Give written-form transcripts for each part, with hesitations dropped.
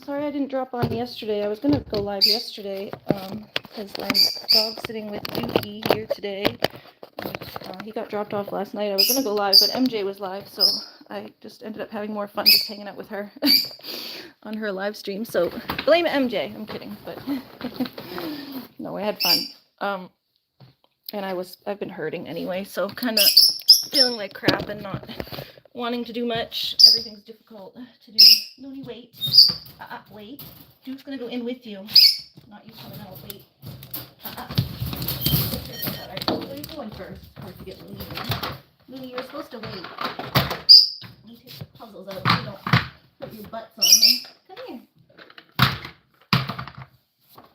Sorry I didn't drop on yesterday. I was gonna go live yesterday, because I'm dog sitting with Dookie here today. He got dropped off last night. I was gonna go live, but MJ was live, so I just ended up having more fun just hanging out with her on her live stream. So blame MJ. I'm kidding, but no, I had fun. And I've been hurting anyway, so kind of feeling like crap and not wanting to do much. Everything's difficult to do. Looney, wait. Wait. Duke's gonna go in with you. Not you coming out. Wait. Alright, where are you going first? Before you get Looney in. Looney, you're supposed to wait. You take the puzzles out so you don't put your butts on them. Come here.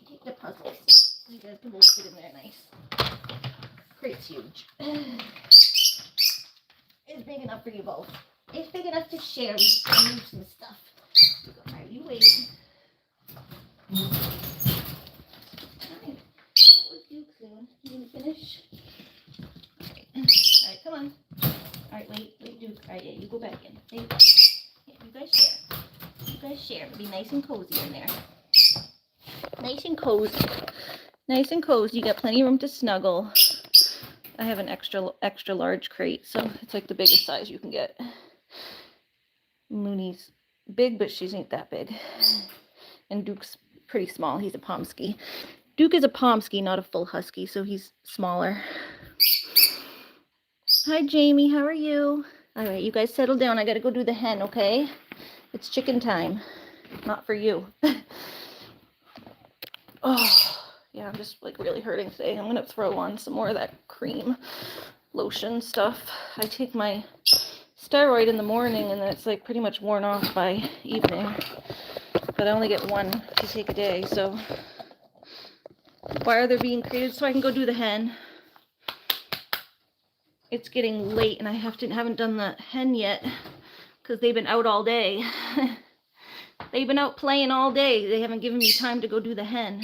You take the puzzles. You guys can both sit in there nice. Crate's huge. It's big enough for you both. It's big enough to share. We just gotta move some stuff. Alright, you wait. Alright, that was Duke's doing. You gonna finish? Alright, come on. Alright, wait, Duke. Alright, yeah, you go back in. There you go. Yeah, you guys share. You guys share. It'll be nice and cozy in there. Nice and cozy. Nice and cozy. You got plenty of room to snuggle. I have an extra large crate, so it's like the biggest size you can get. Looney's big, but she's ain't that big. And Duke's pretty small. He's a Pomsky. Duke is a Pomsky, not a full husky, so he's smaller. Hi, Jamie. How are you? All right, you guys settle down. I got to go do the hen, okay? It's chicken time. Not for you. Oh. Yeah, I'm just like really hurting today. I'm going to throw on some more of that cream lotion stuff. I take my steroid in the morning and then it's like pretty much worn off by evening. But I only get one to take a day, so why are they being created? So I can go do the hen. It's getting late and I haven't done the hen yet because they've been out all day. They've been out playing all day. They haven't given me time to go do the hen.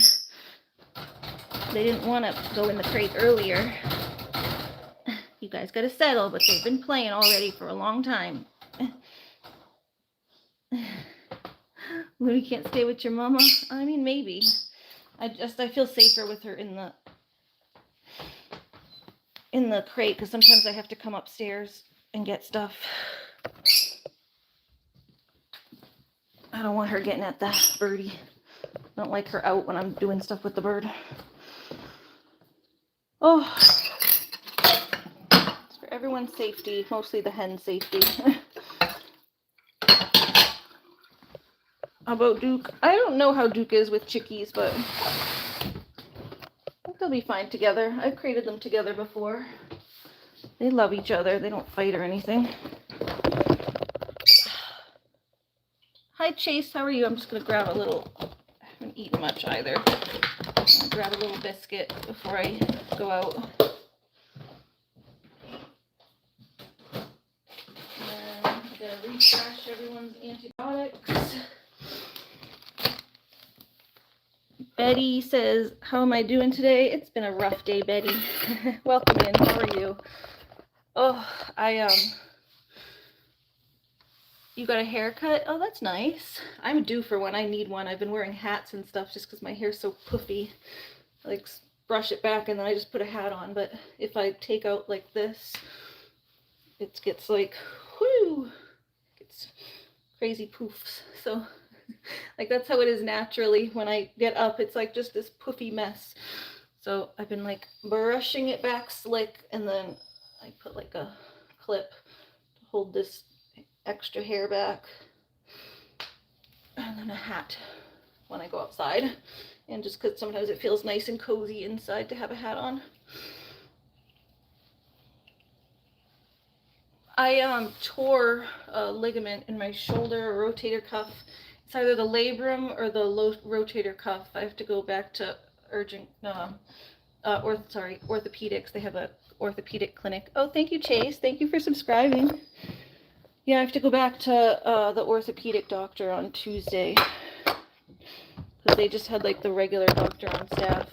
They didn't want to go in the crate earlier. You guys got to settle, but they've been playing already for a long time. Looney can't stay with your mama? I mean, maybe. I feel safer with her in the crate, because sometimes I have to come upstairs and get stuff. I don't want her getting at the birdie. I don't like her out when I'm doing stuff with the bird. Oh, it's for everyone's safety, mostly the hen's safety. How about Duke? I don't know how Duke is with chickies, but I think they'll be fine together. I've created them together before. They love each other. They don't fight or anything. Hi, Chase. How are you? I'm just going to grab a little... I haven't eaten much either. I'm going to grab a little biscuit before I go out. And I'm going to refresh everyone's antibiotics. Betty says, how am I doing today? It's been a rough day, Betty. Welcome in. How are you? Oh, you got a haircut? Oh, that's nice. I'm due for one. I need one. I've been wearing hats and stuff just because my hair's so puffy. I like brush it back and then I just put a hat on. But if I take out like this, it gets like, whoo, it's crazy poofs. So like that's how it is naturally. When I get up, it's like just this poofy mess. So I've been like brushing it back slick, and then I put like a clip to hold this extra hair back, and then a hat when I go outside, and just because sometimes it feels nice and cozy inside to have a hat on. I tore a ligament in my shoulder, a rotator cuff. It's either the labrum or the rotator cuff. I have to go back to orthopedics. They have a orthopedic clinic. Oh, thank you, Chase. Thank you for subscribing. Yeah, I have to go back to the orthopedic doctor on Tuesday, because they just had like the regular doctor on staff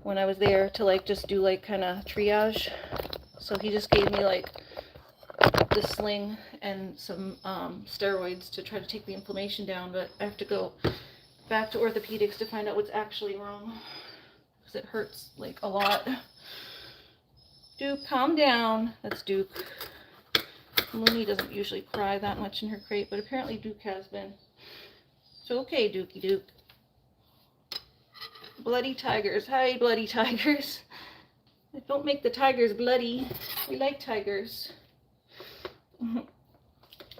when I was there to like just do like kind of triage. So he just gave me like the sling and some steroids to try to take the inflammation down, but I have to go back to orthopedics to find out what's actually wrong, because it hurts like a lot. Duke, calm down. That's Duke. Looney doesn't usually cry that much in her crate, but apparently Duke has been. So okay, Dukey Duke. Bloody tigers. Hi, bloody tigers. Don't make the tigers bloody. We like tigers.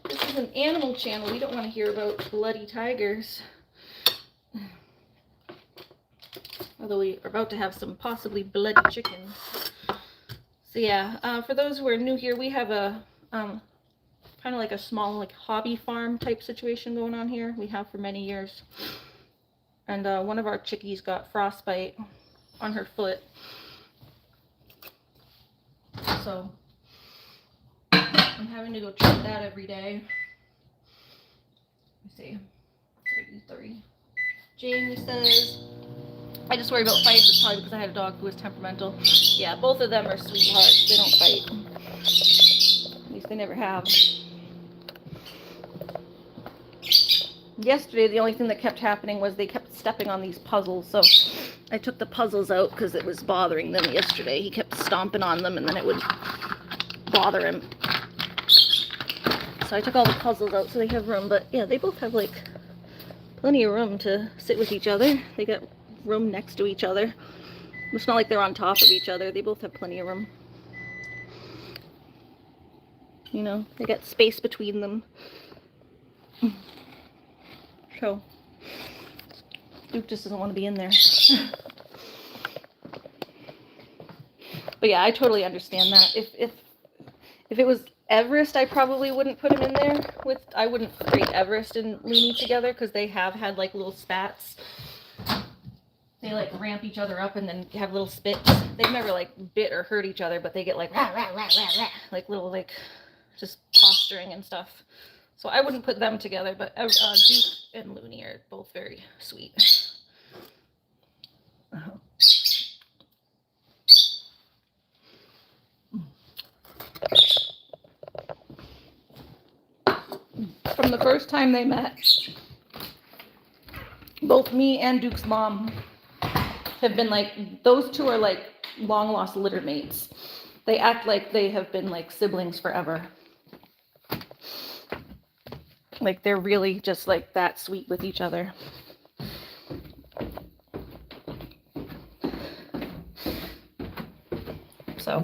This is an animal channel. We don't want to hear about bloody tigers. Although we are about to have some possibly bloody chickens. So yeah, for those who are new here, we have a kind of like a small like hobby farm type situation going on here. We have for many years. And one of our chickies got frostbite on her foot. So I'm having to go treat that every day. Let me see. 33. Jamie says, I just worry about fights. It's probably because I had a dog who was temperamental. Yeah, both of them are sweethearts. They don't fight. At least they never have. Yesterday, the only thing that kept happening was they kept stepping on these puzzles. So I took the puzzles out because it was bothering them yesterday. He kept stomping on them and then it would bother him. So I took all the puzzles out so they have room. But yeah, they both have like plenty of room to sit with each other. They got room next to each other. It's not like they're on top of each other. They both have plenty of room. You know, they got space between them. So Duke just doesn't want to be in there. But yeah, I totally understand that. If it was Everest, I probably wouldn't put him in there with. I wouldn't rate Everest and Looney together because they have had like little spats. They like ramp each other up and then have little spits. They've never like bit or hurt each other, but they get like rah, rah, rah, rah, rah, like little like just posturing and stuff. So I wouldn't put them together, but Duke and Looney are both very sweet. From the first time they met, both me and Duke's mom have been like, those two are like long lost litter mates. They act like they have been like siblings forever. Like they're really just like that sweet with each other. So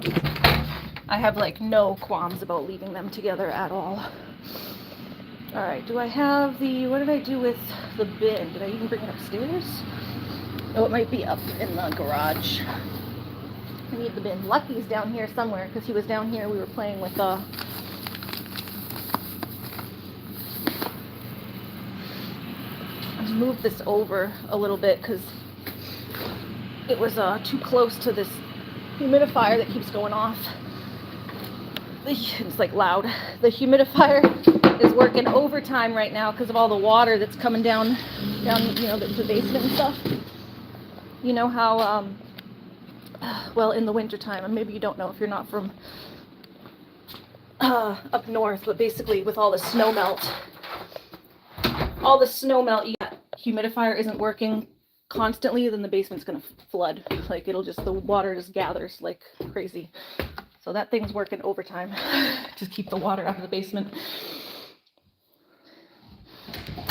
I have like no qualms about leaving them together at all. All right, do I have the, what did I do with the bin? Did I even bring it upstairs? Oh, it might be up in the garage. I need the bin. Lucky's down here somewhere because he was down here. We were playing with move this over a little bit because it was too close to this humidifier that keeps going off. It's like loud. The humidifier is working overtime right now because of all the water that's coming down, you know, the basement and stuff. You know how, well, in the wintertime, and maybe you don't know if you're not from up north, but basically with all the snow melt, humidifier isn't working constantly, then the basement's gonna flood. Like the water just gathers like crazy. So that thing's working overtime to keep the water out of the basement.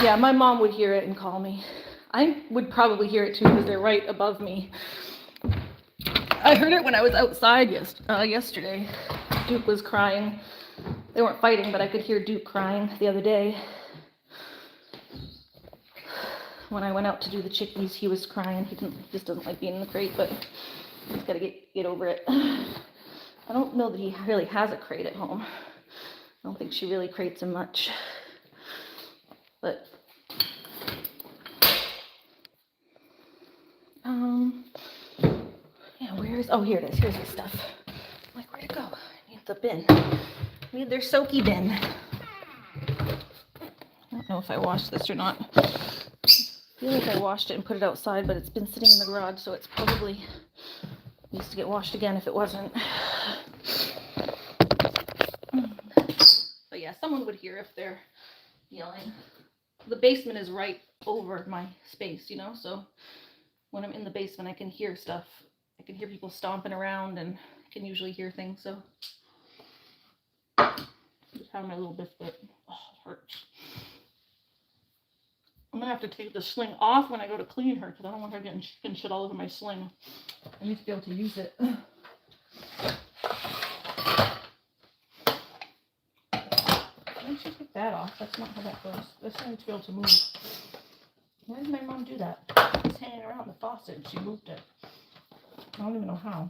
Yeah, my mom would hear it and call me. I would probably hear it too because they're right above me. I heard it when I was outside yesterday. Duke was crying. They weren't fighting, but I could hear Duke crying the other day. When I went out to do the chickies, he was crying. He just doesn't like being in the crate, but he's got to get over it. I don't know that he really has a crate at home. I don't think she really crates him much. But yeah, oh, here it is. Here's his stuff. I'm like, where'd it go? I need the bin. I need their soaky bin. I don't know if I washed this or not. I feel like I washed it and put it outside, but it's been sitting in the garage, so it's probably needs to get washed again if it wasn't. yeah, someone would hear if they're yelling. The basement is right over my space, you know, so when I'm in the basement, I can hear stuff. I can hear people stomping around and I can usually hear things, so. Just have my little biscuit. Oh, it hurts. I'm gonna have to take the sling off when I go to clean her because I don't want her getting chicken shit all over my sling. I need to be able to use it. Why don't you take that off? That's not how that goes. This I need to be able to move. Why did my mom do that? It's hanging around the faucet and she moved it. I don't even know how.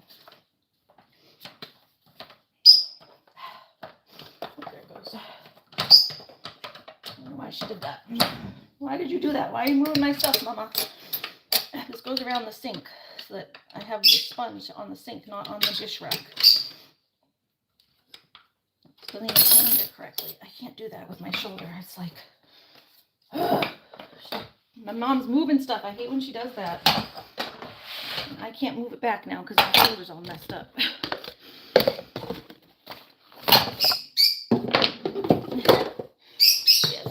There it goes. I don't know why she did that. Why did you do that? Why are you moving my stuff, Mama? This goes around the sink so that I have the sponge on the sink, not on the dish rack. Doesn't even stand it correctly. I can't do that with my shoulder. It's like, my mom's moving stuff. I hate when she does that. I can't move it back now because my shoulder's all messed up.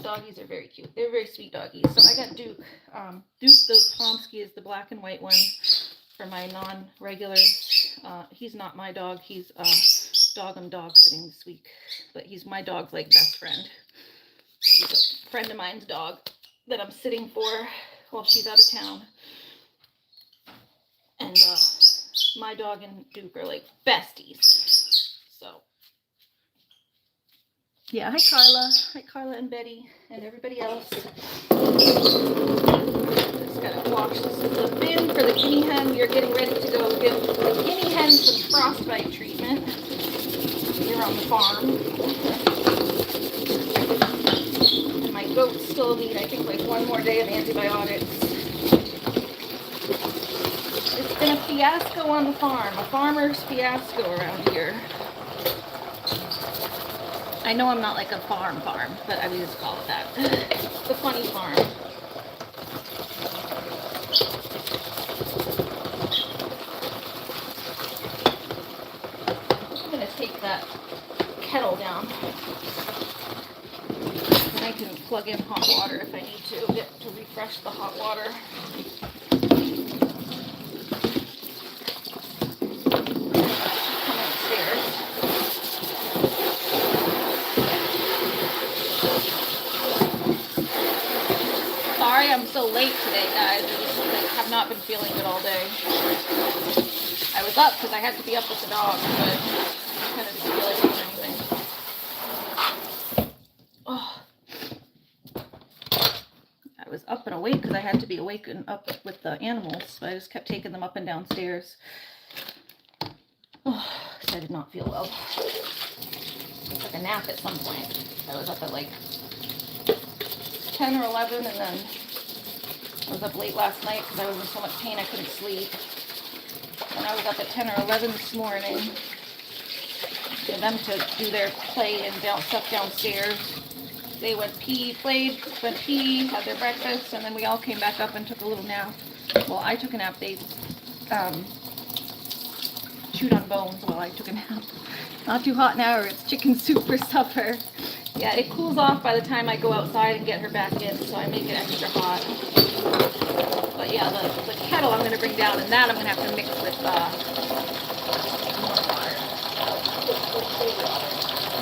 Doggies are very cute. They're very sweet doggies. So I got Duke. Duke the Pomsky is the black and white one for my non-regulars. He's not my dog. He's dog I'm dog sitting this week. But he's my dog's like best friend. He's a friend of mine's dog that I'm sitting for while she's out of town. And my dog and Duke are like besties. So yeah, hi Carla. Hi Carla and Betty and everybody else. Just gotta wash this in the bin for the guinea hen. We are getting ready to go give the guinea hen some frostbite treatment here on the farm. And my goats still need, I think, like one more day of antibiotics. It's been a fiasco on the farm, a farmer's fiasco around here. I know I'm not like a farm, but I would just call it that. The funny farm. I'm going to take that kettle down. And I can plug in hot water if I need to refresh the hot water. Come upstairs. Sorry I'm so late today, guys. I just have not been feeling good all day. I was up because I had to be up with the dog, but I kind of didn't feel like doing anything. Oh. I was up and awake because I had to be awake and up with the animals, but I just kept taking them up and downstairs. Oh, I did not feel well. I took a nap at some point. I was up at like 10 or 11, and then I was up late last night because I was in so much pain I couldn't sleep. And I was up at 10 or 11 this morning for them to do their play and stuff downstairs. They went pee, played, went pee, had their breakfast, and then we all came back up and took a little nap. Well, I took a nap. They chewed on bones while I took a nap. Not too hot now, or it's chicken soup for supper. Yeah, it cools off by the time I go outside and get her back in, so I make it extra hot. But yeah, the kettle I'm going to bring down, and that I'm going to have to mix with warm water.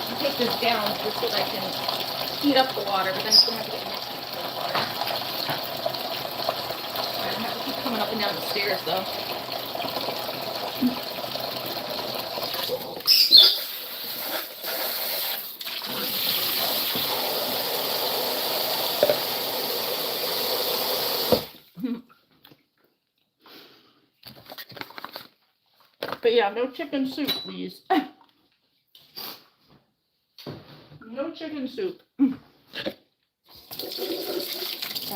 I'll take this down just so that I can heat up the water, but then it's going to have to get mixed with cold water. I don't have to keep coming up and down the stairs, though. But yeah, no chicken soup, please. No chicken soup. I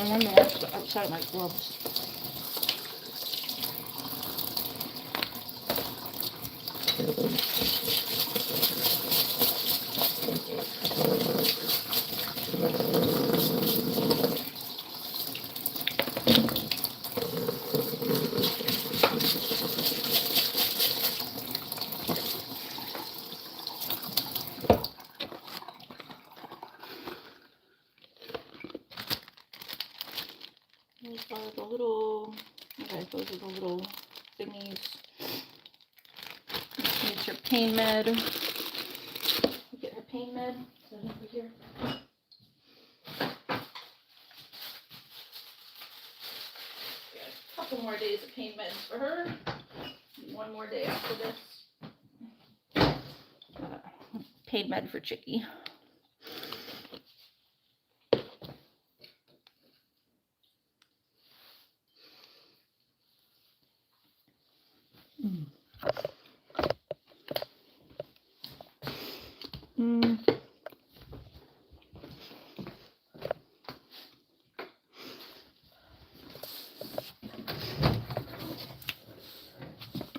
want to wash the outside of my gloves. are the little, okay, those are the little thingies. Need your pain med. Get her pain med. Is that over here? A couple more days of pain meds for her. One more day after this. Pain med for Chicky.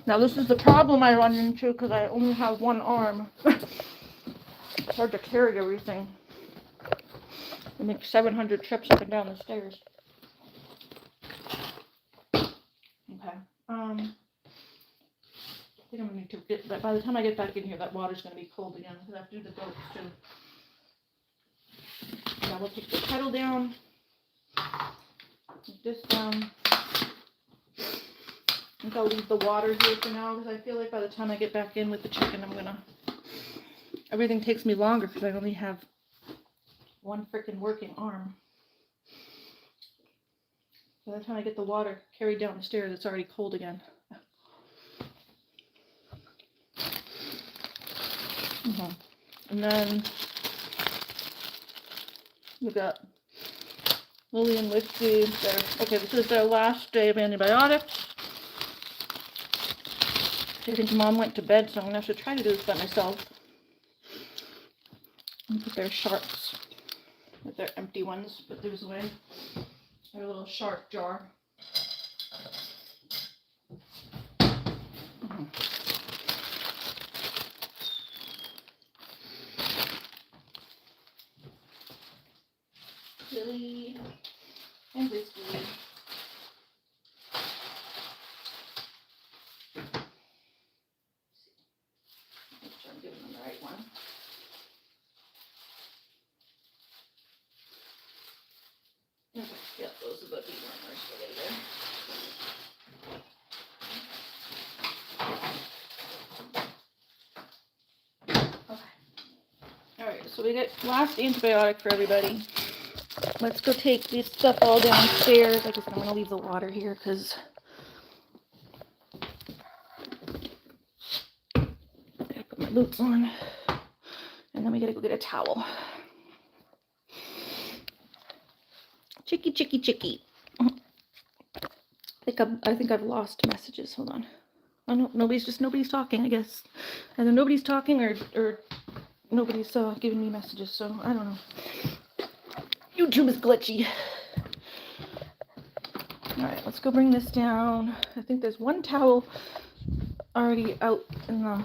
Now this is the problem I run into because I only have one arm. It's hard to carry everything. I make 700 trips up and down the stairs. Okay. I think I'm gonna need to get that. By the time I get back in here, that water's gonna be cold again because I have to do the goats too. Yeah, we'll take the kettle down. Take this down. I think I'll leave the water here for now because I feel like by the time I get back in with the chicken, everything takes me longer because I only have one freaking working arm. By the time I get the water carried down the stairs, it's already cold again. And then we got Lily and Whiskey. Okay, this is their last day of antibiotics. I think Mom went to bed, so I'm going to have to try to do this by myself. And put their sharps, with their empty ones, put those away. Their little sharp jar. Lily and Whiskey. Make sure I'm giving them the right one. Okay, yep, those are the dewormers for later. Okay. Alright, so we get last antibiotic for everybody. Let's go take this stuff all downstairs. Like I said, I'm going to leave the water here because I gotta put my boots on. And then we gotta go get a towel. Chicky, chicky, chicky. I think I've lost messages. Hold on. Oh no, nobody's talking, I guess. Either nobody's talking or nobody's giving me messages, so I don't know. YouTube is glitchy. Alright, let's go bring this down. I think there's one towel already out in the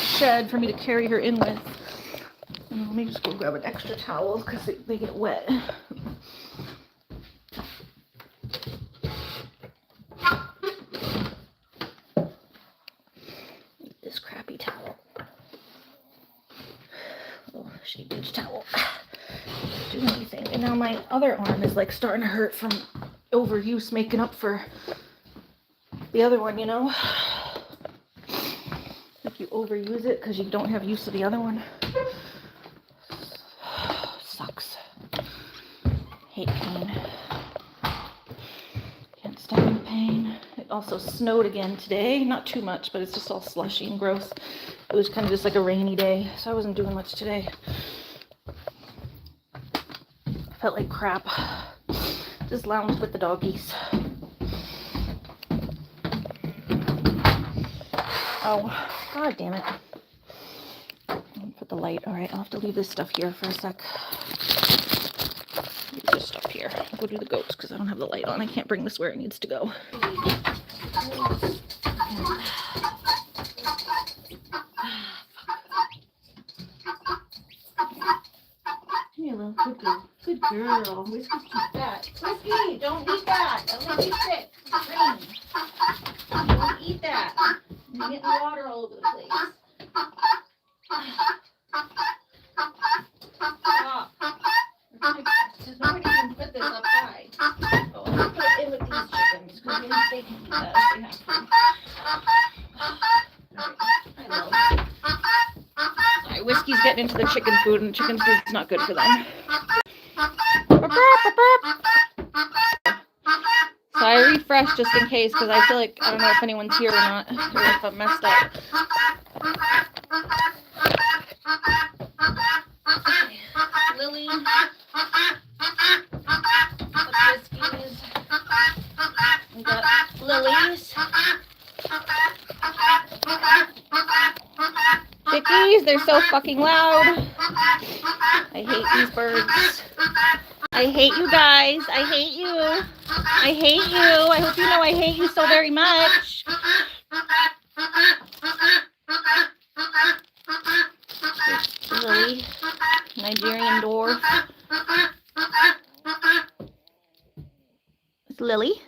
shed for me to carry her in with. And let me just go grab an extra towel because they get wet. This crappy towel. Oh, shade beach towel. Do anything. And now my other arm is like starting to hurt from overuse, making up for the other one, you know? Like you overuse it because you don't have use of the other one. Sucks. Hate pain. Can't stand the pain. It also snowed again today. Not too much, but it's just all slushy and gross. It was kind of just like a rainy day, so I wasn't doing much today. Felt like crap. Just lounged with the doggies. Oh, god damn it. Put the light. Alright, I'll have to leave this stuff here for a sec. Leave this stuff here. I'll go do the goats because I don't have the light on. I can't bring this where it needs to go. Hello, good girl. Good girl. Whiskey, keep that. Whiskey, don't eat that. That'll make you sick. It's rain. Don't eat that. You're getting water all over the place. Stop. There's nobody can put this up high. Oh, I'll put it the chicken food, and chicken food's not good for them. So I refreshed just in case, because I feel like, I don't know if anyone's here or not, or if I'm messed up. Okay. Lily. Whiskies. We got Lily's. Chickies, they're so fucking loud. I hate these birds. I hate you guys. I hate you. I hate you. I hope you know I hate you so very much. Lily, Nigerian dwarf. It's Lily.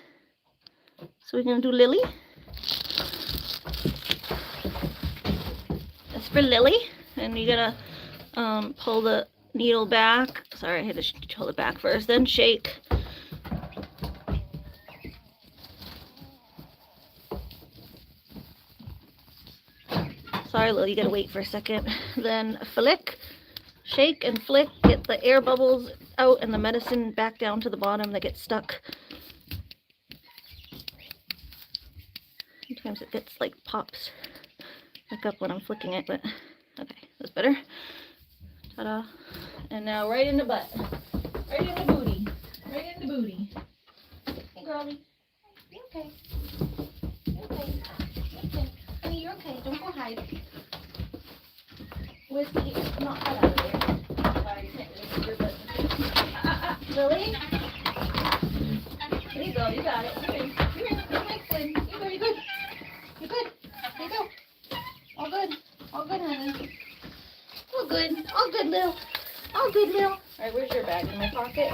So we're gonna do Lily. That's for Lily, and you gotta pull the needle back. Sorry, I had to hold it back first, then shake. Sorry, Lily, you gotta wait for a second. Then flick, shake and flick, get the air bubbles out and the medicine back down to the bottom that gets stuck. Sometimes it gets like pops back up when I'm flicking it, but okay, that's better. Ta-da. And now right in the butt. Right in the booty. Right in the booty. Hey, girlie. You okay? You okay? You okay? Honey, you're okay. Don't go hide. Whiskey, not hot out of there. Sorry, you can't really see your butt. Lily? There you go. You got it. You're in. You're in. You're good. You're very good. You're good. There you go. All good. All good, honey. All good. All good, Lil. All good, Lil. All right, where's your bag? In my pocket?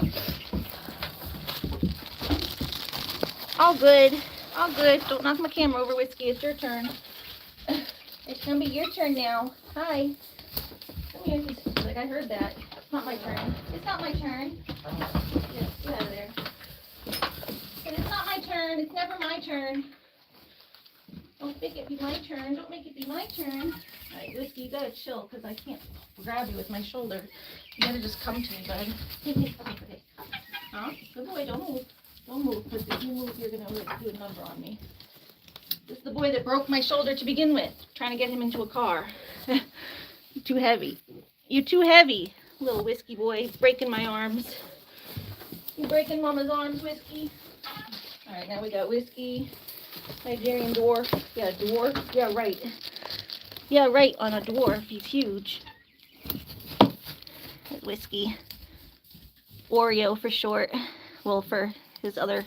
All good. All good. Don't knock my camera over, Whiskey. It's your turn. It's going to be your turn now. Hi. Come here. He's like, I heard that. It's not my turn. It's not my turn. Yes, get out of there. But it's not my turn. It's never my turn. Don't make it be my turn. Don't make it be my turn. All right, Whiskey, you gotta chill, because I can't grab you with my shoulder. You gotta just come to me, bud. Okay. Huh? Good boy, don't move. Don't move, because if you move, you're gonna do a number on me. This is the boy that broke my shoulder to begin with. Trying to get him into a car. You're too heavy. You're too heavy, little Whiskey boy. Breaking my arms. You breaking Mama's arms, Whiskey? All right, now we got Whiskey. Nigerian dwarf. Yeah, dwarf. Yeah, right. Yeah, right, on a dwarf. He's huge. Whiskey. Oreo for short. Well, for his other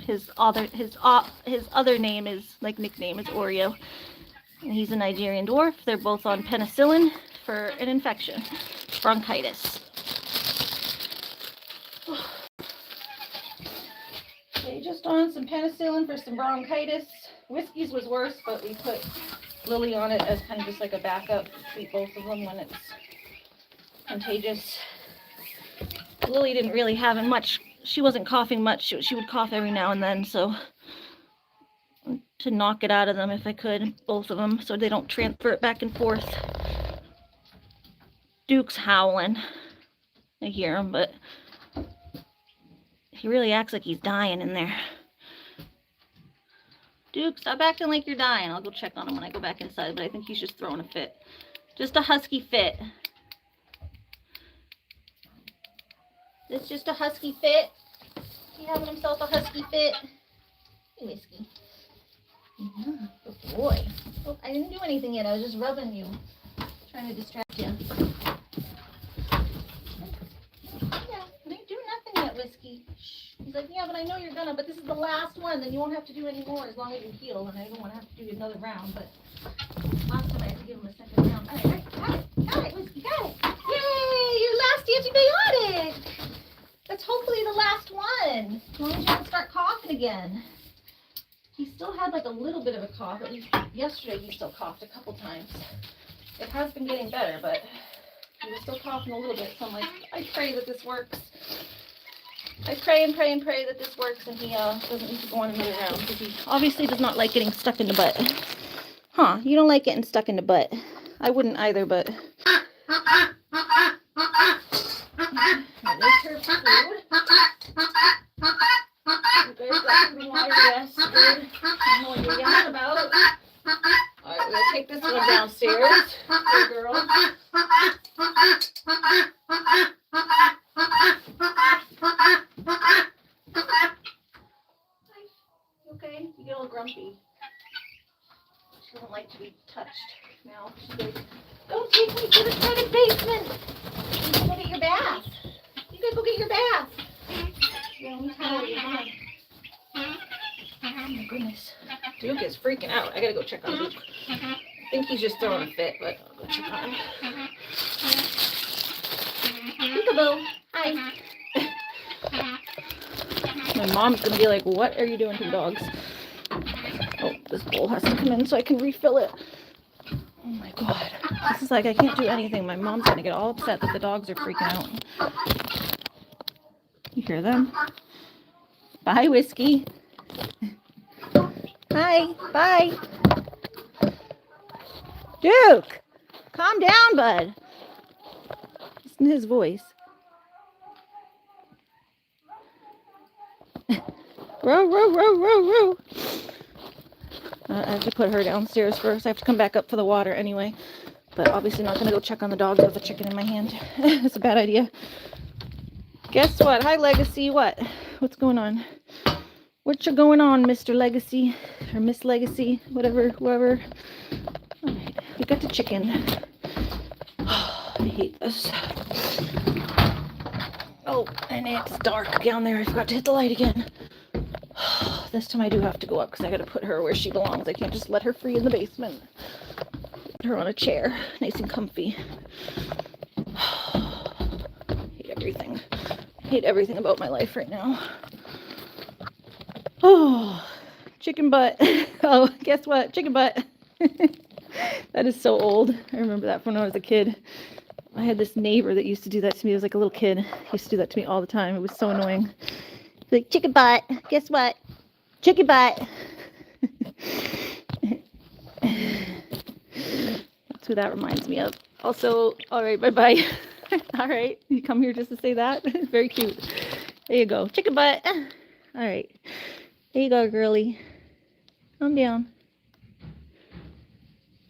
name is, like, nickname is Oreo. And he's a Nigerian dwarf. They're both on penicillin for an infection. Bronchitis. Okay, just on some penicillin for some bronchitis. Whiskey's was worse, but we put Lily on it as kind of just like a backup to treat both of them when it's contagious. Lily didn't really have much. She wasn't coughing much. She would cough every now and then, so to knock it out of them if I could, both of them, so they don't transfer it back and forth. Duke's howling. I hear him, but he really acts like he's dying in there. Duke, stop acting like you're dying. I'll go check on him when I go back inside, but I think he's just throwing a fit. Just a husky fit. It's just a husky fit. He's having himself a husky fit. Hey, Whiskey. Yeah, good boy. Oh, I didn't do anything yet. I was just rubbing you. Trying to distract you. Yeah, I didn't do nothing yet, Whiskey. Shh. He's like, yeah, but I know you're gonna, but this is the last one, then you won't have to do any more as long as you heal, and I don't want to have to do another round, but last time I had to give him a second round. All right, got it, Whiskey, got it. Yay, your last antibiotic. That's hopefully the last one, as long as you don't start coughing again. He still had like a little bit of a cough, at least yesterday he still coughed a couple times. It has been getting better, but he was still coughing a little bit, so I'm like, I pray that this works. I pray and pray and pray that this works and he doesn't need to go on another round, because he obviously does not like getting stuck in the butt. Huh, you don't like getting stuck in the butt. I wouldn't either, but food. You guys got some water, yes, good. I don't know what you're yelling about. Alright, we're gonna take this one downstairs. Good girl. Okay, you get all grumpy. She doesn't like to be touched. Now she's like, don't take me to the credit basement. You gotta go get your bath. You gotta go get your bath. Yeah, let me tell you, come on. Oh my goodness. Duke is freaking out. I gotta go check on Duke. I think he's just throwing a fit, but I'll go check on him. Peekaboo. Hi. My mom's gonna be like, what are you doing to the dogs? Oh, this bowl has to come in so I can refill it. Oh my god. This is like, I can't do anything. My mom's gonna get all upset that the dogs are freaking out. You hear them? Bye, Whiskey. Hi. Bye. Duke! Calm down, bud. Listen to his voice. Row, row, row, row, row. I have to put her downstairs first. I have to come back up for the water anyway. But obviously not going to go check on the dogs with a chicken in my hand. It's a bad idea. Guess what? Hi, Legacy. What? What's going on? What's going on, Mr. Legacy? Or Miss Legacy? Whatever, whoever. Alright, we got the chicken. Oh, I hate this. Oh, and it's dark down there. I forgot to hit the light again. This time I do have to go up because I got to put her where she belongs. I can't just let her free in the basement. Put her on a chair, nice and comfy. Hate everything. Hate everything about my life right now. Oh, chicken butt. Oh, guess what? Chicken butt. That is so old. I remember that from when I was a kid. I had this neighbor that used to do that to me. I was like a little kid. He used to do that to me all the time. It was so annoying. Like, chicken butt. Guess what? Chicken butt. That's who that reminds me of. Also, all right, bye-bye. All right, you come here just to say that? Very cute. There you go. Chicken butt. All right. There you go, girly. Calm down.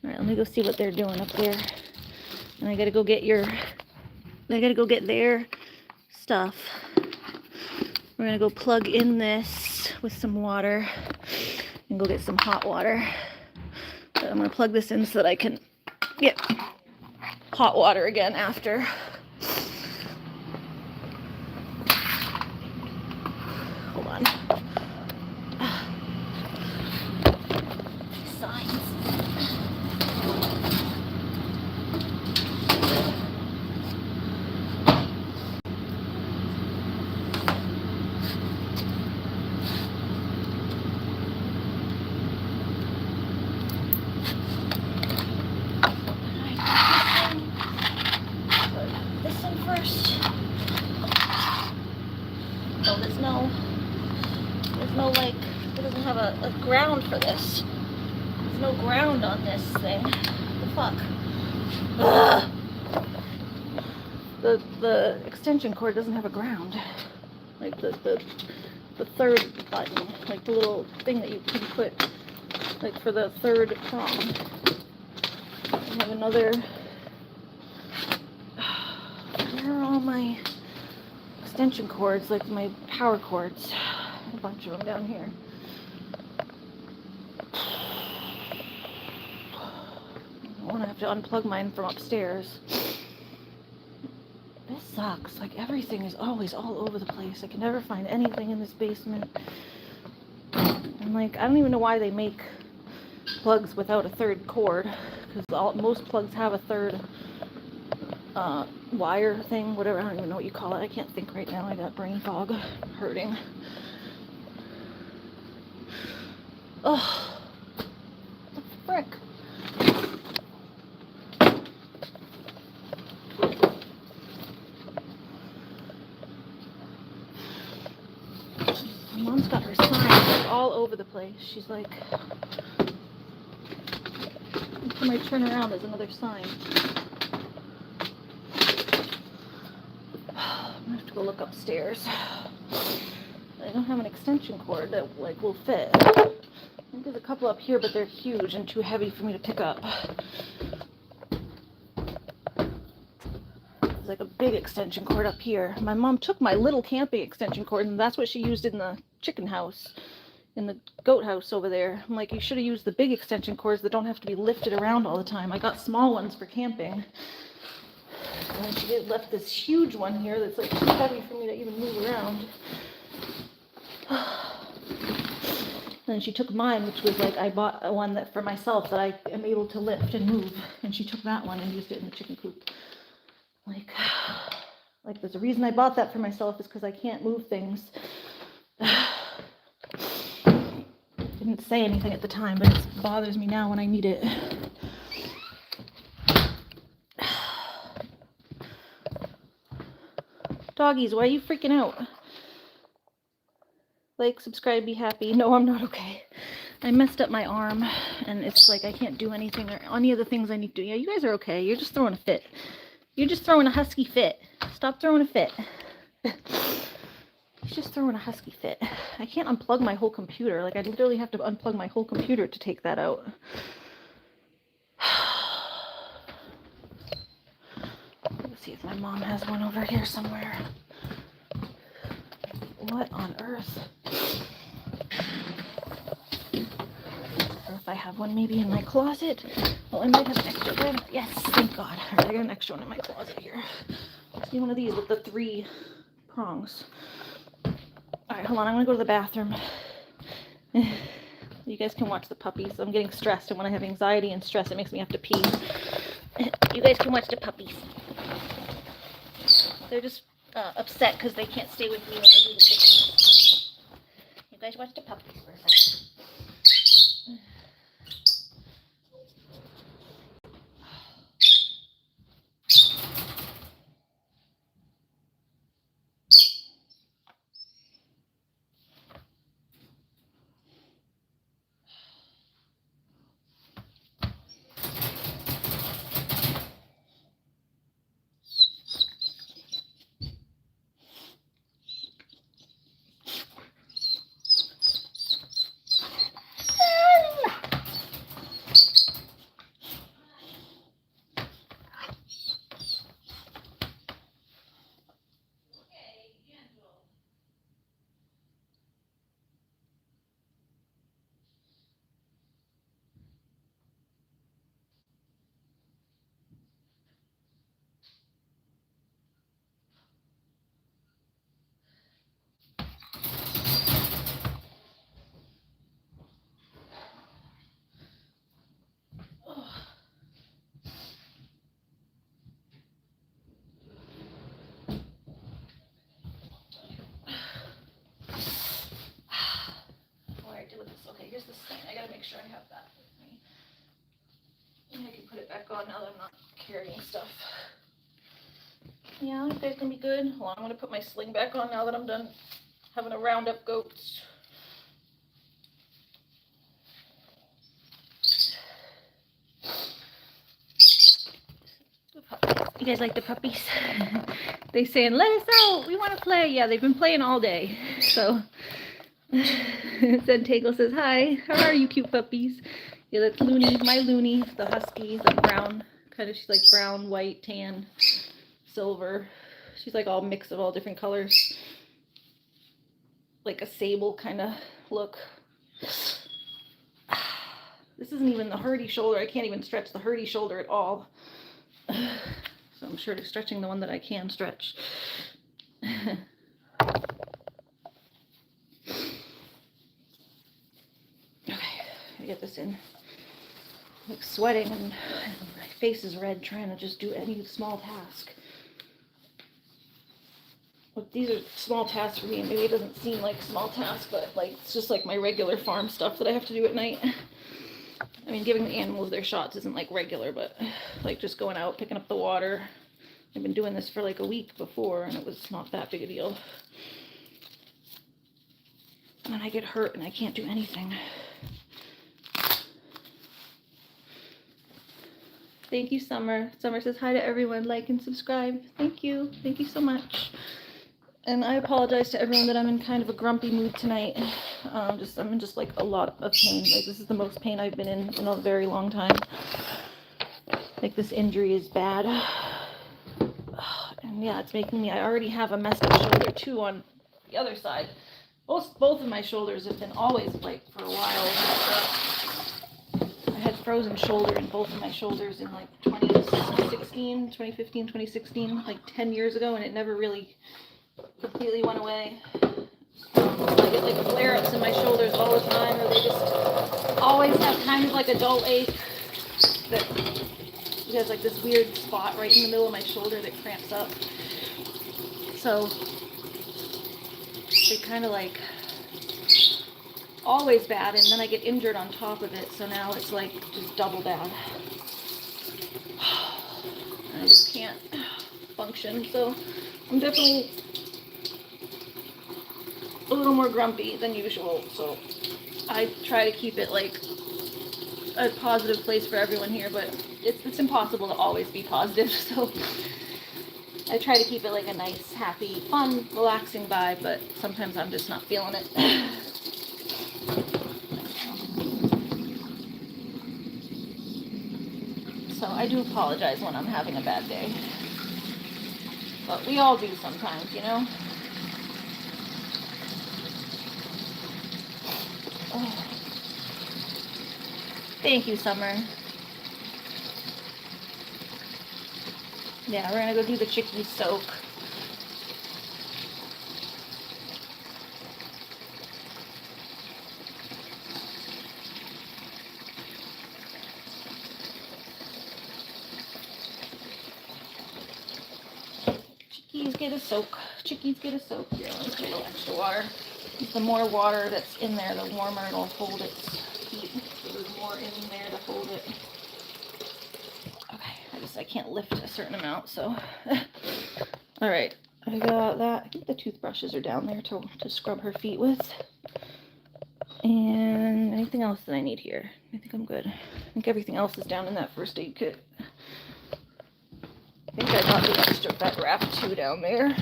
All right, let me go see what they're doing up there. And I gotta go get their stuff. We're gonna go plug in this with some water and go get some hot water. But I'm gonna plug this in so that I can get hot water again after. Hold on. Signs. There's no like, it doesn't have a ground for this. There's no ground on this thing. What the fuck? Ugh. The extension cord doesn't have a ground. Like the third button, like the little thing that you can put, like for the third prong. I have another. Where are all my extension cords, like my power cords? A bunch of them down here. I want to have to unplug mine from upstairs. This sucks. Like everything is always all over the place. I can never find anything in this basement. And like, I don't even know why they make plugs without a third cord, because most plugs have a third wire thing, whatever. I don't even know what you call it. I can't think right now. I got brain fog. I'm hurting. Oh, what the frick? My mom's got her signs like all over the place. She's like, every time I turn around, there's another sign. I'm gonna have to go look upstairs. I don't have an extension cord that like will fit. I think there's a couple up here, but they're huge and too heavy for me to pick up. There's like a big extension cord up here. My mom took my little camping extension cord, and that's what she used in the chicken house, in the goat house over there. I'm like, you should have used the big extension cords that don't have to be lifted around all the time. I got small ones for camping. And she left this huge one here that's like too heavy for me to even move around. Then she took mine, which was like, I bought one that for myself that I am able to lift and move, and she took that one and used it in the chicken coop. Like there's a reason I bought that for myself, is because I can't move things. Didn't say anything at the time, but it bothers me now when I need it. Doggies, why are you freaking out? Like, subscribe, be happy. No, I'm not okay. I messed up my arm, and it's like I can't do anything or any of the things I need to do. Yeah, you guys are okay. You're just throwing a fit. You're just throwing a husky fit. Stop throwing a fit. He's just throwing a husky fit. I can't unplug my whole computer. Like, I literally have to unplug my whole computer to take that out. Let's see if my mom has one over here somewhere. What on earth? Or if I have one maybe in my closet. Oh, I might have an extra. Yes, thank God. All right, I got an extra one in my closet here. See, one of these with the 3 prongs. All right, hold on. I'm going to go to the bathroom. You guys can watch the puppies. I'm getting stressed, and when I have anxiety and stress, it makes me have to pee. You guys can watch the puppies. They're just upset because they can't stay with me when I do the chicken. You guys watch the puppies for a second. Here's this thing. I gotta make sure I have that with me. And I can put it back on now that I'm not carrying stuff. Yeah, you guys gonna be good? Hold on, I'm gonna put my sling back on now that I'm done having to round up goats. You guys like the puppies? They saying, let us out, we want to play. Yeah, they've been playing all day. So Zentangle says, hi, how are you cute puppies? Yeah, that's Looney, my Looney, the husky, the brown, kind of, she's like brown, white, tan, silver. She's like all mix of all different colors. Like a sable kind of look. This isn't even the hurdy shoulder. I can't even stretch the hurdy shoulder at all. So I'm sure stretching the one that I can stretch. Okay, I get this in. I'm like sweating and my face is red trying to just do any small task. But these are small tasks for me, and maybe it doesn't seem like small tasks, but like it's just like my regular farm stuff that I have to do at night. I mean, giving the animals their shots isn't like regular, but like just going out, picking up the water. I've been doing this for like a week before, and it was not that big a deal. And then I get hurt and I can't do anything. Thank you, Summer. Summer says hi to everyone. Like and subscribe. Thank you. Thank you so much. And I apologize to everyone that I'm in kind of a grumpy mood tonight. I'm in just like a lot of pain. Like this is the most pain I've been in a very long time. Like this injury is bad. And yeah, it's making me, I already have a messed up shoulder too on the other side. Both of my shoulders have been always like for a while. I had frozen shoulder in both of my shoulders in like 2015, 2016, like 10 years ago, and it never really completely went away. I get like flare-ups in my shoulders all the time, or they just always have kind of like a dull ache that there's like this weird spot right in the middle of my shoulder that cramps up. So they kind of like always bad, and then I get injured on top of it, so now it's like just double bad. I just can't function, so I'm definitely a little more grumpy than usual, so I try to keep it like a positive place for everyone here, but it's impossible to always be positive, so I try to keep it like a nice, happy, fun, relaxing vibe, but sometimes I'm just not feeling it. So I do apologize when I'm having a bad day, but we all do sometimes, you know? Oh. Thank you, Summer. Yeah, we're gonna go do the chickpea soak. Chickies get a soak. Chickies get a soak. Here, let's get a little extra water. The more water that's in there, the warmer it'll hold its heat. So there's more in there to hold it. Okay, I can't lift a certain amount, so. All right, I got that. I think the toothbrushes are down there to scrub her feet with. And anything else that I need here? I think I'm good. I think everything else is down in that first aid kit. I think I got the extra vet wrap too down there.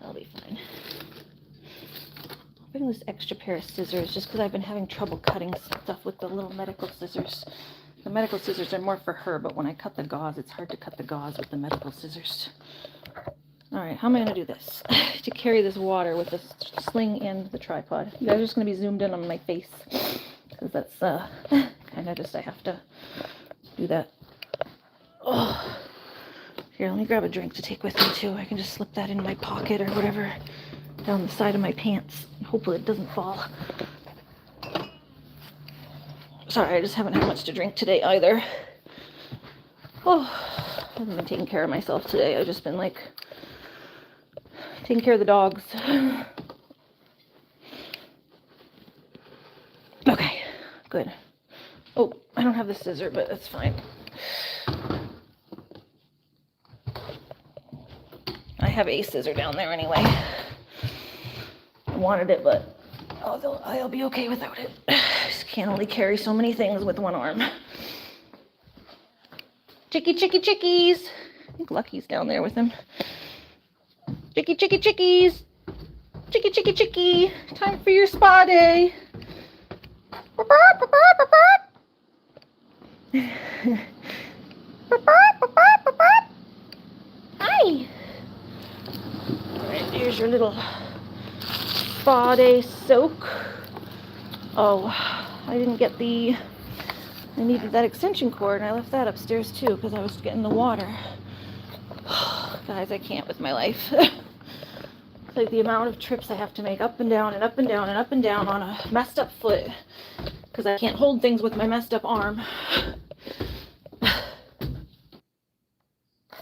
That'll be fine. I'll bring this extra pair of scissors just because I've been having trouble cutting stuff with the little medical scissors. The medical scissors are more for her, but when I cut the gauze, it's hard to cut the gauze with the medical scissors. All right, how am I going to do this? To carry this water with the sling and the tripod. You guys are just going to be zoomed in on my face because that's kind of just, I have to do that. Oh. Here, let me grab a drink to take with me too. I can just slip that in my pocket or whatever down the side of my pants. Hopefully it doesn't fall. Sorry, I just haven't had much to drink today either. Oh, I haven't been taking care of myself today. I've just been like taking care of the dogs. Okay, good. Oh, I don't have the scissor, but that's fine. I have a scissor down there anyway. I wanted it, but I'll be okay without it. Just can't only carry so many things with one arm. Chickies. I think Lucky's down there with him. Chickies. Chicky. Time for your spa day. Hi. Alright, here's your little spa day soak. Oh, I didn't get I needed that extension cord, and I left that upstairs too because I was getting the water. Guys, I can't with my life. It's like the amount of trips I have to make up and down and up and down and up and down on a messed up foot because I can't hold things with my messed up arm. There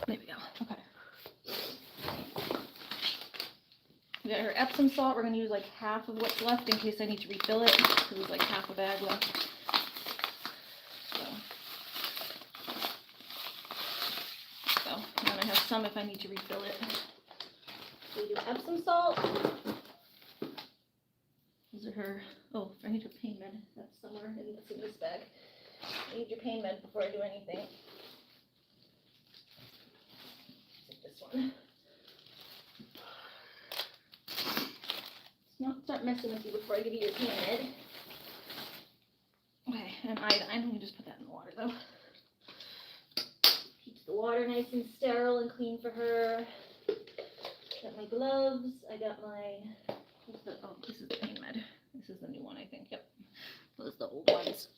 we go. Okay. We got her Epsom salt. We're going to use like half of what's left in case I need to refill it because there's like half a bag left. So I'm going to have some if I need to refill it. So we do Epsom salt. These are her Oh, I need your pain med. That's somewhere in this bag. I need your pain med before I do anything. Take this one. Let's not start messing with you before I give you your pain med. Okay, and iodine. Let me just put that in the water though. Keeps the water nice and sterile and clean for her. Got my gloves. I got my. This is the pain med. This is the new one, I think. Yep. Those are the old ones.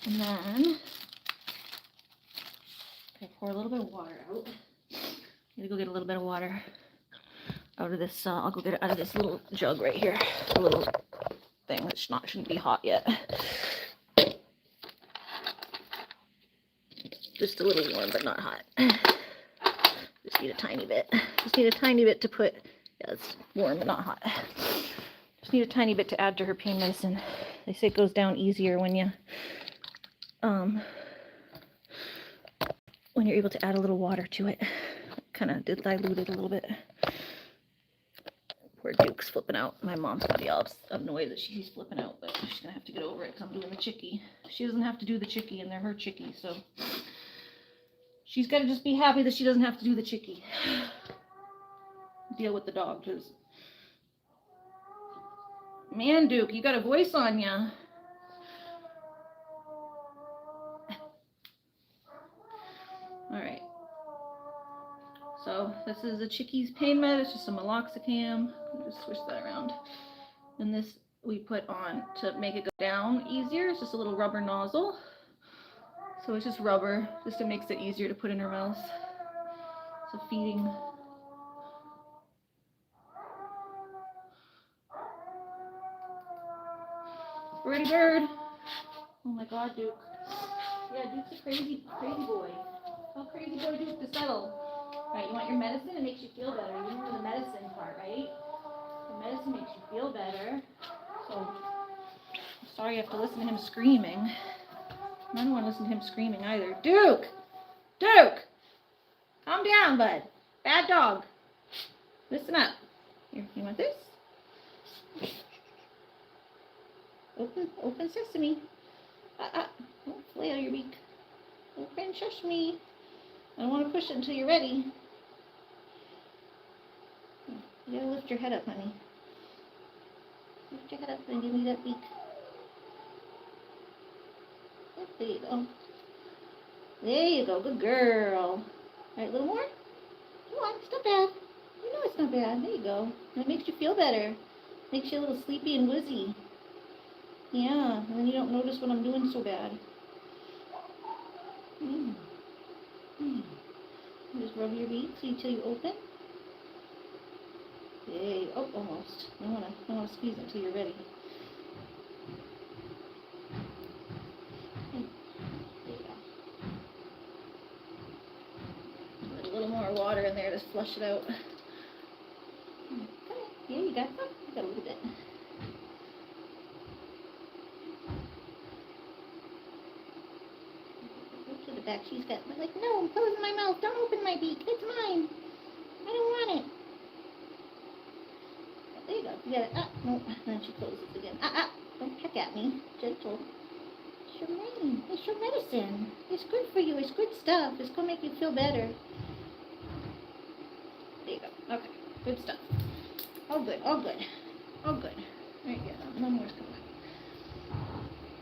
And then pour a little bit of water out. I'm gonna go get a little bit of water out of this. I'll go get it out of this little jug right here. A little thing that shouldn't be hot yet. Just a little warm, but not hot. Just need a tiny bit. Just need a tiny bit to put. Yeah, it's warm, but not hot. Just need a tiny bit to add to her pain medicine. They say it goes down easier when you're able to add a little water to it. Kind of dilute it a little bit. Poor Duke's flipping out. My mom's gonna be all annoyed that she's flipping out, but she's gonna have to get over it because I'm doing the chickie. She doesn't have to do the chickie, and they're her chickie, so she's got to just be happy that she doesn't have to do the chickie. Deal with the dog, because man, Duke, you got a voice on ya. All right. So this is the chickie's pain med. It's just some meloxicam. Just switch that around. And this we put on to make it go down easier. It's just a little rubber nozzle. So it's just rubber, just it makes it easier to put in her mouth. So feeding. Pretty bird. Oh my God, Duke. Yeah, Duke's a crazy boy. Tell crazy boy Duke to settle. Right, you want your medicine? It makes you feel better. You remember the medicine part, right? The medicine makes you feel better. So, I'm sorry you have to listen to him screaming. I don't want to listen to him screaming either. Duke! Duke! Calm down, bud. Bad dog. Listen up. Here, you want this? Open sesame. Don't flail your beak. Open sesame. I don't want to push it until you're ready. You gotta lift your head up, honey. Lift your head up and give me that beak. There you go. There you go. Good girl. All right, a little more? Come on, it's not bad. You know it's not bad. There you go. And it makes you feel better. Makes you a little sleepy and woozy. Yeah, and then you don't notice when I'm doing so bad. Just rub your beak until you open. Yay. Oh, almost. I want to squeeze it until you're ready. There you go. Put a little more water in there to flush it out. Yeah, you got some? You got a little bit. To the back, she's got, like, no, I'm closing my mouth. Don't open my beak. It's mine. I don't want it. There you go. You got it. No. Then she closes again. Don't peck at me. Gentle. It's your mane. It's your medicine. It's good for you. It's good stuff. It's going to make you feel better. There you go. Okay. Good stuff. All good. All good. All good. There you go. No more's coming.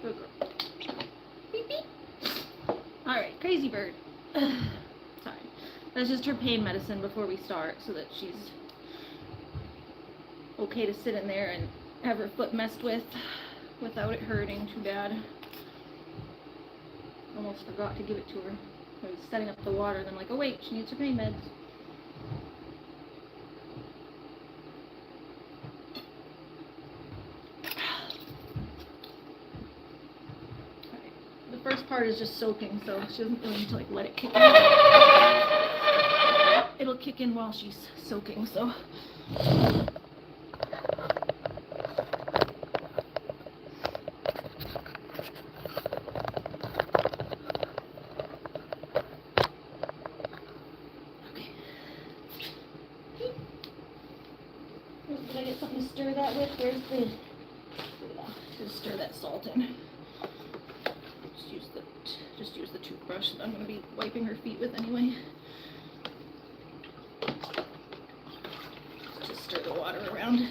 Good girl. Beep, beep. All right. Crazy bird. Sorry. That's just her pain medicine before we start so that she's okay to sit in there and have her foot messed with without it hurting too bad. Almost forgot to give it to her. I was setting up the water and I'm like, oh wait, she needs her pain meds. Alright. The first part is just soaking, so she doesn't really need to like let it kick in. It'll kick in while she's soaking, so stir that with? Where's the... Just stir that salt in. Just use the toothbrush that I'm going to be wiping her feet with anyway. Just stir the water around.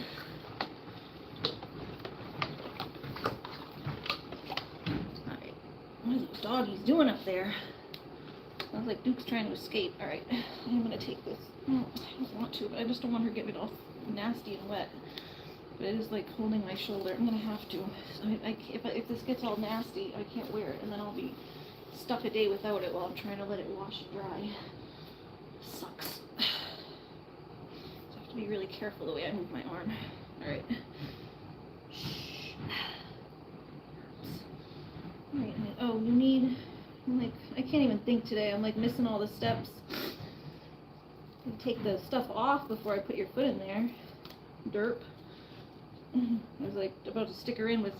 Alright, what are these doggies doing up there? Sounds like Duke's trying to escape. Alright, I'm going to take this. Oh, I don't want to, but I just don't want her getting it all nasty and wet. But it is like holding my shoulder. I'm going to have to. So if this gets all nasty, I can't wear it, and then I'll be stuck a day without it while I'm trying to let it wash and dry. Sucks. So I have to be really careful the way I move my arm. Alright. Alright, oh, you need... I'm like, I can't even think today. I'm like missing all the steps. You take the stuff off before I put your foot in there. Derp. I was like about to stick her in with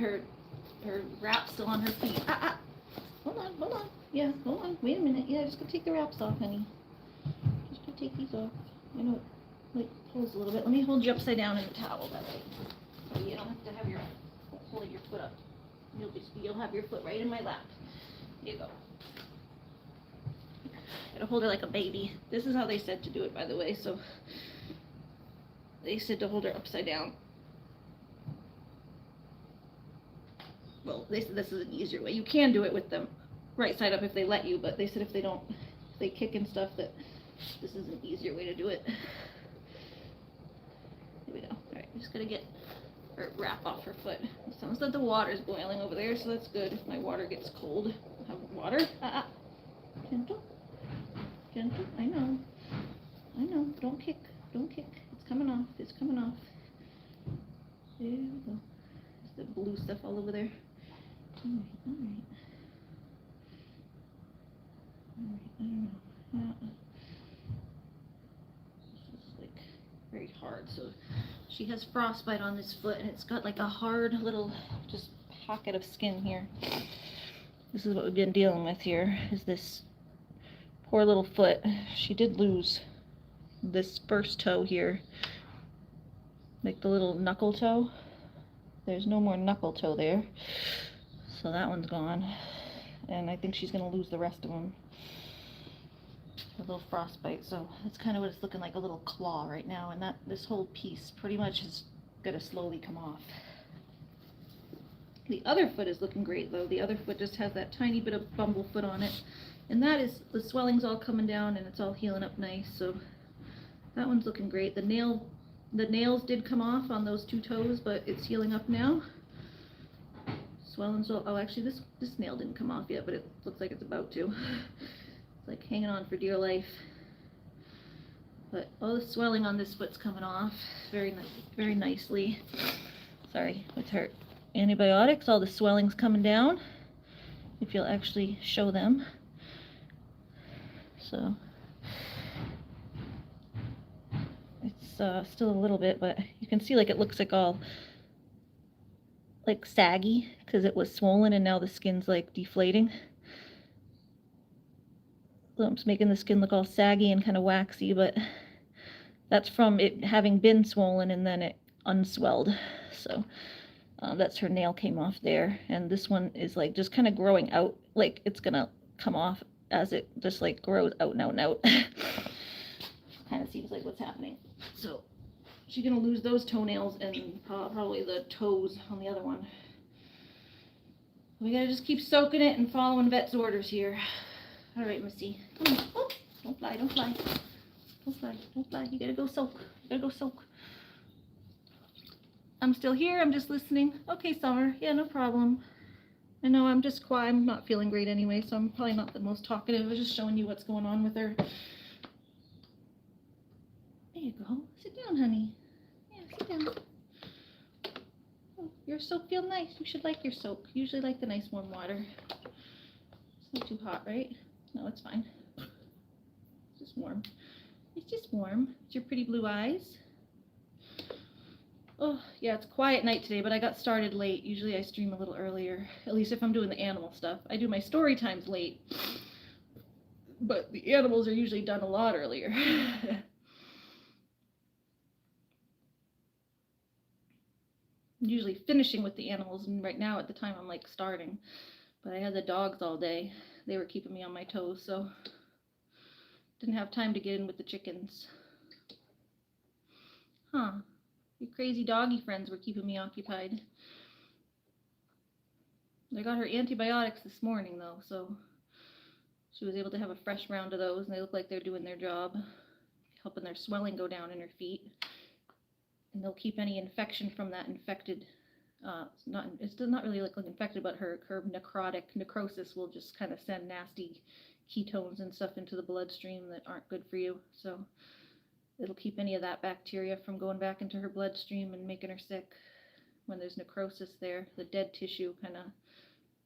her wrap still on her feet. Hold on. Yeah, hold on. Wait a minute. Yeah, just gonna take the wraps off, honey. Just gonna take these off. I know it like pulls a little bit. Let me hold you upside down in the towel that way. So you don't have to have your holding your foot up. You'll have your foot right in my lap. Here you go. Gotta hold her like a baby. This is how they said to do it, by the way. So they said to hold her upside down. Well, they said this is an easier way. You can do it with them right side up if they let you, but they said if they kick and stuff, that this is an easier way to do it. Here we go. Alright, I'm just gonna get her wrap off her foot. It sounds like the water's boiling over there, so that's good. If my water gets cold, I'll have water. Gentle. Gentle. I know. Don't kick. It's coming off. There we go. There's the blue stuff all over there. Alright. I don't know. Yeah. This is like very hard. So she has frostbite on this foot, and it's got like a hard little just pocket of skin here. This is what we've been dealing with here, is this poor little foot. She did lose this first toe here, like the little knuckle toe. There's no more knuckle toe there, so that one's gone, and I think she's gonna lose the rest of them. A little frostbite, so that's kind of what it's looking like, a little claw right now, and this whole piece pretty much is gonna slowly come off. The other foot is looking great though. The other foot just has that tiny bit of bumblefoot on it, and that is, the swelling's all coming down and it's all healing up nice, so that one's looking great. The nails did come off on those two toes, but it's healing up now. Swelling's all, oh actually this nail didn't come off yet, but it looks like it's about to. It's like hanging on for dear life. But all the swelling on this foot's coming off very nicely. Sorry, with her antibiotics, all the swelling's coming down, if you'll actually show them. So it's still a little bit, but you can see like it looks like all like saggy because it was swollen, and now the skin's like deflating. So I'm just making the skin look all saggy and kind of waxy, but that's from it having been swollen and then it unswelled. So that's her nail came off there, and this one is like just kind of growing out, like it's gonna come off as it just like grows out and out and out. Kind of seems like what's happening. So she's gonna lose those toenails and probably the toes on the other one. We gotta just keep soaking it and following vet's orders here. All right, Missy. Come on. Oh, don't fly. You gotta go soak. I'm still here. I'm just listening. Okay, Summer. Yeah, no problem. I know I'm just quiet. I'm not feeling great anyway, so I'm probably not the most talkative. I was just showing you what's going on with her. There you go. Sit down, honey. Yeah, sit down. Oh, your soak feels nice. You should like your soak. You usually like the nice warm water. It's not too hot, right? No, it's fine. It's just warm. It's just warm. It's your pretty blue eyes. Oh, yeah, it's a quiet night today, but I got started late. Usually I stream a little earlier, at least if I'm doing the animal stuff. I do my story times late, but the animals are usually done a lot earlier. usually finishing with the animals, and right now at the time I'm like starting. But I had the dogs all day. They were keeping me on my toes, so didn't have time to get in with the chickens. Huh. Your crazy doggy friends were keeping me occupied. I got her antibiotics this morning though, so she was able to have a fresh round of those, and they look like they're doing their job, helping their swelling go down in her feet. And they'll keep any infection from that infected, it's not really like infected, but her necrosis will just kind of send nasty ketones and stuff into the bloodstream that aren't good for you. So it'll keep any of that bacteria from going back into her bloodstream and making her sick. When there's necrosis there, the dead tissue kind of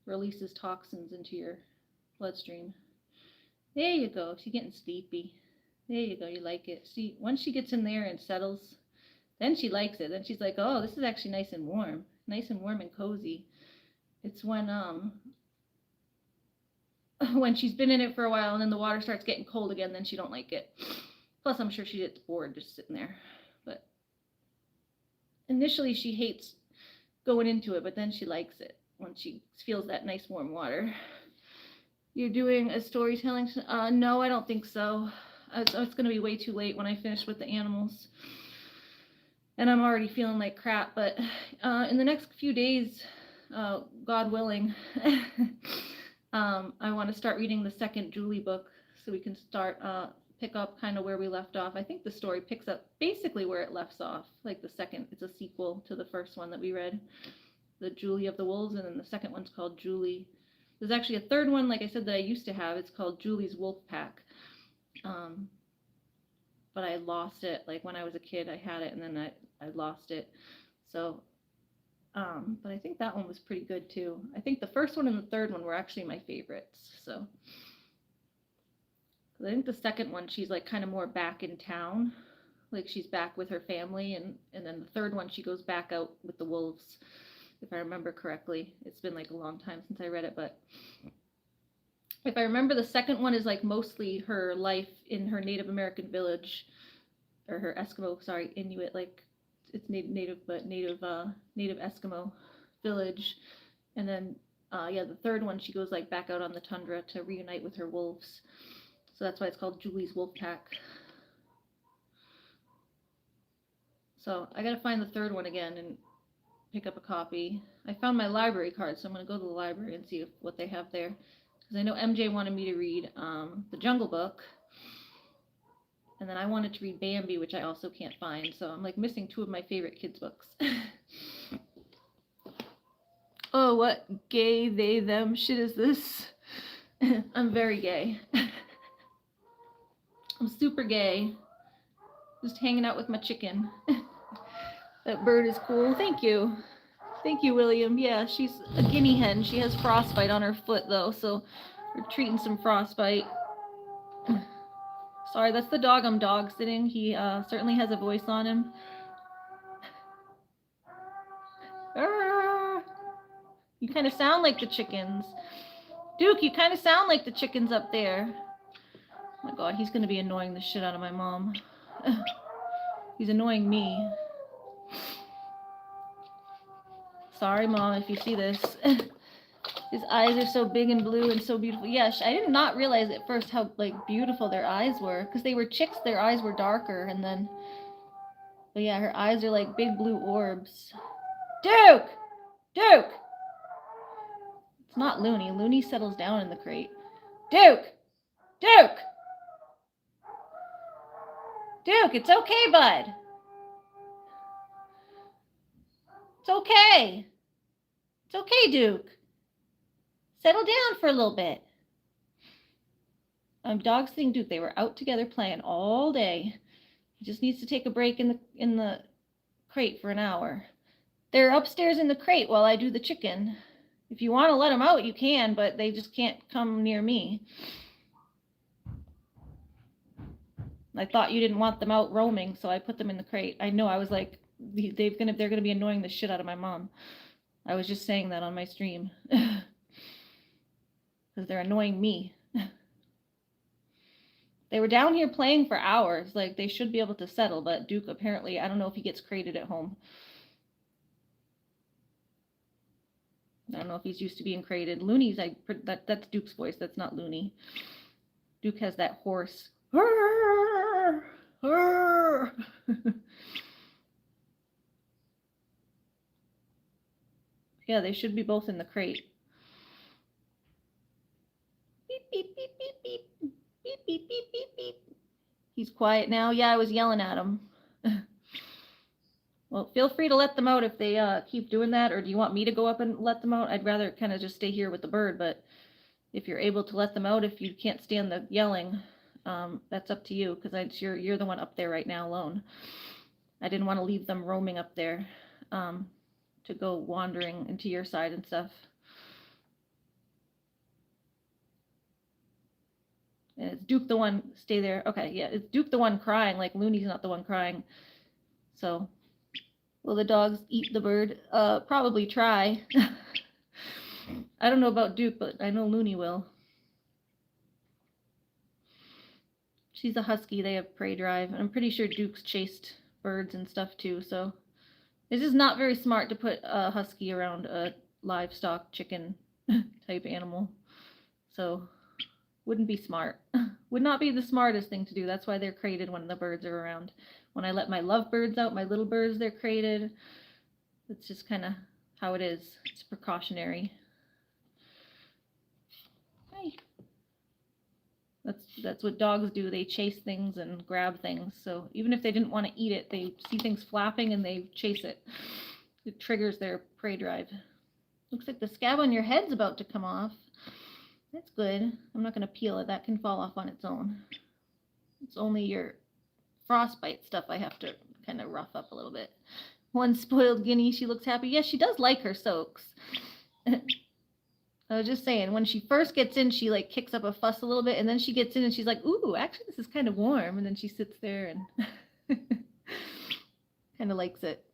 releases toxins into your bloodstream. There you go. She's getting sleepy. There you go. You like it. See, once she gets in there and settles, then she likes it. Then she's like, oh, this is actually nice and warm. Nice and warm and cozy. It's when she's been in it for a while and then the water starts getting cold again, then she don't like it. Plus, I'm sure she gets bored just sitting there. But initially, she hates going into it, but then she likes it once she feels that nice warm water. You're doing a storytelling? No, I don't think so. It's going to be way too late when I finish with the animals. And I'm already feeling like crap, but in the next few days, God willing, I want to start reading the second Julie book so we can start pick up kind of where we left off. I think the story picks up basically where it left off, like the second, it's a sequel to the first one that we read, the Julie of the Wolves, and then the second one's called Julie. There's actually a third one, like I said, that I used to have. It's called Julie's Wolf Pack. But I lost it. Like when I was a kid, I had it, and then I lost it. So, but I think that one was pretty good too. I think the first one and the third one were actually my favorites. So, I think the second one, she's like kind of more back in town. Like she's back with her family, and then the third one, she goes back out with the wolves, if I remember correctly. It's been like a long time since I read it, but if I remember, the second one is like mostly her life in her Native American village, or her Eskimo, sorry, Inuit, like it's native Eskimo village. And then, the third one, she goes like back out on the tundra to reunite with her wolves. So that's why it's called Julie's Wolf Pack. So I gotta find the third one again and pick up a copy. I found my library card, so I'm gonna go to the library and see what they have there. Because I know MJ wanted me to read The Jungle Book, and then I wanted to read Bambi, which I also can't find, so I'm like missing two of my favorite kids' books. Oh, what gay, they, them shit is this? I'm very gay. I'm super gay. Just hanging out with my chicken. That bird is cool. Thank you. Thank you, William. Yeah, she's a guinea hen. She has frostbite on her foot, though, so we're treating some frostbite. Sorry, that's the dog I'm dog sitting. He certainly has a voice on him. You kind of sound like the chickens. Duke, you kind of sound like the chickens up there. Oh my god, he's going to be annoying the shit out of my mom. He's annoying me. Sorry, Mom, if you see this. His eyes are so big and blue and so beautiful. Yeah, I did not realize at first how like beautiful their eyes were. Because they were chicks, their eyes were darker. And then, but yeah, her eyes are like big blue orbs. Duke! Duke! It's not Looney. Looney settles down in the crate. Duke! Duke! Duke, it's okay, bud. It's okay. It's okay, Duke. Settle down for a little bit. Dog sitting Duke. They were out together playing all day. He just needs to take a break in the crate for an hour. They're upstairs in the crate while I do the chicken. If you want to let them out, you can, but they just can't come near me. I thought you didn't want them out roaming, so I put them in the crate. I know, I was like, they're gonna be annoying the shit out of my mom. I was just saying that on my stream. Because they're annoying me. They were down here playing for hours. Like, they should be able to settle, but Duke apparently, I don't know if he gets crated at home. I don't know if he's used to being crated. Looney's, that's Duke's voice. That's not Looney. Duke has that hoarse. Yeah, they should be both in the crate. Beep, beep, beep, beep, beep. Beep, beep, beep, beep, beep. He's quiet now. Yeah, I was yelling at him. Well, feel free to let them out if they keep doing that, or do you want me to go up and let them out? I'd rather kind of just stay here with the bird, but if you're able to let them out, if you can't stand the yelling, that's up to you, because you're the one up there right now alone. I didn't want to leave them roaming up there to go wandering into your side and stuff. And it's Duke the one, stay there. Okay, yeah, it's Duke the one crying, like Looney's not the one crying. So, will the dogs eat the bird? Probably try. I don't know about Duke, but I know Looney will. She's a husky, they have prey drive. And I'm pretty sure Duke's chased birds and stuff too, so. It's just not very smart to put a husky around a livestock chicken type animal. So, wouldn't be smart. Would not be the smartest thing to do. That's why they're crated when the birds are around. When I let my lovebirds out, my little birds, they're crated. It's just kind of how it is. It's precautionary. Hi. That's what dogs do. They chase things and grab things. So even if they didn't want to eat it, they see things flapping and they chase it. It triggers their prey drive. Looks like the scab on your head's about to come off. That's good. I'm not going to peel it. That can fall off on its own. It's only your frostbite stuff I have to kind of rough up a little bit. One spoiled guinea. She looks happy. Yes, she does like her soaks. I was just saying, when she first gets in, she like kicks up a fuss a little bit, and then she gets in and she's like, ooh, actually this is kind of warm. And then she sits there and kind of likes it.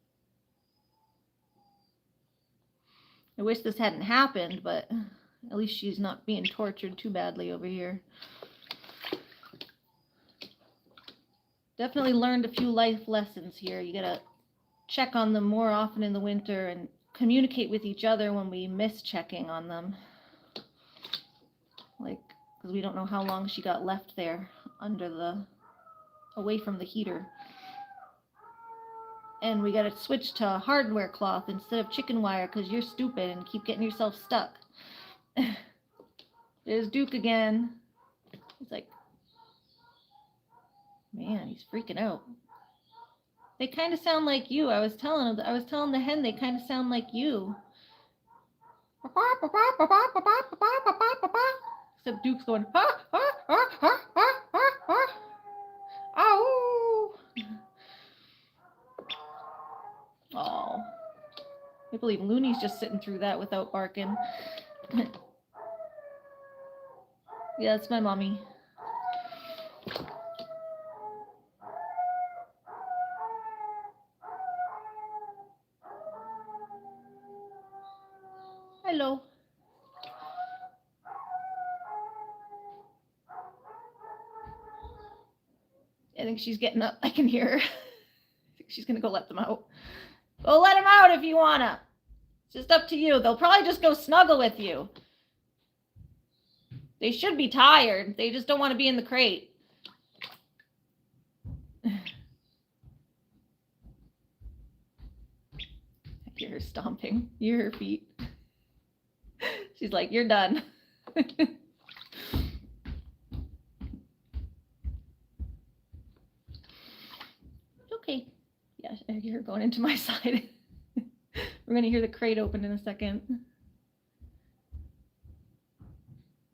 I wish this hadn't happened, but at least she's not being tortured too badly over here. Definitely learned a few life lessons here. You gotta check on them more often in the winter and communicate with each other when we miss checking on them. Like, because we don't know how long she got left there away from the heater. And we gotta switch to hardware cloth instead of chicken wire because you're stupid and keep getting yourself stuck. There's Duke again. He's like, man, he's freaking out. They kind of sound like you. I was telling the hen they kind of sound like you. Except Duke's going, ha, ha, ha, ha, ha, ha, ha. Ow. Oh. I can't believe Looney's just sitting through that without barking. Yeah, that's my mommy. Hello. I think she's getting up. I can hear her. I think she's going to go let them out. Go let them out if you want to. It's just up to you. They'll probably just go snuggle with you. They should be tired. They just don't want to be in the crate. I hear her stomping. You hear her feet. She's like, you're done. Okay. Yeah, I hear her going into my side. We're going to hear the crate open in a second.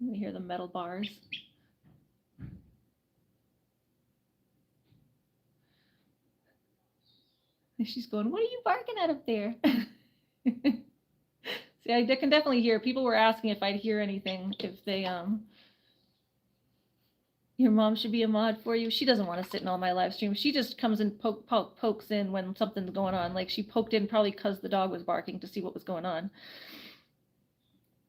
I'm going to hear the metal bars. And she's going, what are you barking at up there? See, I can definitely hear. People were asking if I'd hear anything, if they, your mom should be a mod for you. She doesn't want to sit in all my live streams. She just comes and pokes in when something's going on. Like she poked in probably because the dog was barking to see what was going on.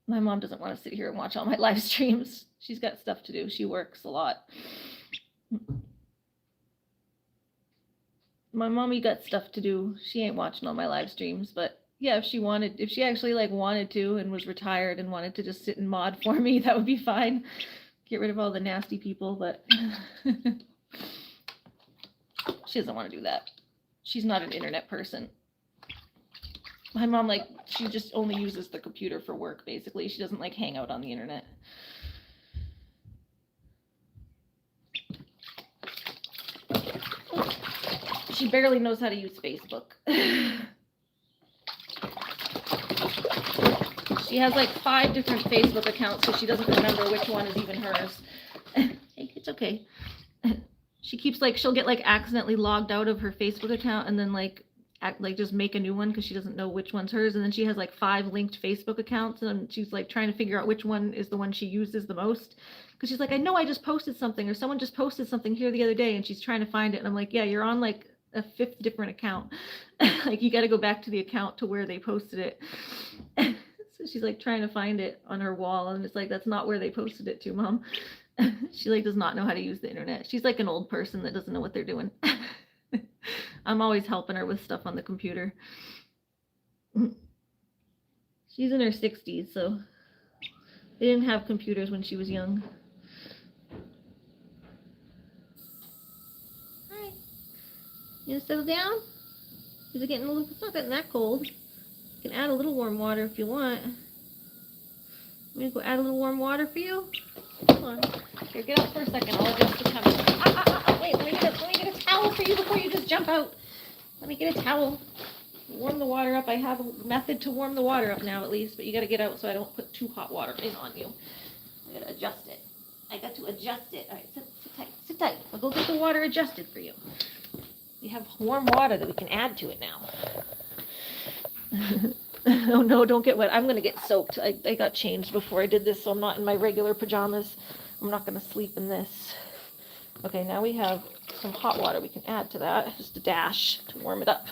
My mom doesn't want to sit here and watch all my live streams. She's got stuff to do. She works a lot. My mommy got stuff to do. She ain't watching all my live streams, but Yeah, if she actually like wanted to and was retired and wanted to just sit and mod for me, that would be fine. Get rid of all the nasty people, but she doesn't want to do that. She's not an internet person. My mom, like, she just only uses the computer for work, basically. She doesn't like hang out on the internet. She barely knows how to use Facebook. She has like 5 different Facebook accounts, so she doesn't remember which one is even hers. It's okay. She keeps like, she'll get like accidentally logged out of her Facebook account and then like just make a new one because she doesn't know which one's hers. And then she has like 5 linked Facebook accounts, and she's like trying to figure out which one is the one she uses the most. Because she's like, I know I just posted something, or someone just posted something here the other day, and she's trying to find it. And I'm like, yeah, you're on like a 5th different account. Like, you got to go back to the account to where they posted it. So she's like trying to find it on her wall, and it's like, that's not where they posted it to, Mom. She like does not know how to use the internet. She's like an old person that doesn't know what they're doing. I'm always helping her with stuff on the computer. She's in her 60s, so they didn't have computers when she was young. Hi. You gonna settle down? Is it getting a little, it's not getting that cold. You can add a little warm water if you want. I'm gonna go add a little warm water for you. Come on. Here, get up for a second. I'll adjust the temperature. Wait, let me get a towel for you before you just jump out. Let me get a towel. Warm the water up. I have a method to warm the water up now, at least, but you gotta get out so I don't put too hot water in on you. I gotta adjust it. I got to adjust it. All right, sit tight. Sit tight. I'll go get the water adjusted for you. We have warm water that we can add to it now. Oh no, don't get wet. I'm gonna get soaked. I got changed before I did this, so I'm not in my regular pajamas. I'm not gonna sleep in this. Okay, now we have some hot water we can add to that, just a dash to warm it up.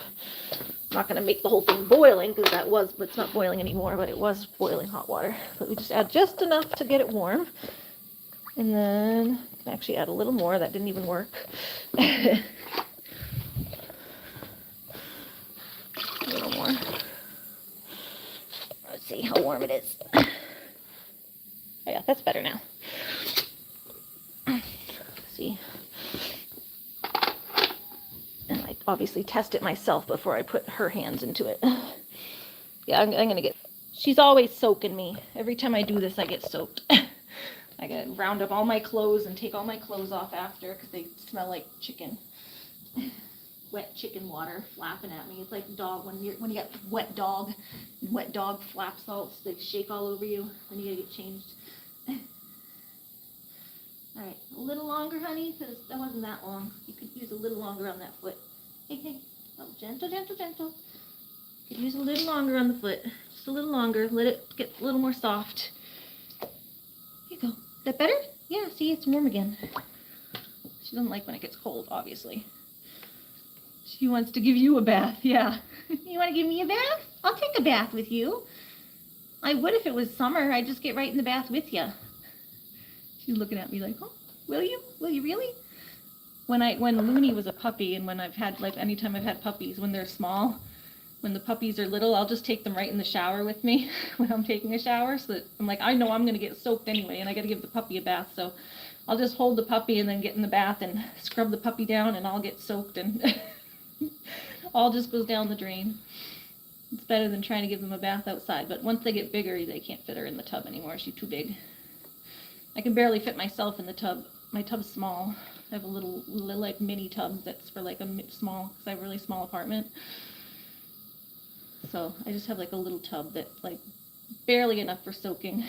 I'm not gonna make the whole thing boiling, because that was, but it's not boiling anymore, but it was boiling hot water. But we just add just enough to get it warm. And then I can actually add a little more. That didn't even work. A little more. Let's see how warm it is. Oh yeah, that's better now. See. And I obviously test it myself before I put her hands into it. Yeah, I'm gonna get, she's always soaking me. Every time I do this, I get soaked. I gotta round up all my clothes and take all my clothes off after, because they smell like chicken. Wet chicken water flapping at me. It's like dog, when you got wet dog flap salts, they shake all over you, then you gotta get changed. All right, a little longer, honey, because that wasn't that long. You could use a little longer on that foot. Hey, oh, gentle, gentle, gentle. You could use a little longer on the foot, just a little longer. Let it get a little more soft. Here you go. Is that better? Yeah. See, it's warm again. She doesn't like when it gets cold, obviously. She wants to give you a bath, yeah. You want to give me a bath? I'll take a bath with you. I would if it was summer. I'd just get right in the bath with you. She's looking at me like, oh, will you? Will you really? When Looney was a puppy, and when I've had, like, anytime I've had puppies, when they're small, when the puppies are little, I'll just take them right in the shower with me when I'm taking a shower, so that I'm like, I know I'm going to get soaked anyway, and I got to give the puppy a bath, so I'll just hold the puppy and then get in the bath and scrub the puppy down, and I'll get soaked, and all just goes down the drain. It's better than trying to give them a bath outside, but once they get bigger, they can't fit her in the tub anymore. She's too big. I can barely fit myself in the tub. My tub's small. I have a little like mini tub that's for like a small, because I have a really small apartment. So I just have like a little tub that's like barely enough for soaking.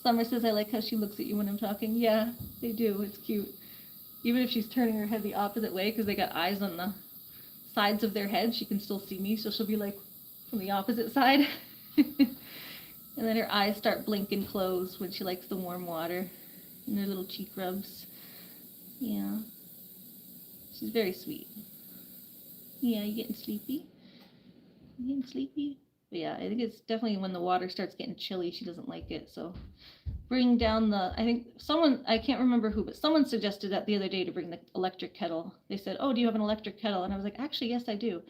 Summer says I like how she looks at you when I'm talking. Yeah, they do. It's cute. Even if she's turning her head the opposite way, because they got eyes on the sides of their head, she can still see me, so she'll be like from the opposite side. And then her eyes start blinking closed when she likes the warm water, and her little cheek rubs. Yeah. She's very sweet. Yeah, you getting sleepy? You getting sleepy? But yeah, I think it's definitely when the water starts getting chilly, she doesn't like it, so bring down the, I think someone, I can't remember who, but someone suggested that the other day to bring the electric kettle. They said, oh, do you have an electric kettle? And I was like, actually, yes, I do.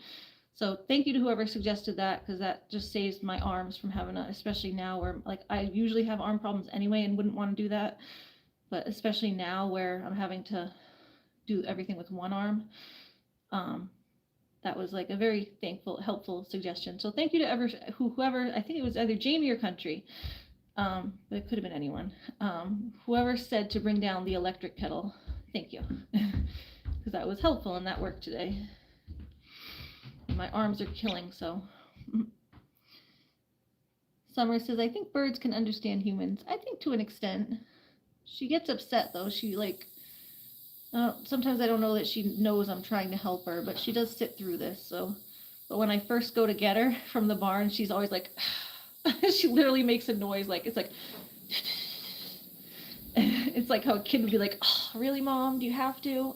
So thank you to whoever suggested that, because that just saves my arms from having to, especially now where like I usually have arm problems anyway and wouldn't want to do that. But especially now where I'm having to do everything with one arm, that was like a very helpful suggestion. So thank you to whoever, I think it was either Jamie or Country, but it could have been anyone. Whoever said to bring down the electric kettle, thank you, because that was helpful and that worked today. My arms are killing, so. Summer says, I think birds can understand humans. I think to an extent. She gets upset though. She like, sometimes I don't know that she knows I'm trying to help her, but she does sit through this. So, but when I first go to get her from the barn, she's always like, she literally makes a noise like it's like, it's like how a kid would be like, oh, really, Mom? Do you have to?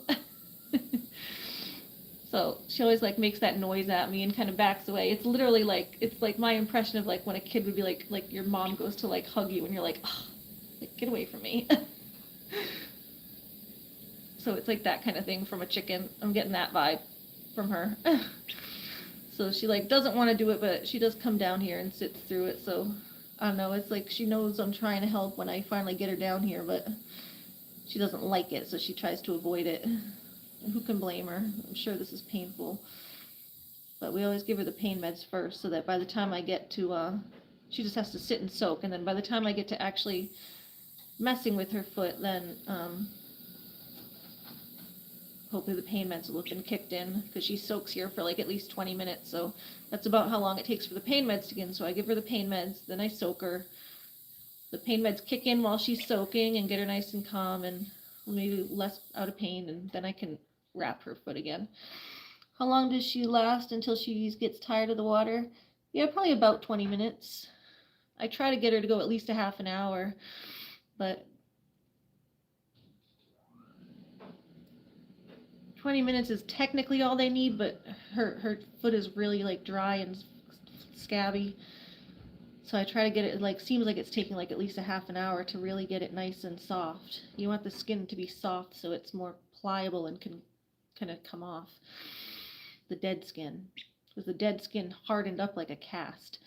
So she always like makes that noise at me and kind of backs away. It's literally like, it's like my impression of like when a kid would be like your mom goes to like hug you and you're like, oh, like get away from me. So it's like that kind of thing from a chicken. I'm getting that vibe from her. So she like doesn't want to do it, but she does come down here and sits through it. So I don't know, it's like she knows I'm trying to help when I finally get her down here, but she doesn't like it, so she tries to avoid it. And who can blame her? I'm sure this is painful. But we always give her the pain meds first, so that by the time I get to, she just has to sit and soak, and then by the time I get to actually messing with her foot, then hopefully the pain meds will have been kicked in, because she soaks here for like at least 20 minutes, so that's about how long it takes for the pain meds to get in. So I give her the pain meds, then I soak her. The pain meds kick in while she's soaking and get her nice and calm and maybe less out of pain, and then I can wrap her foot again. How long does she last until she gets tired of the water? Yeah, probably about 20 minutes. I try to get her to go at least a half an hour, but 20 minutes is technically all they need, but her foot is really like dry and scabby. So I try to get it, like, seems like it's taking like at least a half an hour to really get it nice and soft. You want the skin to be soft so it's more pliable and can kind of come off the dead skin. Because the dead skin hardened up like a cast.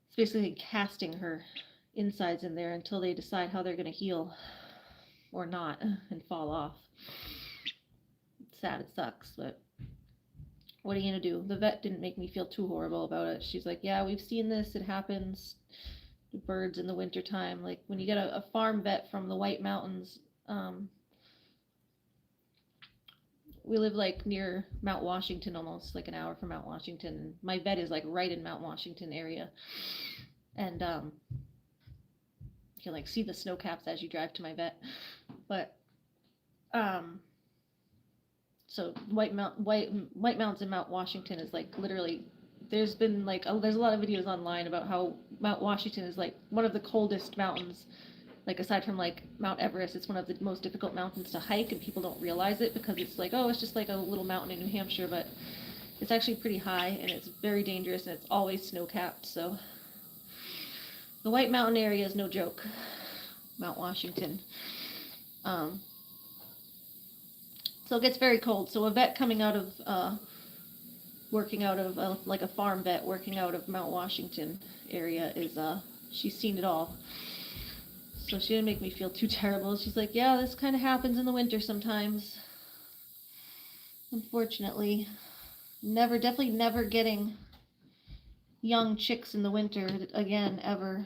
It's basically casting her insides in there until they decide how they're going to heal or not and fall off. It's sad, it sucks, but what are you going to do? The vet didn't make me feel too horrible about it. She's like, yeah, we've seen this. It happens to birds in the wintertime. Like when you get a farm vet from the White Mountains, we live like near Mount Washington, almost like an hour from Mount Washington. And my vet is like right in Mount Washington area. And you can like see the snow caps as you drive to my vet. But so White Mountains in Mount Washington is like literally, there's been like there's a lot of videos online about how Mount Washington is like one of the coldest mountains, like aside from like Mount Everest. It's one of the most difficult mountains to hike, and people don't realize it because it's like, oh, it's just like a little mountain in New Hampshire, but it's actually pretty high and it's very dangerous and it's always snow capped. So the White Mountain area is no joke. Mount Washington. So it gets very cold. So a vet coming out of, working out of, like a farm vet working out of Mount Washington area is, she's seen it all. So she didn't make me feel too terrible. She's like, yeah, this kind of happens in the winter sometimes. Unfortunately. Definitely never getting young chicks in the winter again, ever.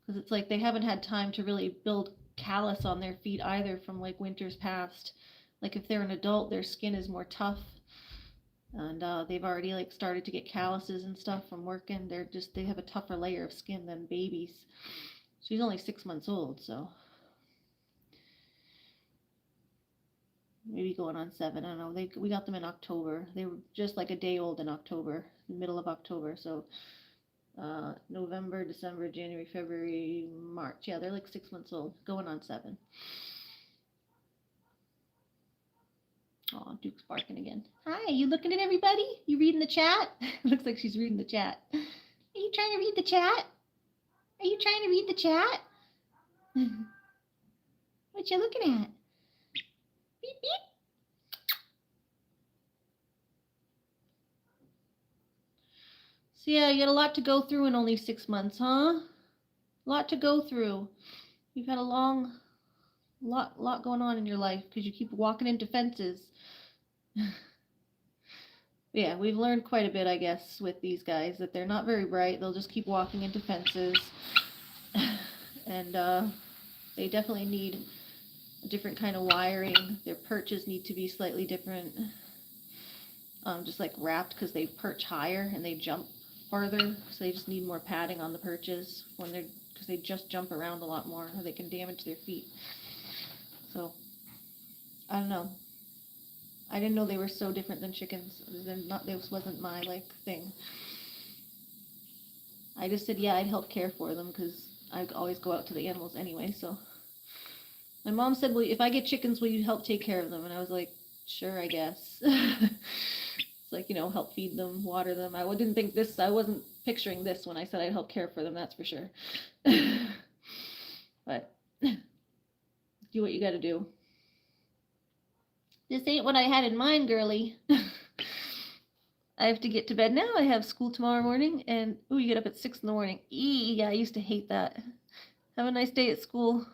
Because it's like they haven't had time to really build callus on their feet either from like winters past. Like if they're an adult, their skin is more tough, and they've already like started to get calluses and stuff from working. They have a tougher layer of skin than babies. She's only 6 months old, so maybe going on 7. I don't know. We got them in October. They were just like a day old in October, the middle of October. So November, December, January, February, March. Yeah, they're like 6 months old, going on 7. Oh, Duke's barking again. Hi, you looking at everybody? You reading the chat? Looks like she's reading the chat. Are you trying to read the chat? Are you trying to read the chat? What you looking at? Beep, beep. So yeah, you got a lot to go through in only 6 months, huh? A lot to go through. You've had a lot going on in your life because you keep walking into fences. Yeah, we've learned quite a bit, I guess, with these guys, that they're not very bright. They'll just keep walking into fences. And they definitely need a different kind of wiring. Their perches need to be slightly different. Just like wrapped, because they perch higher and they jump farther. So they just need more padding on the perches when they're, because they just jump around a lot more, or they can damage their feet. So, I don't know. I didn't know they were so different than chickens. This wasn't my, like, thing. I just said, yeah, I'd help care for them, because I always go out to the animals anyway, so. My mom said, well, if I get chickens, will you help take care of them? And I was like, sure, I guess. It's like, you know, help feed them, water them. I wasn't picturing this when I said I'd help care for them, that's for sure. But, do what you gotta do. This ain't what I had in mind, girly. I have to get to bed now. I have school tomorrow morning, and ooh, you get up at 6 in the morning. Yeah, I used to hate that. Have a nice day at school.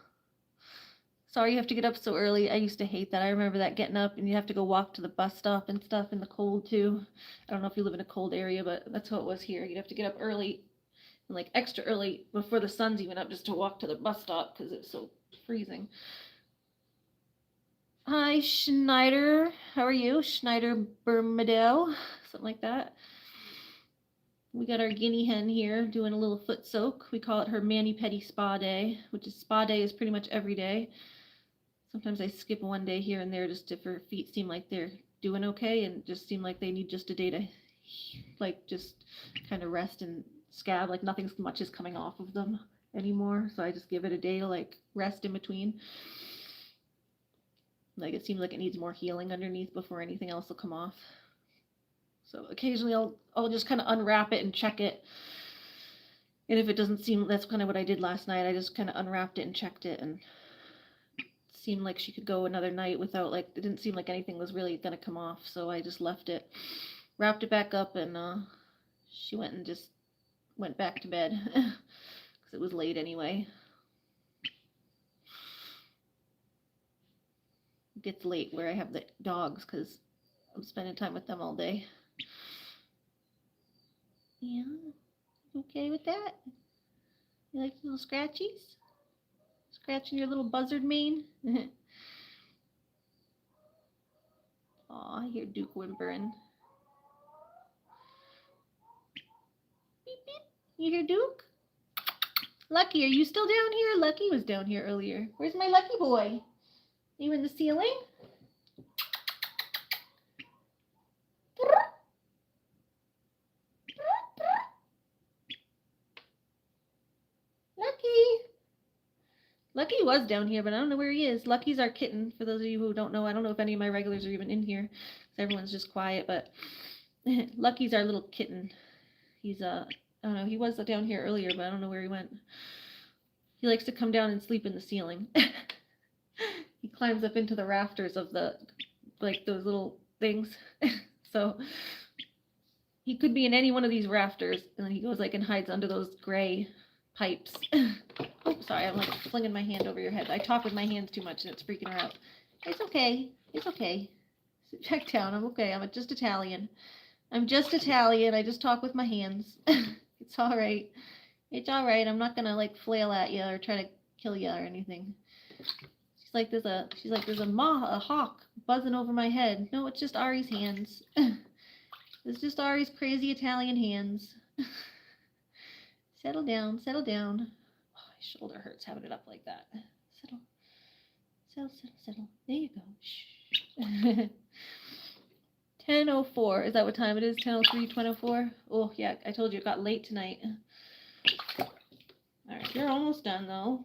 Sorry you have to get up so early. I used to hate that. I remember that, getting up and you have to go walk to the bus stop and stuff in the cold too. I don't know if you live in a cold area, but that's how it was here. You'd have to get up early, and like extra early before the sun's even up, just to walk to the bus stop because it's so freezing. Hi, Schneider. How are you? Schneider Bermadell, something like that. We got our guinea hen here doing a little foot soak. We call it her mani-pedi spa day, which is spa day is pretty much every day. Sometimes I skip one day here and there just if her feet seem like they're doing okay and just seem like they need just a day to, like, just kind of rest and scab, like nothing much is coming off of them anymore. So I just give it a day to like rest in between. Like it seems like it needs more healing underneath before anything else will come off. So occasionally I'll just kind of unwrap it and check it. And if it doesn't seem, that's kind of what I did last night. I just kind of unwrapped it and checked it, and seemed like she could go another night without, like, it didn't seem like anything was really gonna come off, so I just left it, wrapped it back up, and she went and just went back to bed because it was late anyway. It gets late where I have the dogs because I'm spending time with them all day. Yeah, okay with that? You like little scratchies? Scratching your little buzzard mane? Aw, I hear Duke whimpering. Beep, beep. You hear Duke? Lucky, are you still down here? Lucky was down here earlier. Where's my Lucky boy? Are you in the ceiling? Lucky! Lucky was down here, but I don't know where he is. Lucky's our kitten, for those of you who don't know. I don't know if any of my regulars are even in here, because everyone's just quiet, but Lucky's our little kitten. He's, I don't know, he was down here earlier, but I don't know where he went. He likes to come down and sleep in the ceiling. He climbs up into the rafters of the, like, those little things. So he could be in any one of these rafters, and then he goes, like, and hides under those gray pipes. Oh, sorry, I'm like flinging my hand over your head. I talk with my hands too much and it's freaking her out. It's okay. It's okay. Sit back down. I'm okay. I'm just Italian. I'm just Italian. I just talk with my hands. It's all right. It's all right. I'm not gonna like flail at you or try to kill you or anything. She's like there's a hawk buzzing over my head. No, it's just Ari's hands. It's just Ari's crazy Italian hands. Settle down. Settle down. Shoulder hurts having it up like that. Settle. Settle, settle, settle. There you go. Shh. 10:04. Is that what time it is? 10:03, 10:04? Oh, yeah, I told you it got late tonight. Alright, you're almost done, though.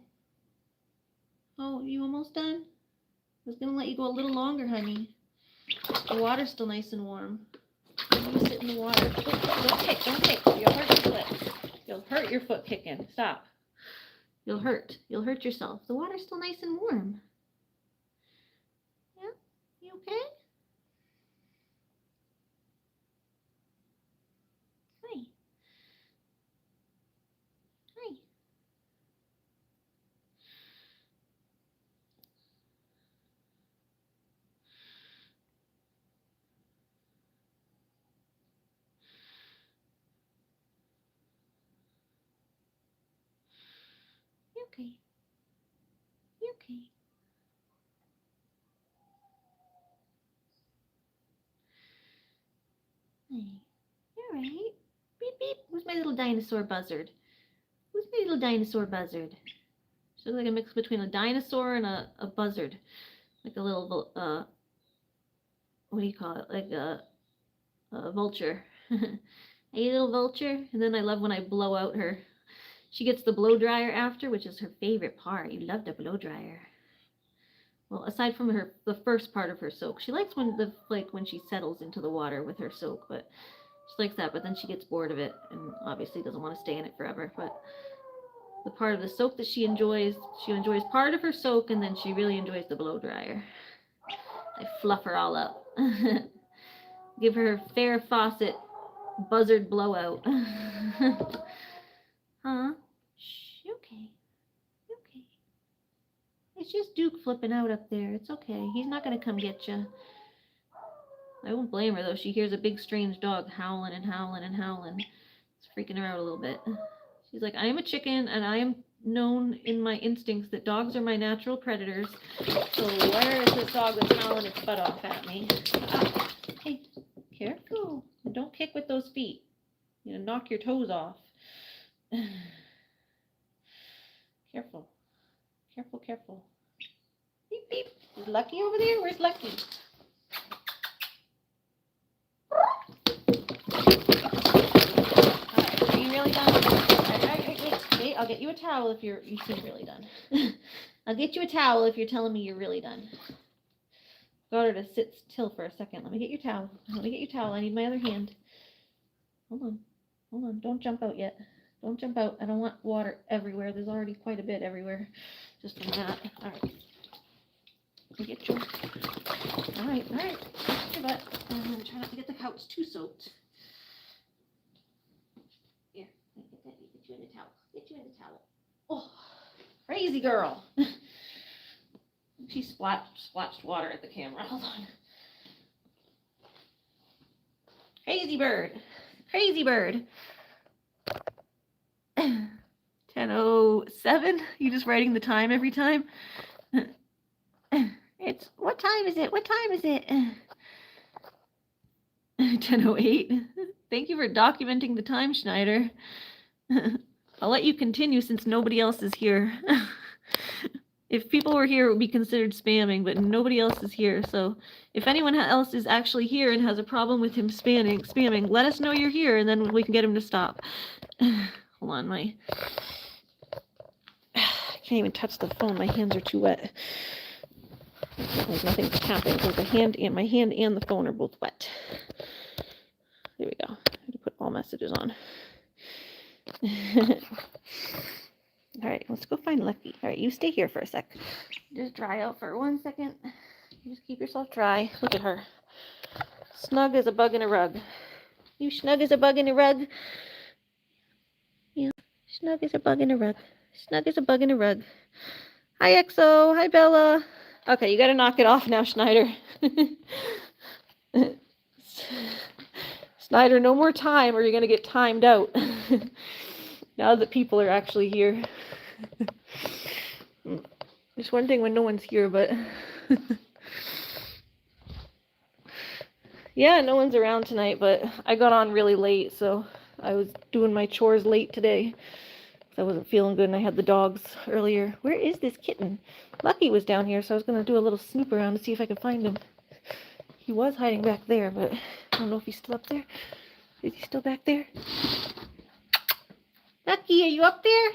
Oh, you almost done? I was going to let you go a little longer, honey. The water's still nice and warm. You sit in the water. Don't kick, don't kick. You'll hurt your foot. You'll hurt your foot kicking. Stop. You'll hurt yourself. The water's still nice and warm. Yeah? You okay? Hi. okay? You okay? Hey, you alright? Beep beep. Who's my little dinosaur buzzard? Who's my little dinosaur buzzard? She looks like a mix between a dinosaur and a buzzard. Like a little, what do you call it? Like a vulture. Hey, little vulture. And then I love when I blow out her. She gets the blow dryer after, which is her favorite part. You love the blow dryer. Well, aside from the first part of her soak, she likes when she settles into the water with her soak, but she likes that. But then she gets bored of it, and obviously doesn't want to stay in it forever. But the part of the soak that she enjoys part of her soak, and then she really enjoys the blow dryer. I fluff her all up, give her Farrah Fawcett buzzard blowout. Huh? Shh, you okay? You okay? It's just Duke flipping out up there. It's okay. He's not gonna come get you. I won't blame her though. She hears a big strange dog howling and howling and howling. It's freaking her out a little bit. She's like, I am a chicken and I am known in my instincts that dogs are my natural predators. So where is this dog that's howling its butt off at me? Ah, hey, careful. Don't kick with those feet. You know, knock your toes off. Careful. Careful, careful. Beep, beep. Is Lucky over there? Where's Lucky? Alright, are you really done? Alright, I'll get you a towel if you seem really done. I'll get you a towel if you're telling me you're really done. Got her to sit still for a second. Let me get your towel. I need my other hand. Hold on. Don't jump out yet. Don't jump out. I don't want water everywhere. There's already quite a bit everywhere. Just from that. Alright. Get your... Alright. Get your butt. Try not to get the couch too soaked. Here. Get you in the towel. Oh. Crazy girl. She splashed water at the camera. Hold on. Crazy bird. 10:07. You just writing the time every time? It's what time is it? 10:08. Thank you for documenting the time, Schneider. I'll let you continue since nobody else is here. If people were here, it would be considered spamming, but nobody else is here. So if anyone else is actually here and has a problem with him spamming, let us know you're here, and then we can get him to stop. Hold on, I can't even touch the phone. My hands are too wet. Like nothing's happening because my hand and the phone are both wet. There we go. I have to put all messages on. All right, let's go find Lucky. All right, you stay here for a sec. Just dry out for 1 second. You just keep yourself dry. Look at her. Snug as a bug in a rug. You snug as a bug in a rug. Yeah, snug as a bug in a rug. Hi, EXO. Hi, Bella. Okay, you got to knock it off now, Schneider. Schneider, no more time or you're going to get timed out. Now that people are actually here. It's one thing when no one's here, but... Yeah, no one's around tonight, but I got on really late, so I was doing my chores late today. I wasn't feeling good and I had the dogs earlier. Where is this kitten? Lucky was down here, so I was going to do a little snoop around to see if I could find him. He was hiding back there, but I don't know if he's still up there. Is he still back there? Lucky, are you up there?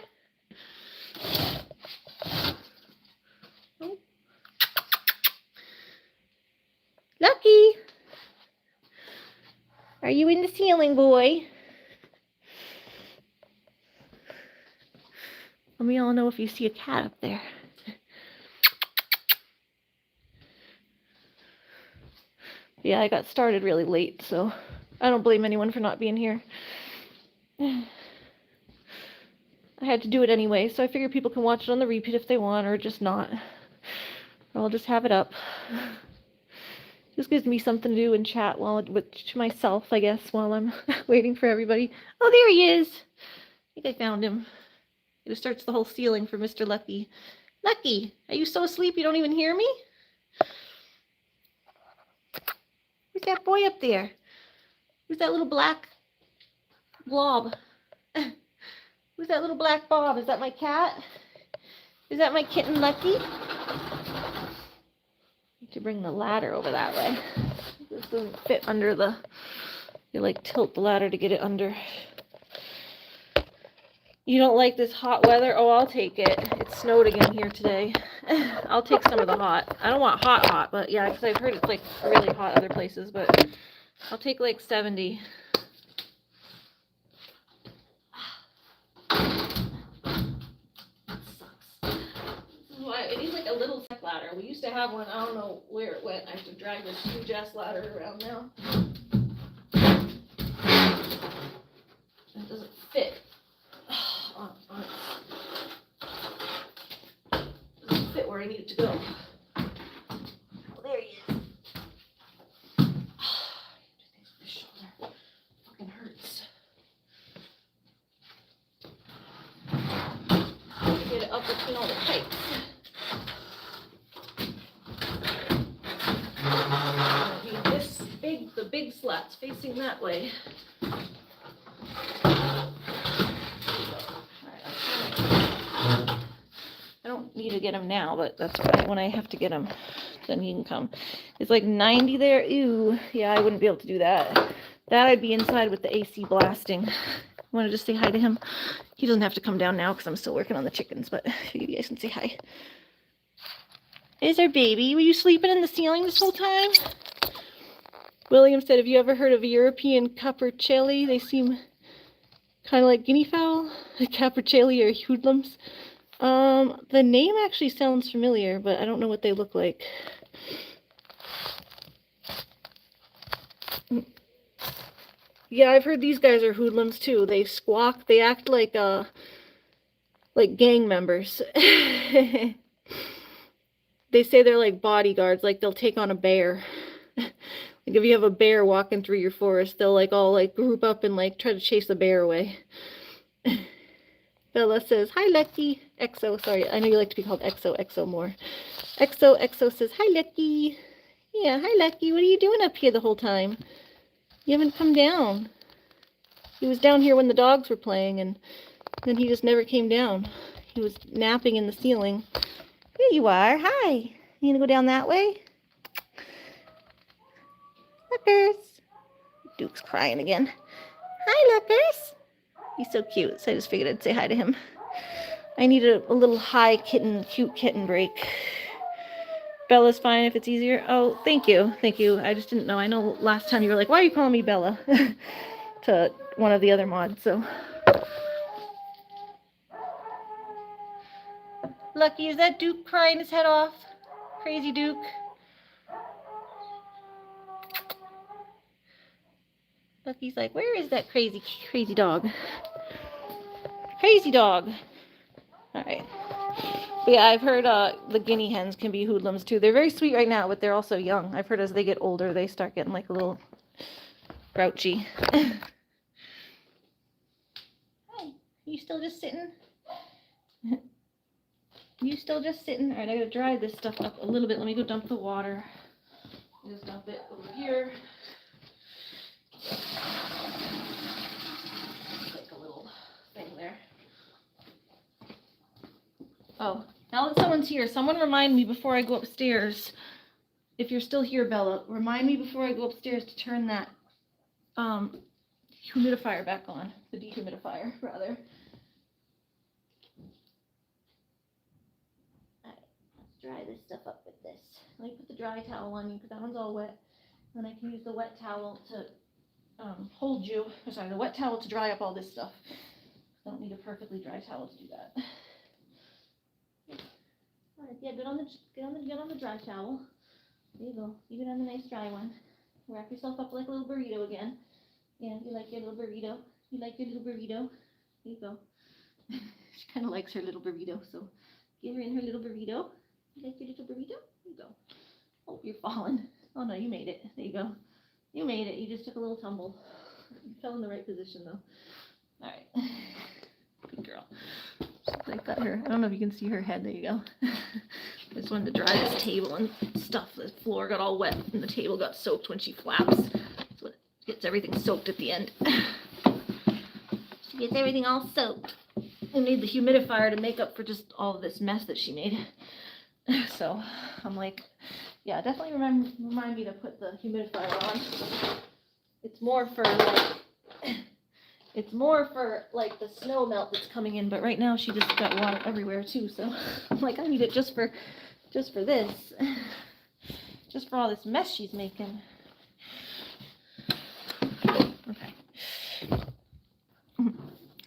Oh. Lucky! Are you in the ceiling, boy? Let me all know if you see a cat up there. Yeah, I got started really late, so I don't blame anyone for not being here. I had to do it anyway, so I figure people can watch it on the repeat if they want, or just not. Or I'll just have it up. This gives me something to do and chat to myself, I guess, while I'm waiting for everybody. Oh, there he is! I think I found him. It starts the whole ceiling for Mr. Lucky. Lucky, are you so asleep you don't even hear me? Who's that boy up there? Who's that little black blob? Who's that little black blob? Is that my cat? Is that my kitten Lucky? I need to bring the ladder over that way. This doesn't fit under the... You like tilt the ladder to get it under. You don't like this hot weather? Oh, I'll take it. It snowed again here today. I'll take some of the hot. I don't want hot, but yeah, because I've heard it's like really hot other places, but I'll take like 70. That sucks. This is why it needs like a little step ladder. We used to have one. I don't know where it went. I have to drag this huge ass ladder around now. It doesn't fit. Doesn't fit where I need it to go. Oh, there he is. This shoulder fucking hurts. Get it up between all the pipes. I need this big, the big slats facing that way. I don't need to get him now, but that's right. When I have to get him, then he can come. It's like 90 there. Ew. Yeah, I wouldn't be able to do that. That I'd be inside with the AC blasting. Want to just say hi to him? He doesn't have to come down now because I'm still working on the chickens, but you guys can say hi. Is our baby? Were you sleeping in the ceiling this whole time? William said, have you ever heard of a European capercaillie? They seem kind of like guinea fowl. Capercaillie or hoodlums. The name actually sounds familiar, but I don't know what they look like. Yeah, I've heard these guys are hoodlums too. They squawk. They act like gang members. They say they're like bodyguards. Like they'll take on a bear. Like if you have a bear walking through your forest, they'll like all like group up and like try to chase the bear away. Bella says, hi, Lucky. Exo, sorry. I know you like to be called Exo more. Exo says, hi, Lucky. Yeah, hi, Lucky. What are you doing up here the whole time? You haven't come down. He was down here when the dogs were playing, and then he just never came down. He was napping in the ceiling. Here you are. Hi. You gonna go down that way? Lookers. Duke's crying again. Hi, Lookers. He's so cute, so I just figured I'd say hi to him. I need a little high cute kitten break. Bella's fine if it's easier. Oh, thank you. Thank you. I just didn't know. I know last time you were like, why are you calling me Bella? To one of the other mods, so. Lucky, is that Duke crying his head off? Crazy Duke. Lucky's like, where is that crazy dog? Crazy dog. Alright. Yeah, I've heard the guinea hens can be hoodlums too. They're very sweet right now, but they're also young. I've heard as they get older, they start getting like a little grouchy. Hi, you still just sitting? You still just sitting? Alright, I gotta dry this stuff up a little bit. Let me go dump the water. Just dump it over here. Like a little thing there. Oh, now that someone's here, someone remind me before I go upstairs. If you're still here, Bella, remind me before I go upstairs to turn that humidifier back on. The dehumidifier, rather. Alright, let's dry this stuff up with this. Let me put the dry towel on you because that one's all wet. Then I can use the wet towel to hold you. Sorry, the wet towel to dry up all this stuff. I don't need a perfectly dry towel to do that. Alright, yeah, get on the dry towel. There you go. You get on the nice dry one. Wrap yourself up like a little burrito again. Yeah, you like your little burrito. You like your little burrito. There you go. She kind of likes her little burrito, so give her in her little burrito. You like your little burrito? There you go. Oh, you're falling. Oh no, you made it. There you go. You made it. You just took a little tumble. You fell in the right position though. Alright. Good girl. I've got her. I don't know if you can see her head. There you go. I just wanted to dry this table and stuff. The floor got all wet and the table got soaked when she flaps. So it gets everything soaked at the end. She gets everything all soaked. I need the humidifier to make up for just all of this mess that she made. So I'm like, yeah, definitely remind me to put the humidifier on. It's more for like the snow melt that's coming in, but right now she just got water everywhere too. So I'm like, I need it just for this, just for all this mess she's making. Okay.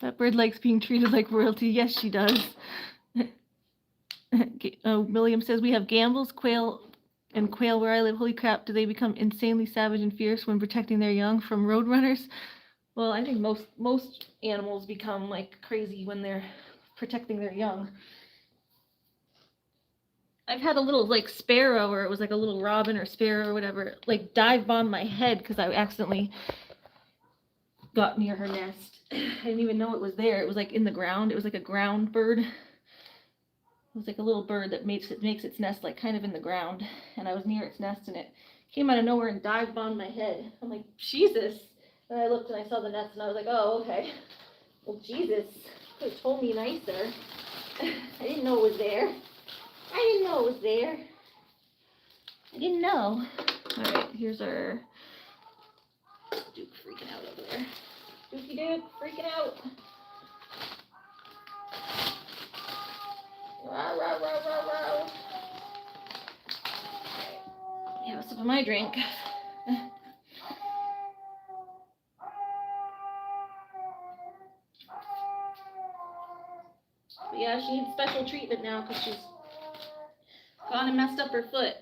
That bird likes being treated like royalty. Yes, she does. William says, we have gambles, quail where I live. Holy crap, do they become insanely savage and fierce when protecting their young from roadrunners? Well, I think most animals become like crazy when they're protecting their young. I've had a little like sparrow, or it was like a little robin or sparrow or whatever, like dive bomb my head because I accidentally got near her nest. I didn't even know it was there. It was like in the ground. It was like a ground bird. It was like a little bird that makes its nest like kind of in the ground, and I was near its nest and it came out of nowhere and dive bombed my head. I'm like, Jesus. And I looked and I saw the nest and I was like, oh, okay. Well, Jesus, could have told me nicer. I didn't know it was there. I didn't know. All right, here's our Duke freaking out over there. Dookie Duke freaking out. Rah, rah, rah, rah, rah. Let me have a sip of my drink. But yeah, she needs special treatment now because she's gone and messed up her foot.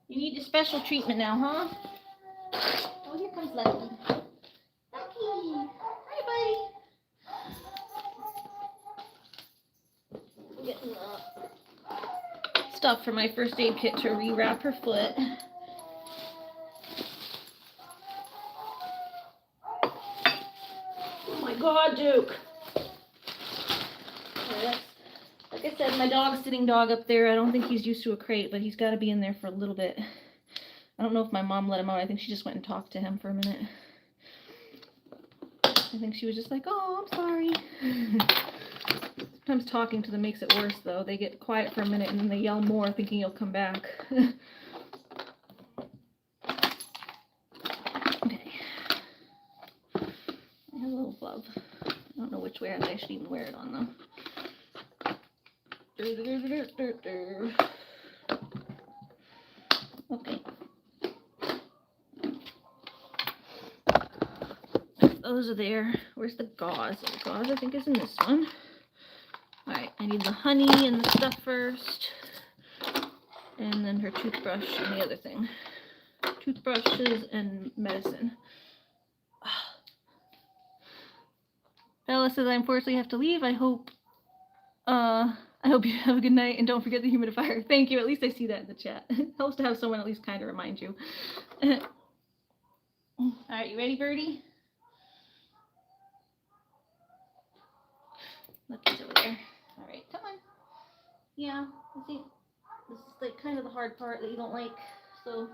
You need a special treatment now, huh? Oh, here comes Lucky. Lucky! Hi, buddy! I'm getting stuff for my first aid kit to rewrap her foot. Oh my God, Duke! Like I said, my dog's sitting dog up there. I don't think he's used to a crate, but he's got to be in there for a little bit. I don't know if my mom let him out. I think she just went and talked to him for a minute. I think she was just like, oh, I'm sorry. Sometimes talking to them makes it worse, though. They get quiet for a minute and then they yell more, thinking you'll come back. Okay. I have a little glove. I don't know which way I should even wear it on, though. Okay. Those are there. Where's the gauze? The gauze, I think, is in this one. Alright, I need the honey and the stuff first. And then her toothbrush and the other thing. Toothbrushes and medicine. Bella says, I unfortunately have to leave. I hope you have a good night and don't forget the humidifier. Thank you. At least I see that in the chat. It helps to have someone at least kind of remind you. Alright, you ready, Birdie? Lucky's over there. Alright, come on. Yeah, I think this is like kind of the hard part that you don't like. So,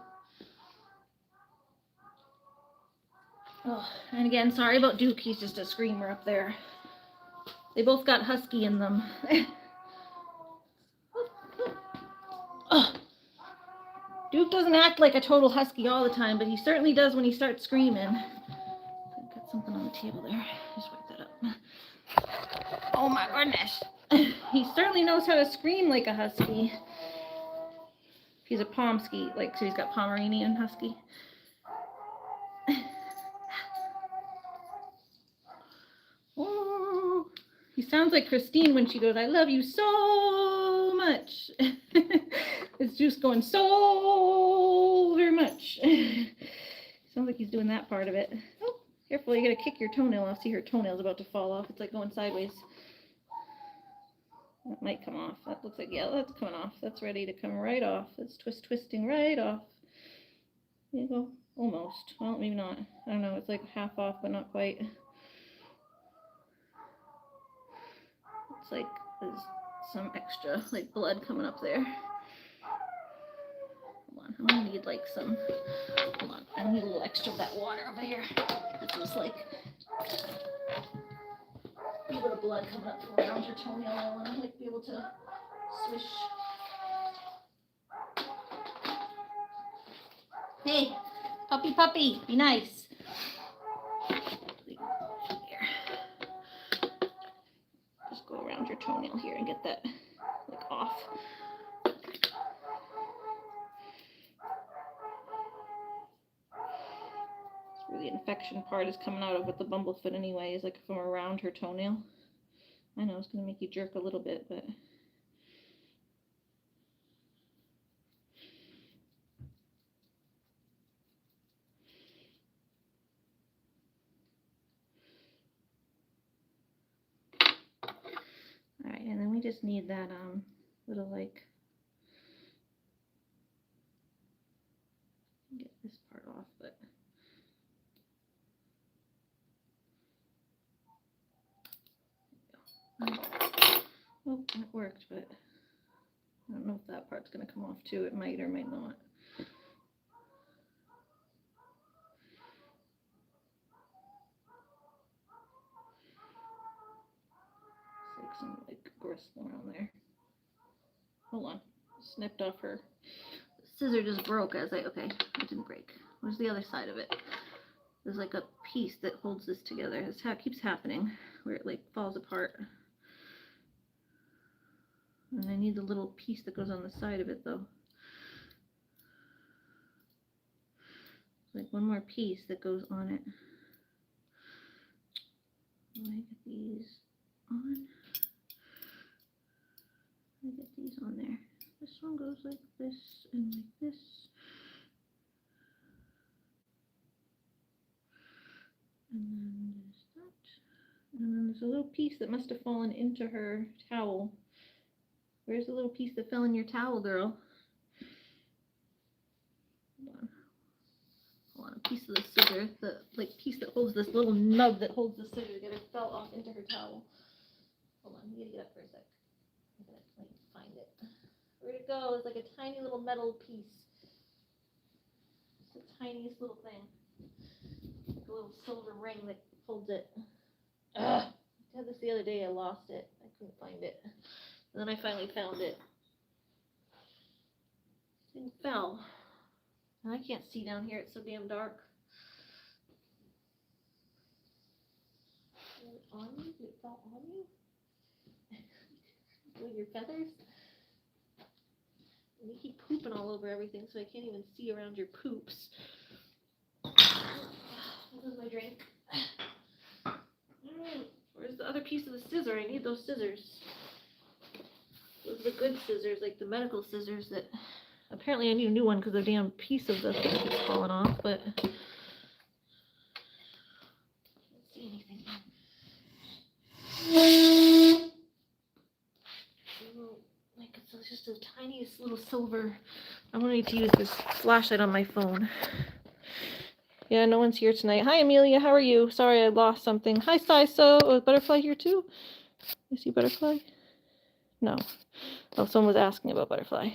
oh, and again, sorry about Duke. He's just a screamer up there. They both got husky in them. Oh. Duke doesn't act like a total husky all the time, but he certainly does when he starts screaming. I've got something on the table there. Just wipe that up. Oh my goodness. He certainly knows how to scream like a husky. He's a Pomsky, like, so he's got Pomeranian husky. Oh, he sounds like Christine when she goes, I love you so much. It's just going so very much. Sounds like he's doing that part of it. Oh, careful, you gotta kick your toenail off. See, her toenail's about to fall off. It's like going sideways. That might come off. That looks like, yeah, that's coming off. That's ready to come right off. It's twisting right off. There you go. Almost. Well, maybe not. I don't know. It's like half off, but not quite. Looks like there's some extra like blood coming up there. Hold on, I'm gonna need like some, hold on, I need a little extra of that water over here. This is like a little bit of blood coming up from around her toenail. I wanna like be able to swish. Hey, puppy, be nice. Here. Just go around your toenail here and get that like off. That's where the infection part is coming out of with the bumblefoot anyway, is like from around her toenail. I know it's gonna make you jerk a little bit, but alright, and then we just need that little like, get this part off, but oh, it worked, but I don't know if that part's gonna come off too. It might or might not. It's like some like gristle around there. Hold on, snipped off her. The scissor just broke as okay, it didn't break. Where's the other side of it? There's like a piece that holds this together. This keeps happening, where it like falls apart. And I need the little piece that goes on the side of it though. Like one more piece that goes on it. I get these on. I get these on there. This one goes like this and like this. And then there's that. And then there's a little piece that must have fallen into her towel. Where's the little piece that fell in your towel, girl? Hold on. Hold on, a piece of the scissor, the like piece that holds this little nub that holds the scissor together fell off into her towel. Hold on, you gotta get up for a sec. I'm gonna like, find it. Where'd it go? It's like a tiny little metal piece. It's the tiniest little thing. Like a little silver ring that holds it. Ugh. I had this the other day, I lost it. I couldn't find it. And then I finally found it. This thing fell. And I can't see down here, it's so damn dark. Is it on you? Did it fall on you? With your feathers? And you keep pooping all over everything, so I can't even see around your poops. This is my drink. Where's the other piece of the scissor? I need those scissors. Those are the good scissors, like the medical scissors that apparently I need a new one because the damn piece of this keeps falling off, but I can't see anything. Like it's just the tiniest little silver. I'm gonna need to use this flashlight on my phone. Yeah, no one's here tonight. Hi Amelia, how are you? Sorry I lost something. Hi Siso. Oh, is Butterfly here too? You see Butterfly? No. Oh, someone was asking about Butterfly.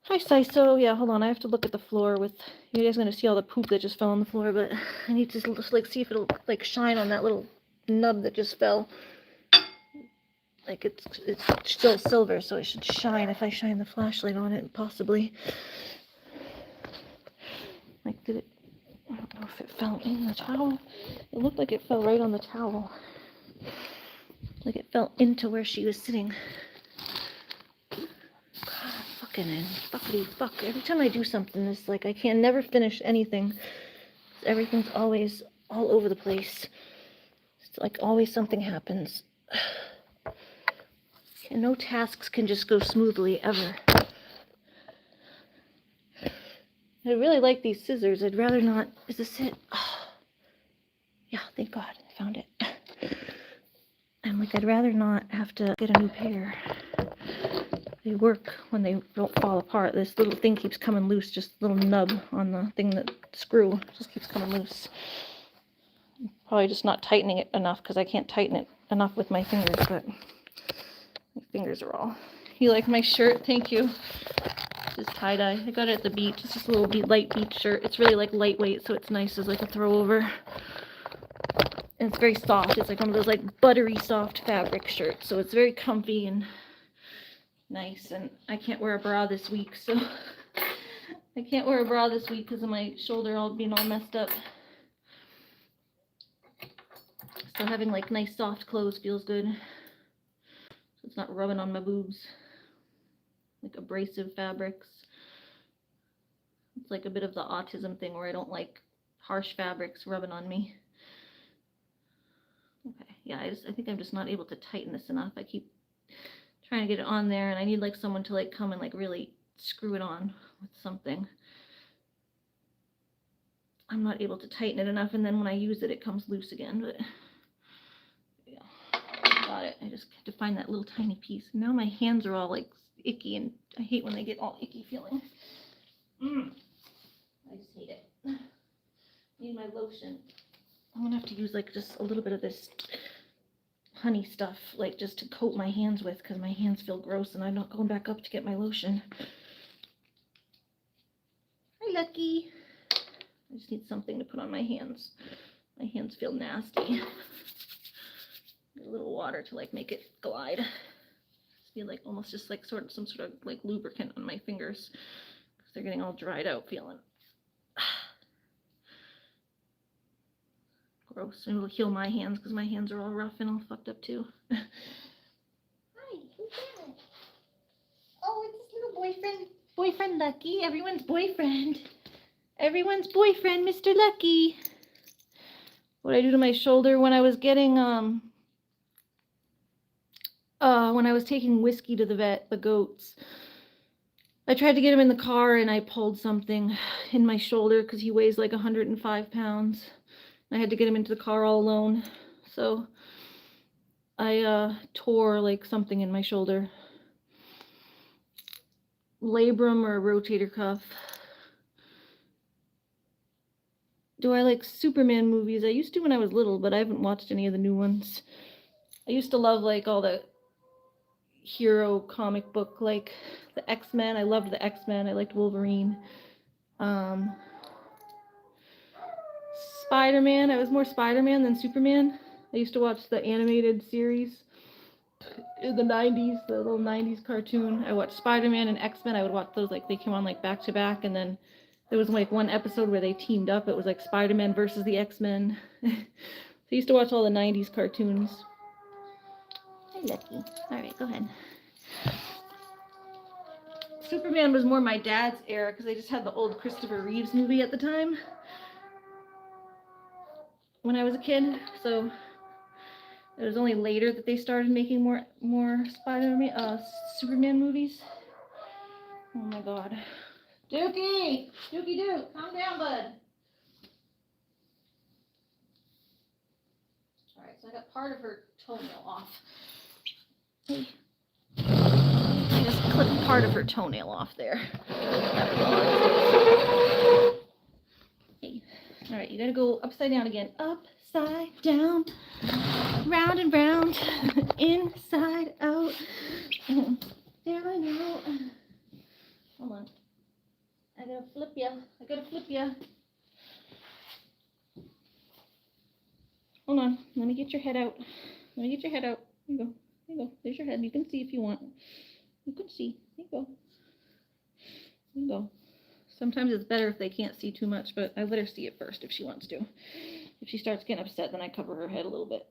Hi, Siso. Yeah, hold on. I have to look at the floor with... You guys are going to see all the poop that just fell on the floor, but I need to just, like, see if it'll, like, shine on that little nub that just fell. Like, it's still silver, so it should shine if I shine the flashlight on it, possibly. Like, did it... I don't know if it fell in the towel. It looked like it fell right on the towel. Like it fell into where she was sitting. God, fuckity fuck. Every time I do something, it's like I can never finish anything. Everything's always all over the place. It's like always something happens. And no tasks can just go smoothly ever. I really like these scissors. I'd rather not. Is this it? Oh. Yeah, thank God. I found it. And like, I'd rather not have to get a new pair. They work when they don't fall apart. This little thing keeps coming loose, just a little nub on the thing that screw just keeps coming loose. Probably just not tightening it enough because I can't tighten it enough with my fingers, but my fingers are all. You like my shirt? Thank you. It's tie-dye. I got it at the beach. It's just a little light beach shirt. It's really like lightweight, so it's nice as like a throw over. And it's very soft. It's like one of those like buttery soft fabric shirts, so it's very comfy and nice. And I can't wear a bra this week, so I can't wear a bra this week because of my shoulder all being all messed up. So having like nice soft clothes feels good. So it's not rubbing on my boobs. Like abrasive fabrics. It's like a bit of the autism thing where I don't like harsh fabrics rubbing on me. Okay, yeah, I think I'm just not able to tighten this enough. I keep trying to get it on there, and I need like someone to like come and like really screw it on with something. I'm not able to tighten it enough, and then when I use it, it comes loose again. But yeah, got it. I just had to find that little tiny piece. Now my hands are all like icky, and I hate when they get all icky feeling. I just hate it. Need my lotion. I'm gonna have to use like just a little bit of this honey stuff, like just to coat my hands with, because my hands feel gross and I'm not going back up to get my lotion. Hi, Lucky. I just need something to put on my hands. My hands feel nasty. A little water to like make it glide. Just feel like almost just like some sort of like lubricant on my fingers because they're getting all dried out feeling. Gross. Maybe it'll heal my hands because my hands are all rough and all fucked up too. Hi, who's that? Oh, it's this little boyfriend. Boyfriend Lucky. Everyone's boyfriend. Everyone's boyfriend, Mr. Lucky. What I do to my shoulder when I was getting when I was taking Whiskey to the vet, the goats. I tried to get him in the car and I pulled something in my shoulder because he weighs like 105 pounds. I had to get him into the car all alone, so I tore like something in my shoulder. Labrum or rotator cuff. Do I like Superman movies? I used to when I was little, but I haven't watched any of the new ones. I used to love like all the hero comic book, like the X-Men. I loved the X-Men. I liked Wolverine. Spider-Man. I was more Spider-Man than Superman. I used to watch the animated series in the 90s, the little 90s cartoon. I watched Spider-Man and X-Men. I would watch those, like they came on like back to back, and then there was like one episode where they teamed up. It was like Spider-Man versus the X-Men. So I used to watch all the 90s cartoons. Hi, Lucky. Alright, go ahead. Superman was more my dad's era because they just had the old Christopher Reeves movie at the time when I was a kid, so it was only later that they started making more Superman movies. Oh my god. Dookie! Dookie Duke, calm down, bud. Alright, so I got part of her toenail off. Hey. I just clipped part of her toenail off there. That was odd. Hey. Alright, you gotta go upside down again. Upside down. Round and round. Inside out. There I know. Hold on. I gotta flip ya. I gotta flip ya. Hold on. Let me get your head out. Let me get your head out. There you go. There you go. There's your head. You can see if you want. You can see. There you go. There you go. Sometimes it's better if they can't see too much, but I let her see it first if she wants to. If she starts getting upset, then I cover her head a little bit.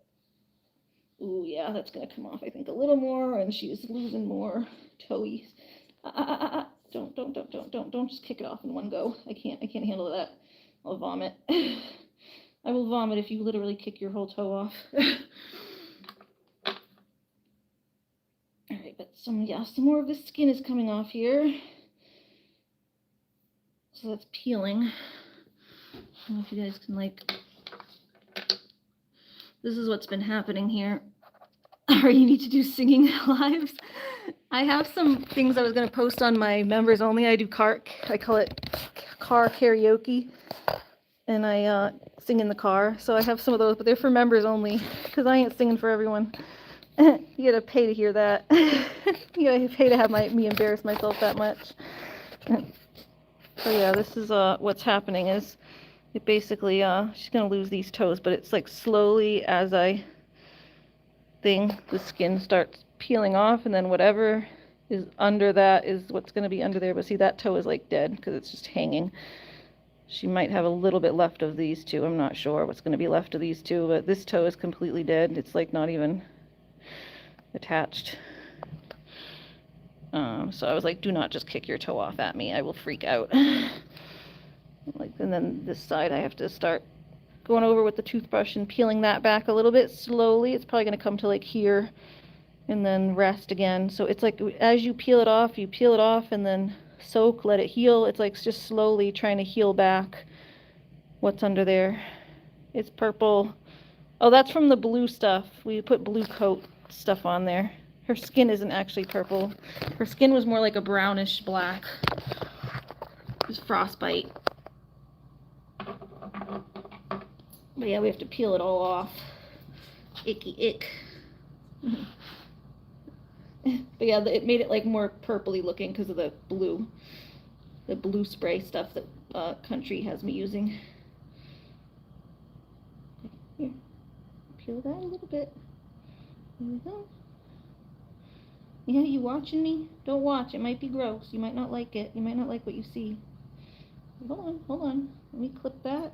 Ooh, yeah, that's gonna come off, I think, a little more, and she's losing more toes. Don't just kick it off in one go. I can't handle that. I'll vomit. I will vomit if you literally kick your whole toe off. Alright, but some more of the skin is coming off here. So that's peeling. I don't know if you guys can this is what's been happening here. Or you need to do singing lives. I have some things I was going to post on my members only. I call it car karaoke. and I sing in the car. So I have some of those, but they're for members only, because I ain't singing for everyone. You gotta pay to hear that. You gotta pay to have me embarrass myself that much. So yeah, this is what's happening is it basically she's gonna lose these toes, but it's like slowly as I the skin starts peeling off, and then whatever is under that is what's gonna be under there. But see, that toe is like dead because it's just hanging. She might have a little bit left of these two. I'm not sure what's gonna be left of these two, but this toe is completely dead. It's like not even attached. So I was like, do not just kick your toe off at me. I will freak out. Like, and then this side I have to start going over with the toothbrush and peeling that back a little bit slowly. It's probably going to come to like here and then rest again. So it's like as you peel it off and then soak, let it heal. It's like just slowly trying to heal back what's under there. It's purple. Oh, that's from the blue stuff. We put blue coat stuff on there. Her skin isn't actually purple. Her skin was more like a brownish black. It was frostbite. But yeah, we have to peel it all off. Icky ick. But yeah, it made it like more purpley looking because of the blue spray stuff that Country has me using. Here, peel that a little bit. There we go. Yeah, you watching me? Don't watch. It might be gross. You might not like it. You might not like what you see. Hold on. Let me clip that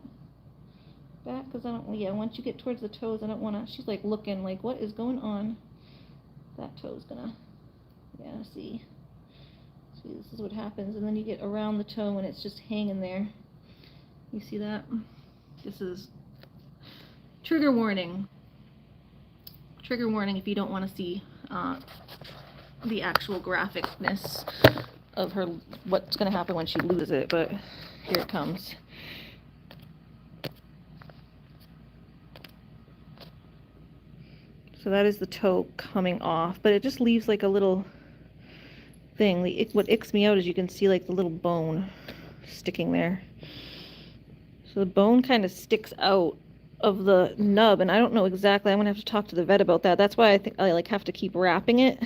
back because I don't. Yeah, once you get towards the toes, I don't want to. She's like looking like, what is going on? That toe's gonna. Yeah, see. See, this is what happens, and then you get around the toe and it's just hanging there. You see that? This is trigger warning. Trigger warning if you don't want to see the actual graphicness of her, what's going to happen when she loses it, but here it comes. So that is the toe coming off, but it just leaves like a little thing. What icks me out is you can see like the little bone sticking there. So the bone kind of sticks out of the nub, and I don't know exactly. I'm gonna have to talk to the vet about that. That's why I think I like have to keep wrapping it,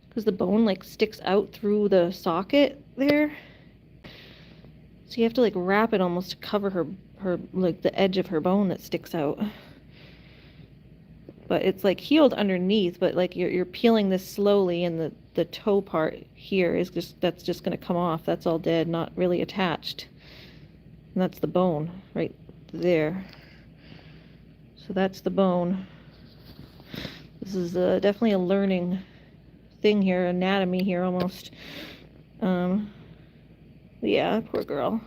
because the bone like sticks out through the socket there. So you have to like wrap it almost to cover her like the edge of her bone that sticks out. But it's like healed underneath, but like you're peeling this slowly, and the toe part here is that's just gonna come off. That's all dead, not really attached. And that's the bone right there. So that's the bone. This is definitely a learning thing here, anatomy here almost. Yeah, poor girl.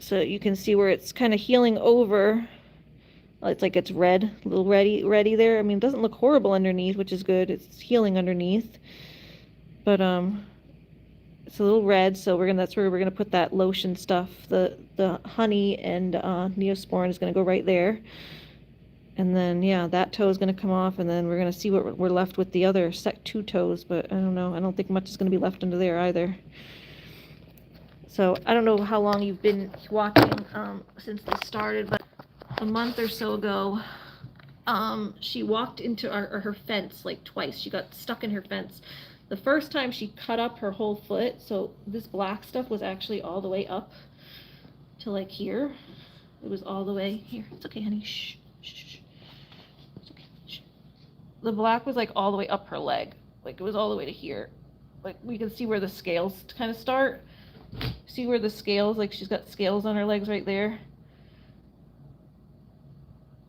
So you can see where it's kind of healing over. It's like it's red, a little reddy there. I mean, it doesn't look horrible underneath, which is good. It's healing underneath. But it's a little red, so that's where we're gonna put that lotion stuff. The honey and Neosporin is gonna go right there. And then yeah, that toe is gonna come off, and then we're gonna see what we're left with the other two toes. But I don't know. I don't think much is gonna be left under there either. So I don't know how long you've been watching since this started, but a month or so ago, she walked into her fence like twice. She got stuck in her fence. The first time she cut up her whole foot, so this black stuff was actually all the way up to like here. It was all the way here. It's okay, honey. Shh, shh, shh. It's okay. Shh. The black was like all the way up her leg. Like it was all the way to here. Like we can see where the scales kind of start. See where the scales, like she's got scales on her legs right there.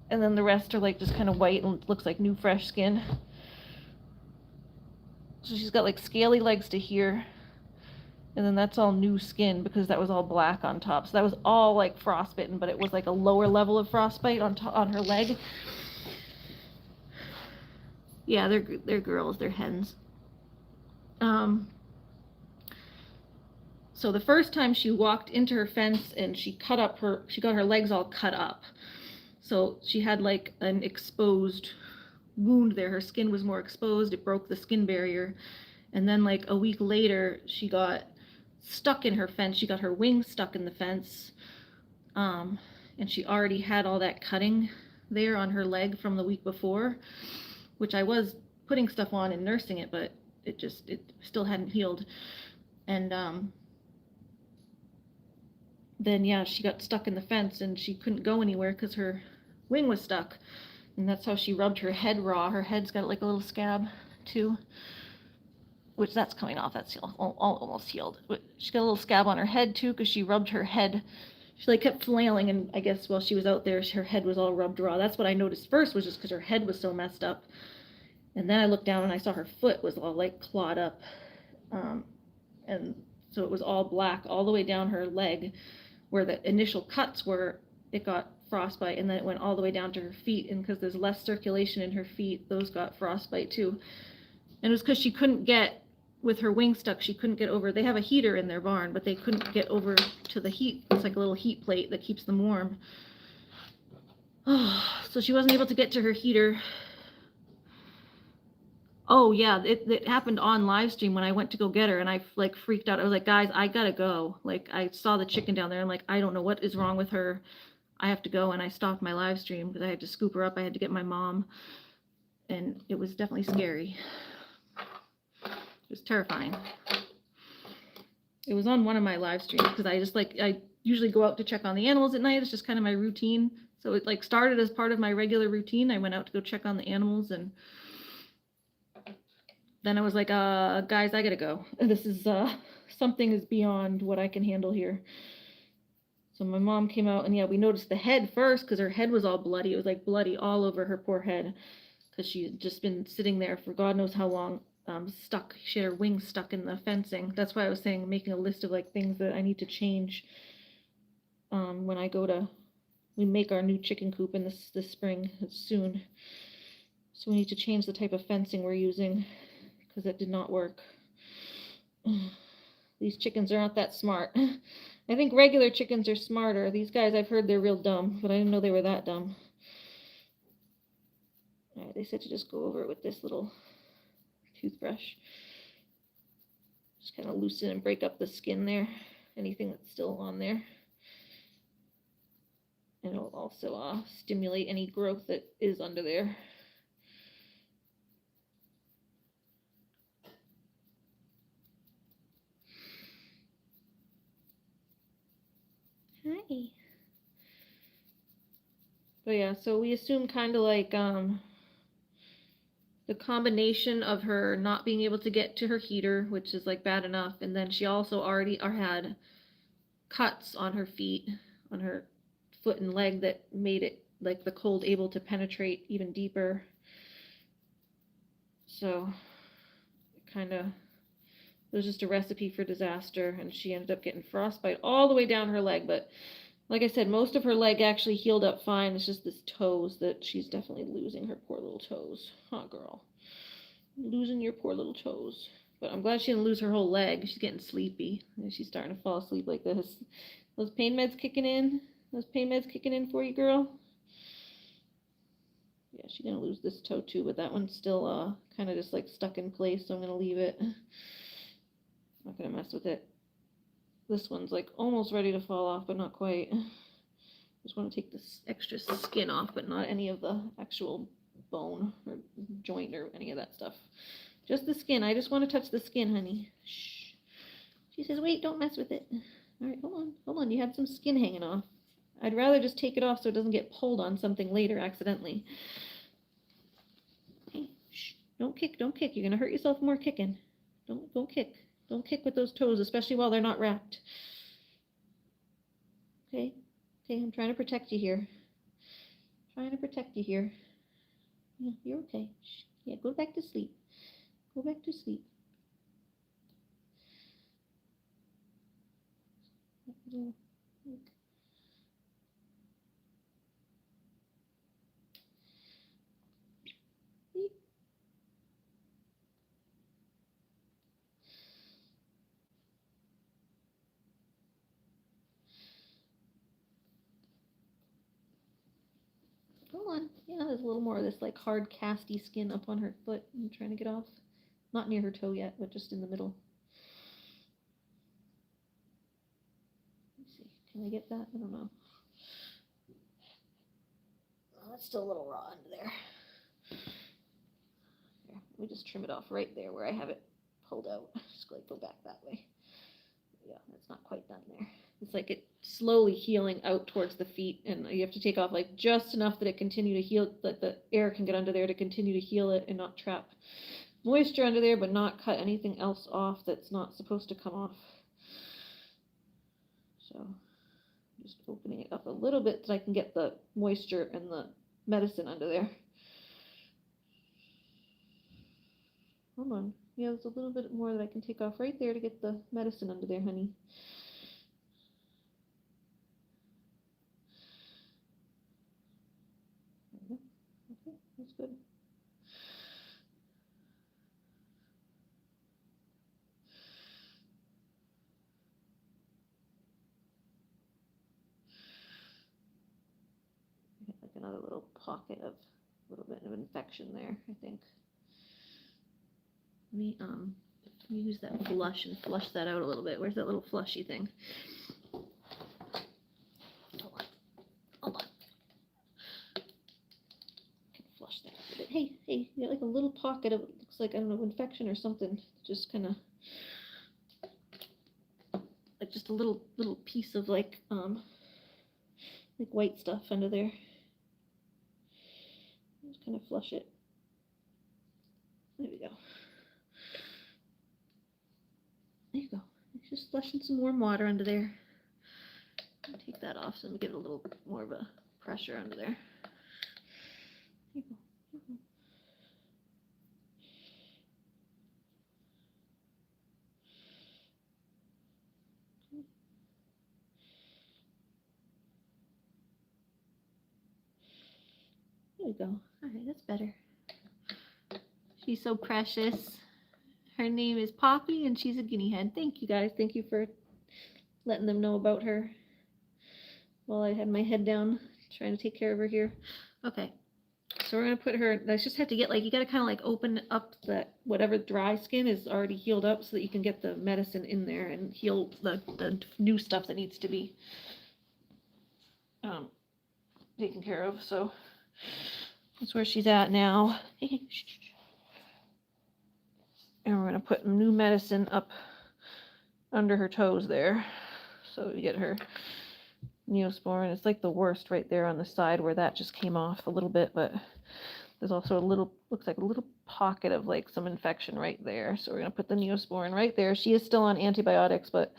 And then the rest are like just kind of white and looks like new fresh skin. So she's got like scaly legs to here, and then that's all new skin because that was all black on top. So that was all like frostbitten, but it was like a lower level of frostbite on her leg. Yeah, they're girls, they're hens. So the first time she walked into her fence and she got her legs all cut up. So she had like an exposed wound there. Her skin was more exposed. It broke the skin barrier. And then like a week later, she got stuck in her fence. She got her wings stuck in the fence. And she already had all that cutting there on her leg from the week before, which I was putting stuff on and nursing it, but it still hadn't healed. And then yeah, she got stuck in the fence and she couldn't go anywhere because her wing was stuck. And that's how she rubbed her head raw. Her head's got like a little scab too, which that's coming off. That's almost healed. But she got a little scab on her head too because she rubbed her head. She like kept flailing, and I guess while she was out there, her head was all rubbed raw. That's what I noticed first, was just because her head was so messed up. And then I looked down and I saw her foot was all like clawed up. And so it was all black all the way down her leg where the initial cuts were. It got frostbite, and then it went all the way down to her feet, and because there's less circulation in her feet, those got frostbite too. And it was because she couldn't get, with her wing stuck, she couldn't get over. They have a heater in their barn, but they couldn't get over to the heat. It's like a little heat plate that keeps them warm. So she wasn't able to get to her heater. Oh yeah, it happened on live stream when I went to go get her, and I like freaked out. I was like, guys, I gotta go. Like, I saw the chicken down there. I'm like, I don't know what is wrong with her. I have to go. And I stopped my live stream because I had to scoop her up. I had to get my mom, and it was definitely scary. It was terrifying. It was on one of my live streams because I usually go out to check on the animals at night. It's just kind of my routine. So it like started as part of my regular routine. I went out to go check on the animals, and then I was like, guys, I gotta go. This is, something is beyond what I can handle here. So my mom came out, and yeah, we noticed the head first because her head was all bloody. It was like bloody all over her poor head because she had just been sitting there for God knows how long, stuck. She had her wings stuck in the fencing. That's why I was saying, making a list of like things that I need to change when we make our new chicken coop in this spring. It's soon. So we need to change the type of fencing we're using, because it did not work. These chickens are not that smart. I think regular chickens are smarter. These guys, I've heard they're real dumb, but I didn't know they were that dumb. All right, they said to just go over it with this little toothbrush. Just kind of loosen and break up the skin there, anything that's still on there. And it'll also stimulate any growth that is under there. Hi. But yeah, so we assume kind of like the combination of her not being able to get to her heater, which is like bad enough, and then she also already had cuts on her feet, on her foot and leg, that made it like the cold able to penetrate even deeper. So kind of, it was just a recipe for disaster, and she ended up getting frostbite all the way down her leg. But like I said, most of her leg actually healed up fine. It's just this toes that she's definitely losing, her poor little toes. Huh, girl? Losing your poor little toes. But I'm glad she didn't lose her whole leg. She's getting sleepy. And she's starting to fall asleep like this. Those pain meds kicking in? Those pain meds kicking in for you, girl? Yeah, she's going to lose this toe too, but that one's still kind of just like stuck in place, so I'm going to leave it. Not going to mess with it. This one's like almost ready to fall off, but not quite. Just want to take this extra skin off, but not any of the actual bone or joint or any of that stuff. Just the skin. I just want to touch the skin, honey. Shh. She says, wait, don't mess with it. All right, hold on. You have some skin hanging off. I'd rather just take it off so it doesn't get pulled on something later accidentally. Hey, shh. Don't kick. You're going to hurt yourself more kicking. Don't kick. Don't kick with those toes, especially while they're not wrapped. Okay, I'm trying to protect you here. Yeah, you're okay. Shh. Yeah, go back to sleep. Go on. Yeah, there's a little more of this like hard casty skin up on her foot I'm trying to get off. Not near her toe yet, but just in the middle. Can I get that? I don't know. Oh, it's still a little raw under there. Here, let me just trim it off right there where I have it pulled out. Just like go back that way. Yeah, that's not quite done there. It's like it's slowly healing out towards the feet, and you have to take off like just enough that it continue to heal, that the air can get under there to continue to heal it and not trap moisture under there, but not cut anything else off that's not supposed to come off. So just opening it up a little bit so I can get the moisture and the medicine under there. Come on. Yeah, there's a little bit more that I can take off right there to get the medicine under there, honey. Okay, that's good. Like another little pocket of a little bit of infection there, I think. Let me use that flush and flush that out a little bit. Where's that little flushy thing? Hold on. Can flush that a bit. Hey, you got like a little pocket of, looks like, I don't know, infection or something. Just kind of like just a little piece of like white stuff under there. Just kind of flush it. There we go. There you go. Just flushing some warm water under there. Take that off so we get a little more of a pressure under there. There you go. There we go. All right, that's better. She's so precious. Her name is Poppy, and she's a guinea hen. Thank you, guys. Thank you for letting them know about her while I had my head down trying to take care of her here. Okay, so we're going to put her, I just have to get, like, you got to kind of, like, open up the, whatever dry skin is already healed up so that you can get the medicine in there and heal the new stuff that needs to be taken care of. So that's where she's at now. And we're going to put new medicine up under her toes there. So we get her Neosporin. It's like the worst right there on the side where that just came off a little bit, but there's also a little, looks like a little pocket of like some infection right there. So we're going to put the Neosporin right there. She is still on antibiotics, but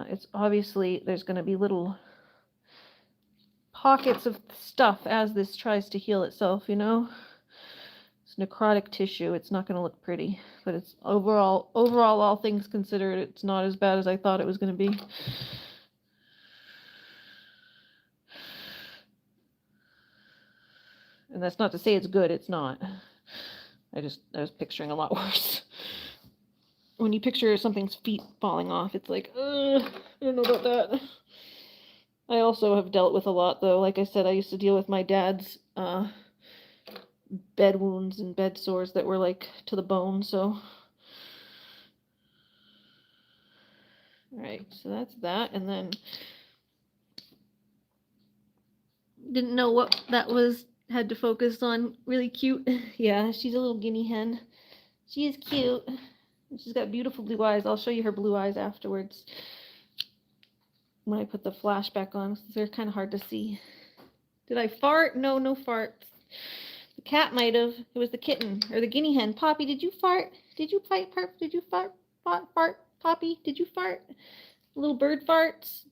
it's obviously, there's going to be little pockets of stuff as this tries to heal itself, you know? It's necrotic tissue. It's not going to look pretty, but it's overall, all things considered, it's not as bad as I thought it was going to be. And that's not to say it's good. It's not. I was picturing a lot worse. When you picture something's feet falling off, it's like, I don't know about that. I also have dealt with a lot, though. Like I said, I used to deal with my dad's bed wounds and bed sores that were like to the bone, so. Alright, so that's that, and then didn't know what that was, had to focus on. Really cute. Yeah, she's a little guinea hen. She is cute. She's got beautiful blue eyes. I'll show you her blue eyes afterwards when I put the flash back on. They're kind of hard to see. Did I fart? No, no farts. The cat might have. It was the kitten or the guinea hen. Poppy, did you fart? Did you fart? Did you fart? Fart? Poppy, did you fart? Little bird farts.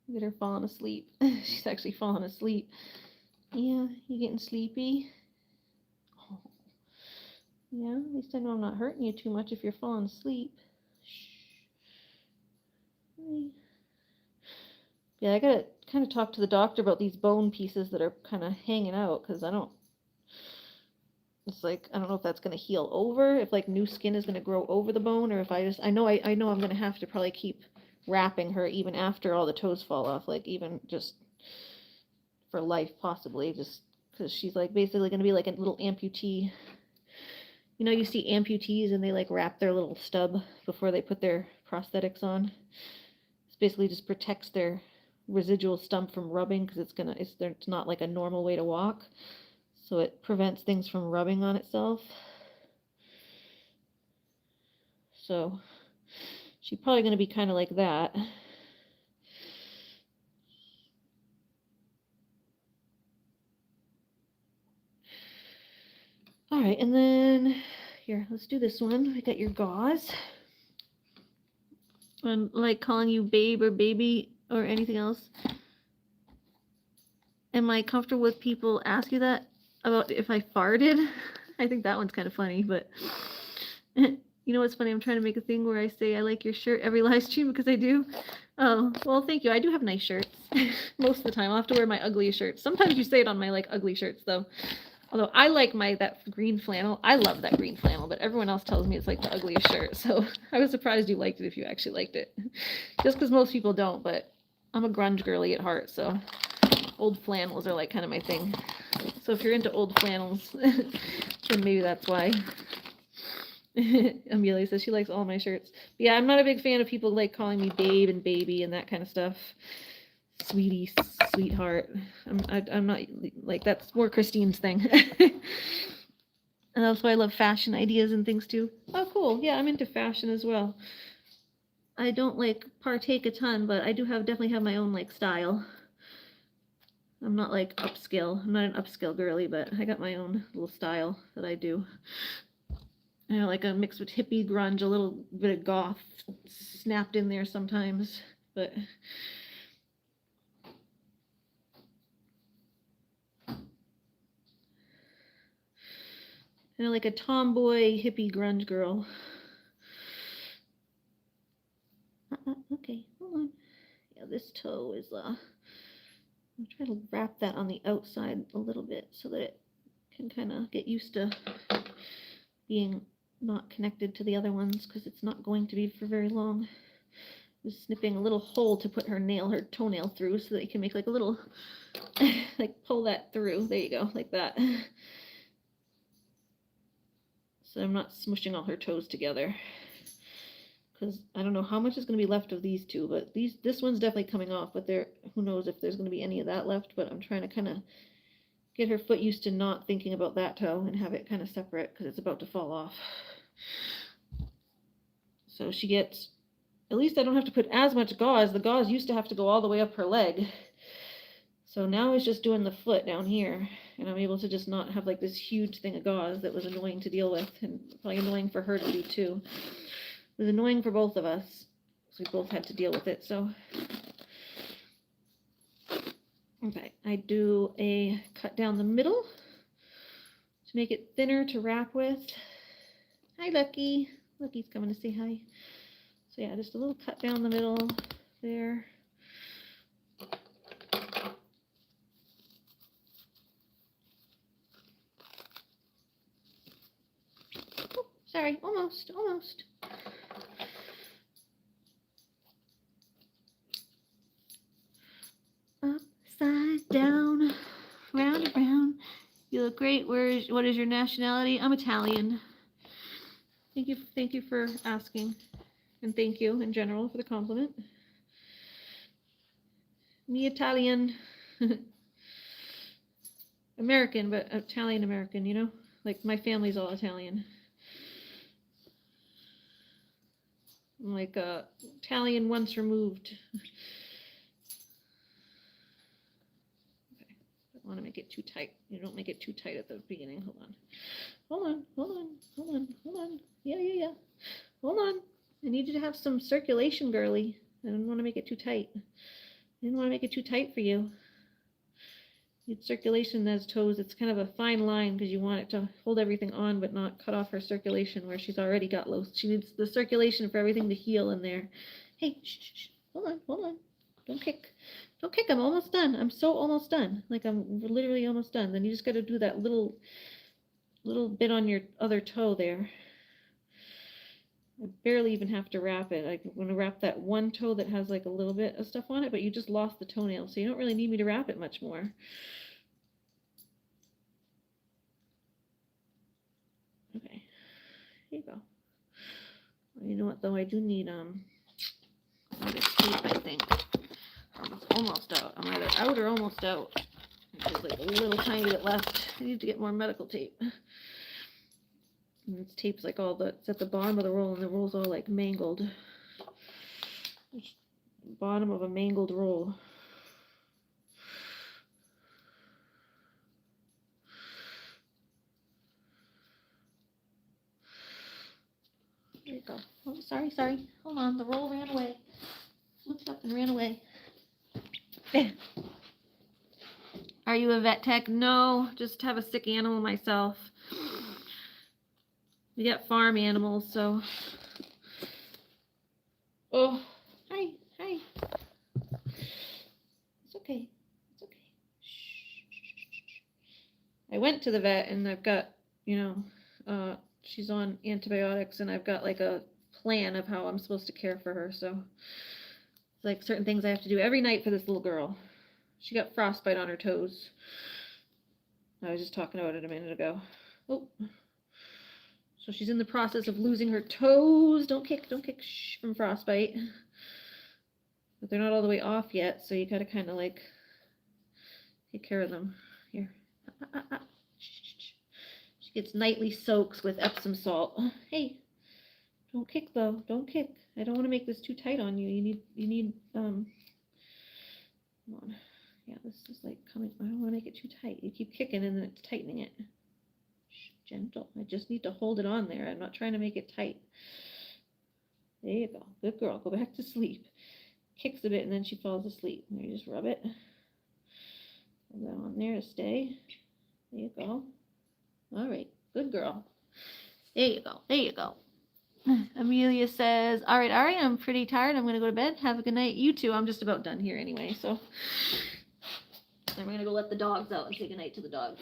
Look at her falling asleep. She's actually falling asleep. Yeah, you getting sleepy? Oh. Yeah, at least I know I'm not hurting you too much if you're falling asleep. Shh. Yeah, I gotta kind of talk to the doctor about these bone pieces that are kind of hanging out, because it's like, I don't know if that's going to heal over, if like new skin is going to grow over the bone, or if I know I'm going to have to probably keep wrapping her even after all the toes fall off, like even just for life possibly, just because she's like basically going to be like a little amputee. You know, you see amputees and they like wrap their little stub before they put their prosthetics on. It basically just protects their residual stump from rubbing because it's not like a normal way to walk. So it prevents things from rubbing on itself. So she's probably going to be kind of like that. All right, and then here, let's do this one. I got your gauze. I'm like calling you babe or baby or anything else. Am I comfortable with people ask you that about if I farted? I think that one's kind of funny, but you know what's funny? I'm trying to make a thing where I say I like your shirt every live stream because I do. Oh, well, thank you. I do have nice shirts most of the time. I'll have to wear my ugliest shirts. Sometimes you say it on my like ugly shirts though. Although I like that green flannel. I love that green flannel, but everyone else tells me it's like the ugliest shirt. So I was surprised you liked it if you actually liked it. Just because most people don't, but I'm a grunge girly at heart, so old flannels are like kind of my thing. So if you're into old flannels, then maybe that's why. Amelia says she likes all my shirts. But yeah, I'm not a big fan of people like calling me babe and baby and that kind of stuff. Sweetie, sweetheart. I'm not like, that's more Christine's thing. And that's why I love fashion ideas and things too. Oh, cool. Yeah, I'm into fashion as well. I don't like partake a ton, but I do definitely have my own like style. I'm not like upscale. I'm not an upscale girly, but I got my own little style that I do. You know, like a mix with hippie grunge, a little bit of goth snapped in there sometimes, but you know, like a tomboy hippie grunge girl. Okay, hold on. Yeah, this toe is I'm trying to wrap that on the outside a little bit so that it can kind of get used to being not connected to the other ones because it's not going to be for very long. Just snipping a little hole to put her toenail through so that you can make like a little, like pull that through. There you go, like that. So I'm not smushing all her toes together because I don't know how much is going to be left of these two, but this one's definitely coming off, but who knows if there's going to be any of that left, but I'm trying to kind of get her foot used to not thinking about that toe and have it kind of separate because it's about to fall off. So she gets, at least I don't have to put as much gauze. The gauze used to have to go all the way up her leg. So now it's just doing the foot down here, and I'm able to just not have like this huge thing of gauze that was annoying to deal with, and probably annoying for her to do too. It was annoying for both of us, so we both had to deal with it, so. Okay, I do a cut down the middle to make it thinner to wrap with. Hi, Lucky. Lucky's coming to say hi. So yeah, just a little cut down the middle there. Sorry, almost. Upside down, round and round. You look great. What is your nationality? I'm Italian. Thank you for asking, and thank you in general for the compliment. Me Italian, American, but Italian American. You know, like my family's all Italian. I'm like Italian once removed. Okay, I want to make it too tight. You don't make it too tight at the beginning. Hold on. Yeah. Hold on. I need you to have some circulation, girly. I don't want to make it too tight. I didn't want to make it too tight for you. Need circulation in those toes. It's kind of a fine line because you want it to hold everything on but not cut off her circulation where she's already got low. She needs the circulation for everything to heal in there. Hey, shh. Hold on. Don't kick. I'm almost done. I'm so almost done. Like I'm literally almost done. Then you just got to do that little bit on your other toe there. I barely even have to wrap it. I'm going to wrap that one toe that has like a little bit of stuff on it, but you just lost the toenail, so you don't really need me to wrap it much more. Okay, here you go. You know what though? I do need tape, I think. Almost out. I'm either out or almost out. There's like a little tiny bit left. I need to get more medical tape. And this tape's like it's at the bottom of the roll, and the roll's all like mangled. It's the bottom of a mangled roll. There you go. Oh, sorry. Hold on, the roll ran away. Slipped up and ran away. Are you a vet tech? No, just have a sick animal myself. We got farm animals, so. Oh, hi. It's okay. Shh. I went to the vet and I've got, she's on antibiotics and I've got like a plan of how I'm supposed to care for her. So it's like certain things I have to do every night for this little girl. She got frostbite on her toes. I was just talking about it a minute ago. Oh. So she's in the process of losing her toes. Don't kick, shh, from frostbite. But they're not all the way off yet, so you gotta kind of like take care of them. Here. She gets nightly soaks with Epsom salt. Hey, don't kick though. Don't kick. I don't want to make this too tight on you. You need come on. Yeah, this is like coming. I don't want to make it too tight. You keep kicking and then it's tightening it. Shh, gentle. I just need to hold it on there. I'm not trying to make it tight. There you go. Good girl. Go back to sleep. Kicks a bit and then she falls asleep. You just rub it. Put that on there to stay. There you go. All right. Good girl. There you go. Amelia says, all right, Ari, I'm pretty tired. I'm going to go to bed. Have a good night. You too. I'm just about done here anyway, so I'm going to go let the dogs out and say good night to the dogs.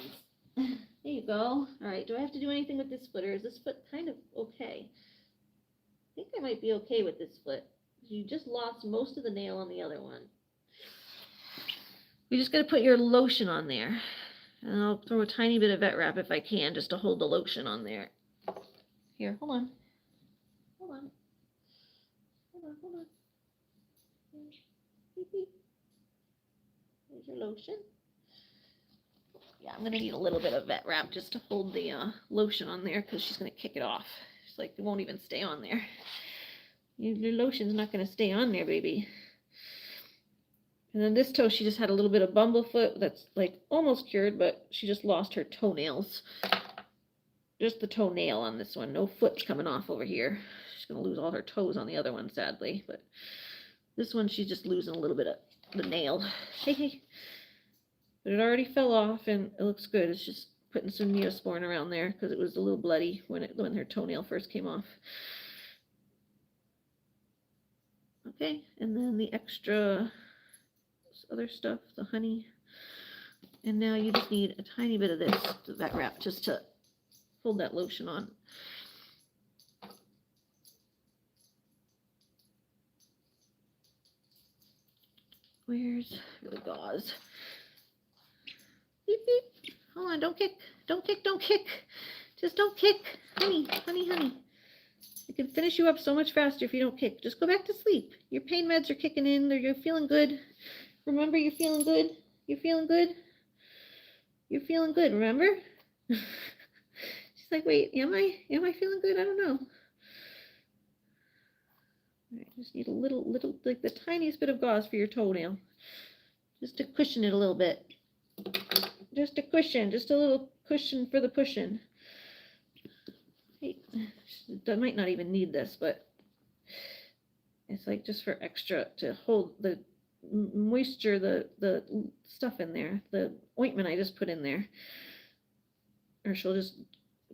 There you go. All right, do I have to do anything with this foot, or is this foot kind of okay? I think I might be okay with this foot. You just lost most of the nail on the other one. You just got to put your lotion on there. And I'll throw a tiny bit of vet wrap if I can, just to hold the lotion on there. Here, hold on. Beep, beep. There's your lotion. Yeah, I'm going to need a little bit of vet wrap just to hold the lotion on there because she's going to kick it off. It's like it won't even stay on there. Your lotion's not going to stay on there, baby. And then this toe, she just had a little bit of bumblefoot that's like almost cured, but she just lost her toenails. Just the toenail on this one. No foot's coming off over here. She's going to lose all her toes on the other one, sadly. But this one, she's just losing a little bit of the nail. Hey. But it already fell off, and it looks good. It's just putting some Neosporin around there because it was a little bloody when her toenail first came off. Okay, and then the extra other stuff, the honey. And now you just need a tiny bit of this, that wrap, just to hold that lotion on. Where's the gauze? Beep, beep. Hold on, don't kick. Just don't kick. Honey. I can finish you up so much faster if you don't kick. Just go back to sleep. Your pain meds are kicking in. You're feeling good. Remember, you're feeling good. You're feeling good, remember? She's like, wait, am I feeling good? I don't know. All right, just need a little, like the tiniest bit of gauze for your toenail. Just to cushion it a little bit. Just a little cushion for the pushing. Hey, I might not even need this, but it's like just for extra to hold the moisture, the stuff in there, the ointment I just put in there. Or she'll just,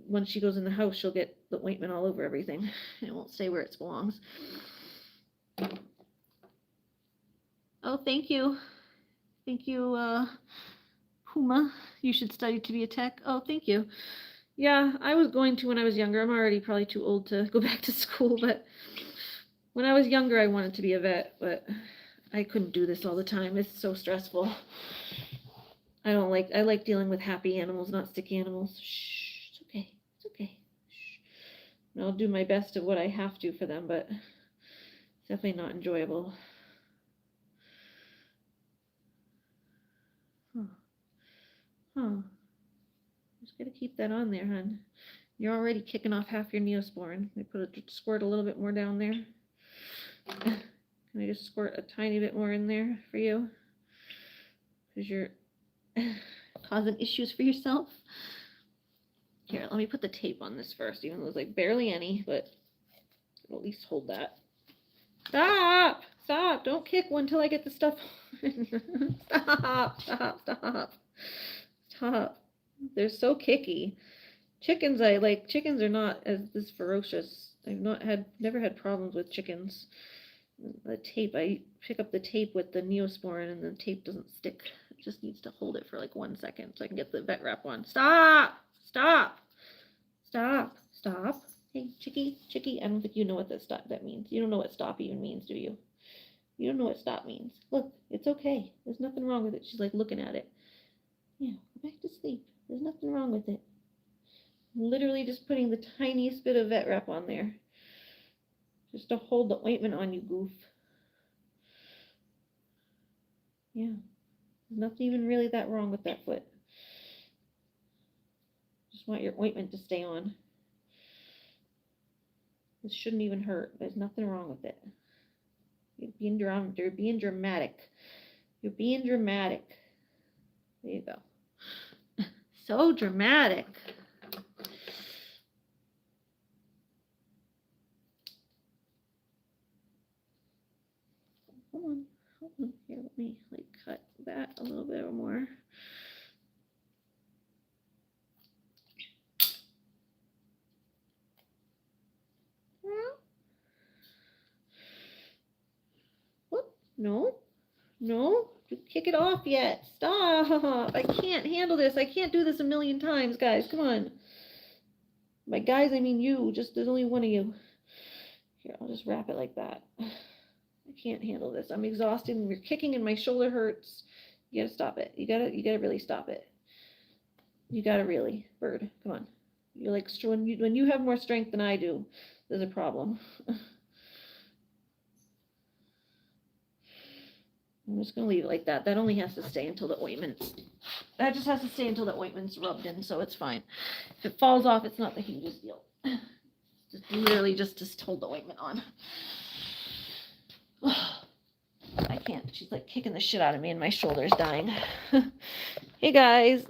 when she goes in the house, she'll get the ointment all over everything. It won't stay where it belongs. Oh, thank you. Puma, you should study to be a tech. Oh, thank you. Yeah, I was going to when I was younger. I'm already probably too old to go back to school, but when I was younger, I wanted to be a vet, but I couldn't do this all the time. It's so stressful. I like dealing with happy animals, not sick animals. Shh, it's okay. Shh. And I'll do my best of what I have to for them, but it's definitely not enjoyable. Huh. Just gotta keep that on there, hon. You're already kicking off half your Neosporin. I squirt a little bit more down there. Can I just squirt a tiny bit more in there for you? Because you're causing issues for yourself. Here, let me put the tape on this first, even though there's like barely any, but I'll at least hold that. Stop! Stop! Don't kick one until I get the stuff. Stop! Stop! Stop! Stop! They're so kicky. Chickens are not as ferocious. Never had problems with chickens. The tape, I pick up the tape with the Neosporin and the tape doesn't stick. It just needs to hold it for like 1 second so I can get the vet wrap on. Stop! Stop! Stop! Stop! Hey, Chickie, I don't think you know what that means. You don't know what stop even means, do you? You don't know what stop means. Look, it's okay. There's nothing wrong with it. She's like looking at it. Yeah, go back to sleep. There's nothing wrong with it. I'm literally just putting the tiniest bit of vet wrap on there. Just to hold the ointment on, you goof. Yeah, there's nothing even really that wrong with that foot. Just want your ointment to stay on. This shouldn't even hurt. There's nothing wrong with it. You're being dramatic. You're being dramatic. There you go. So dramatic. Hold on. Here, let me like cut that a little bit more. Whoop. No, kick it off yet. Stop. I can't handle this. I can't do this a million times, guys. Come on. By guys, I mean you. There's only one of you. Here, I'll just wrap it like that. I can't handle this. I'm exhausted and you're kicking and my shoulder hurts. You gotta stop it. You gotta really stop it. You gotta really. Bird, come on. You're like, when you have more strength than I do, there's a problem. I'm just gonna leave it like that. That only has to stay until the ointment's. That just has to stay until the ointment's rubbed in, so it's fine. If it falls off, it's not the hugest deal. Just literally just hold the ointment on. I can't. She's like kicking the shit out of me and my shoulder's dying. Hey guys.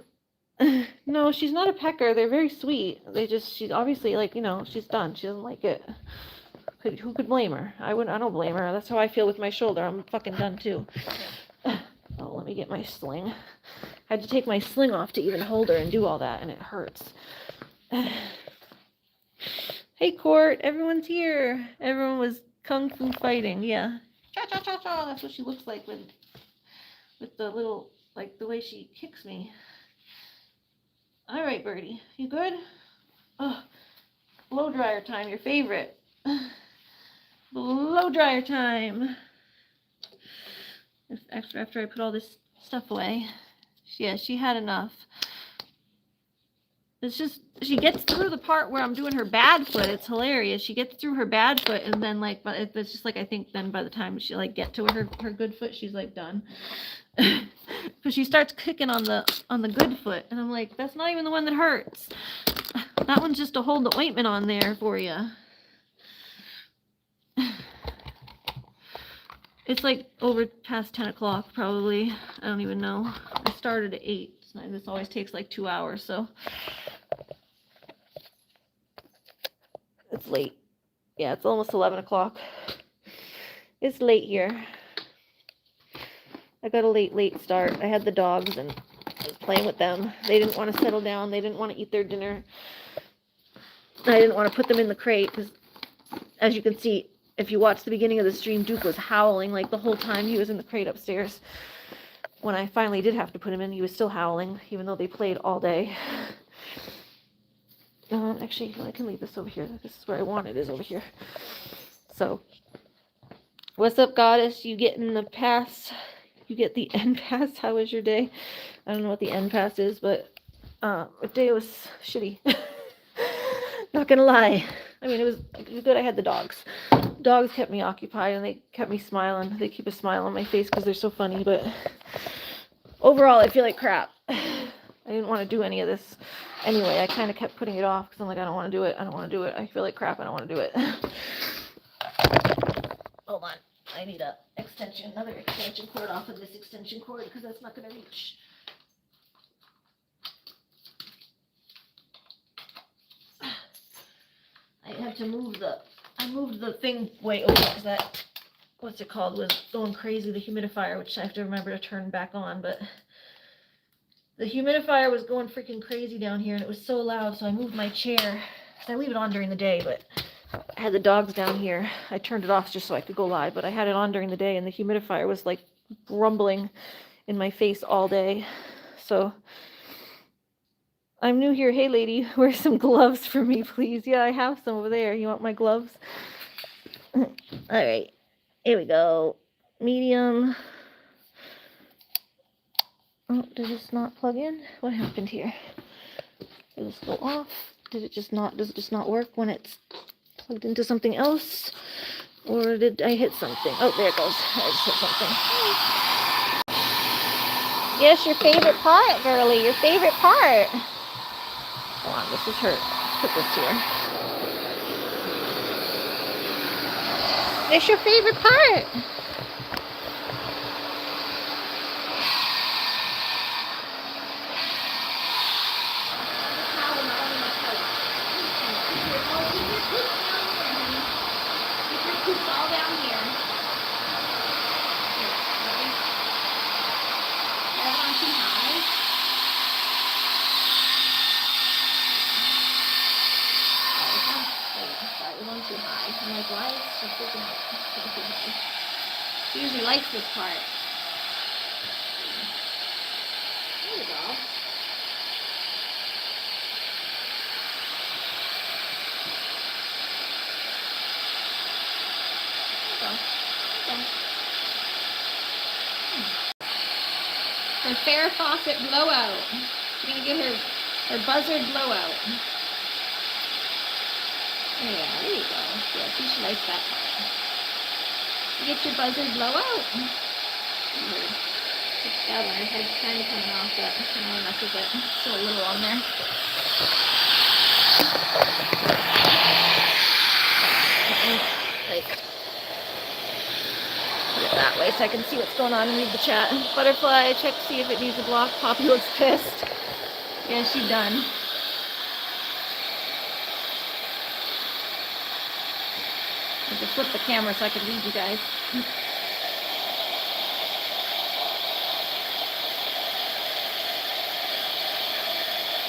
No, she's not a pecker. They're very sweet. She's obviously like, she's done. She doesn't like it. Who could blame her? I don't blame her. That's how I feel with my shoulder. I'm fucking done too. Oh, let me get my sling. I had to take my sling off to even hold her and do all that, and it hurts. Hey, Court. Everyone's here. Everyone was kung fu fighting. Yeah. Cha-cha-cha-cha. That's what she looks like with the little, like the way she kicks me. All right, Birdie. You good? Oh, blow dryer time. Your favorite. Blow dryer time. After I put all this stuff away. Yeah, she had enough. It's just, she gets through the part where I'm doing her bad foot. It's hilarious. She gets through her bad foot, and then like, but it's just like, I think then by the time she like get to her good foot, she's like done. Because she starts kicking on the good foot, and I'm like, that's not even the one that hurts. That one's just to hold the ointment on there for you. It's like over past 10 o'clock probably. I don't even know. I started at 8. This always takes like 2 hours, so it's late. Yeah, it's almost 11 o'clock. It's late here. I got a late start. I had the dogs and I was playing with them. They didn't want to settle down. They didn't want to eat their dinner. I didn't want to put them in the crate because, as you can see, if you watch the beginning of the stream, Duke was howling like the whole time he was in the crate upstairs. When I finally did have to put him in, he was still howling, even though they played all day. Actually, I can leave this over here. This is where I want it, is over here. So, what's up, Goddess? You get in the pass. You get the end pass. How was your day? I don't know what the end pass is, but the day was shitty. Not gonna lie. I mean, it was good. I had the dogs. Dogs kept me occupied, and they kept me smiling. They keep a smile on my face because they're so funny, but overall, I feel like crap. I I didn't want to do any of this anyway. I kind of kept putting it off because I'm like, I don't want to do it. I don't want to do it. I feel like crap. I don't want to do it. Hold on. I need another extension cord off of this extension cord because that's not going to reach. I had to I moved the thing way over because that, what's it called, was going crazy, the humidifier, which I have to remember to turn back on, but the humidifier was going freaking crazy down here and it was so loud, so I moved my chair. I leave it on during the day, but I had the dogs down here. I turned it off just so I could go live, but I had it on during the day and the humidifier was like rumbling in my face all day. So I'm new here. Hey lady, wear some gloves for me, please. Yeah, I have some over there. You want my gloves? All right, here we go. Medium. Oh, did this not plug in? What happened here? Did this go off? Does it just not work when it's plugged into something else? Or did I hit something? Oh, there it goes. I just hit something. Yes, your favorite part, girly. Your favorite part. Hold on, this is her. Put this here. It's your favorite part. She usually likes this part. There you go. Her Fair Faucet blowout. We're gonna give her buzzard blowout. Yeah, there you go. Yeah, she likes that part. You get your buzzard blowout. It's got on her head's kind of coming off, but I don't want to mess with it. It's still a little on there. Like, put it that way so I can see what's going on and read the chat. Butterfly, check to see if it needs a block. Poppy looks pissed. Yeah, she's done. I just flip the camera so I can read you guys.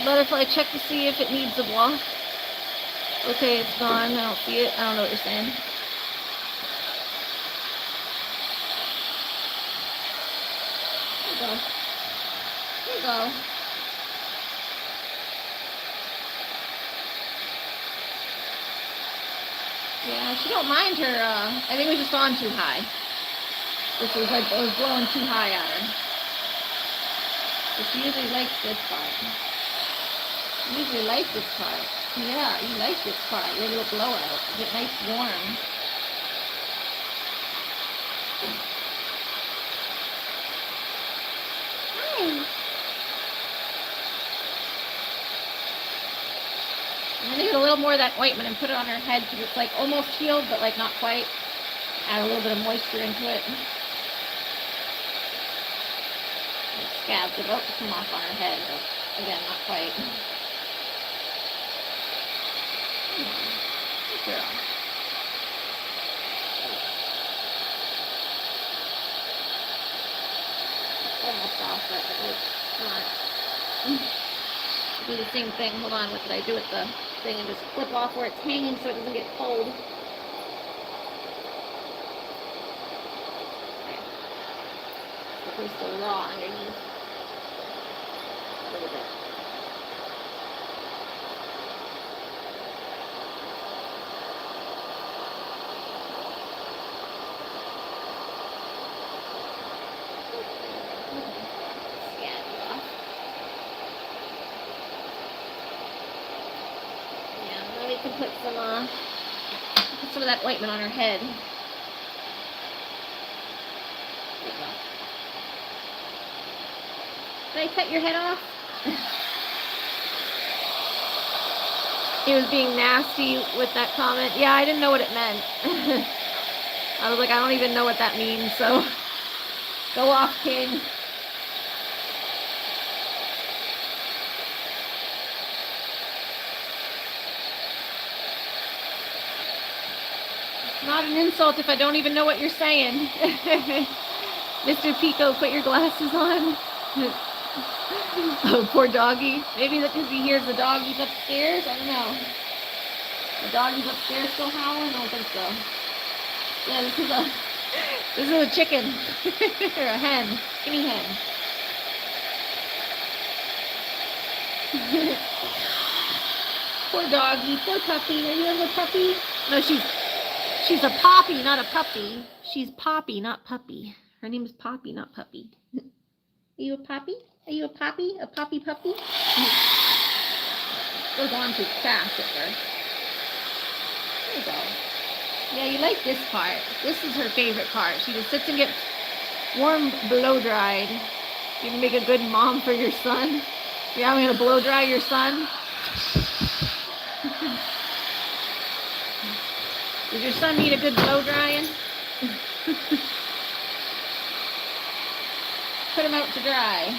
Butterfly, check to see if it needs a block. Okay, it's gone. I don't see it. I don't know what you're saying. There you go. There you go. Yeah, she don't mind her, I think it was just on too high. This was like, it was blowing too high at her. But she usually likes this part. You usually like this part. Yeah, you like this part, your little blowout. You get nice warm. Hi. I'm gonna get a little more of that ointment and put it on her head because it's like almost healed, but like not quite. Add a little bit of moisture into it. The scabs are about to come off on her head, but again, not quite. Good girl. Almost off, but it's not. Do the same thing. Hold on, what did I do with the thing? And just flip off where it's hanging so it doesn't get cold. It's still raw underneath. A little bit. Put some of that ointment on her head. There you go. Did I cut your head off? He was being nasty with that comment. Yeah, I didn't know what it meant. I was like, I don't even know what that means, so go off, King. It's not an insult if I don't even know what you're saying. Mr. Pico, put your glasses on. Oh, poor doggy. Maybe because he hears the doggies upstairs. I don't know. The doggies upstairs still howling? I don't think so. Yeah, this is a chicken. Or a hen. Guinea hen. Poor doggy. Poor puppy. Are you a little puppy? No, she's a poppy, not a puppy. She's Poppy, not puppy. Her name is Poppy, not puppy. Are you a poppy? Are you a poppy? A poppy puppy? Goes on too fast at first. There you go. Yeah, you like this part. This is her favorite part. She just sits and gets warm blow dried. You can make a good mom for your son. Yeah, I'm gonna blow dry your son. Does your son need a good blow drying? Put him out to dry.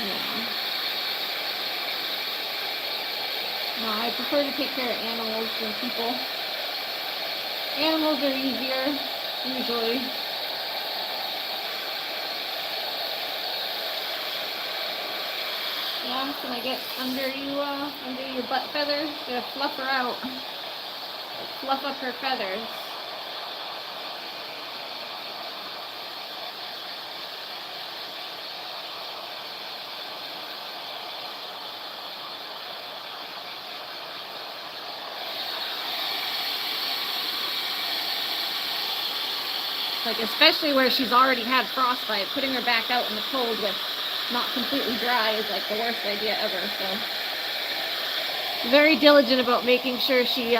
Yeah. No, I prefer to take care of animals than people. Animals are easier, usually. Yeah, can I get under your butt feathers? Gotta fluff her out. Fluff up her feathers. Like, especially where she's already had frostbite, putting her back out in the cold with not completely dry is like the worst idea ever, so. Very diligent about making sure she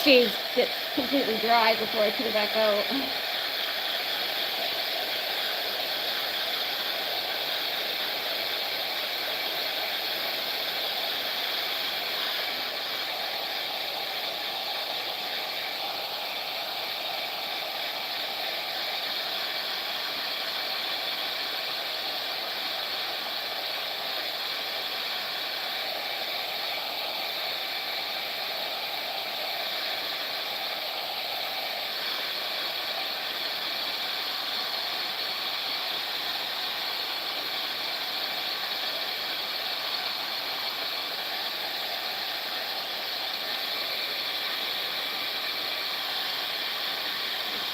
gets completely dry before I put her back out.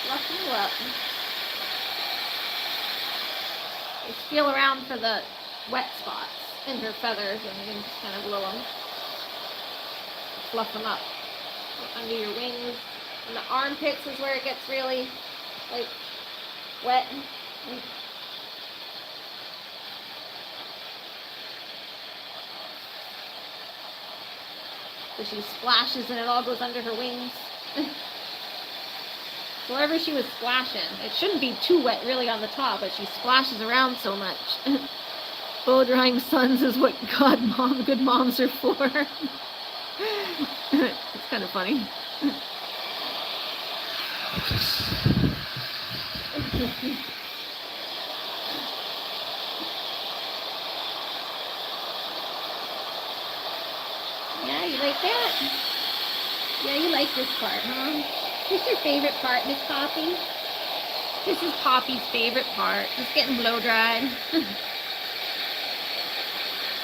Fluff you up. Just feel around for the wet spots in her feathers and you can just kind of blow them. Fluff them up. Under your wings. And the armpits is where it gets really, like, wet. So she splashes and it all goes under her wings. So wherever she was splashing, it shouldn't be too wet really on the top, but she splashes around so much. Blow drying sons is what good moms are for. It's kind of funny. Yeah, you like that? Yeah, you like this part, huh? What's your favorite part, Miss Poppy? This is Poppy's favorite part. Just getting blow dried.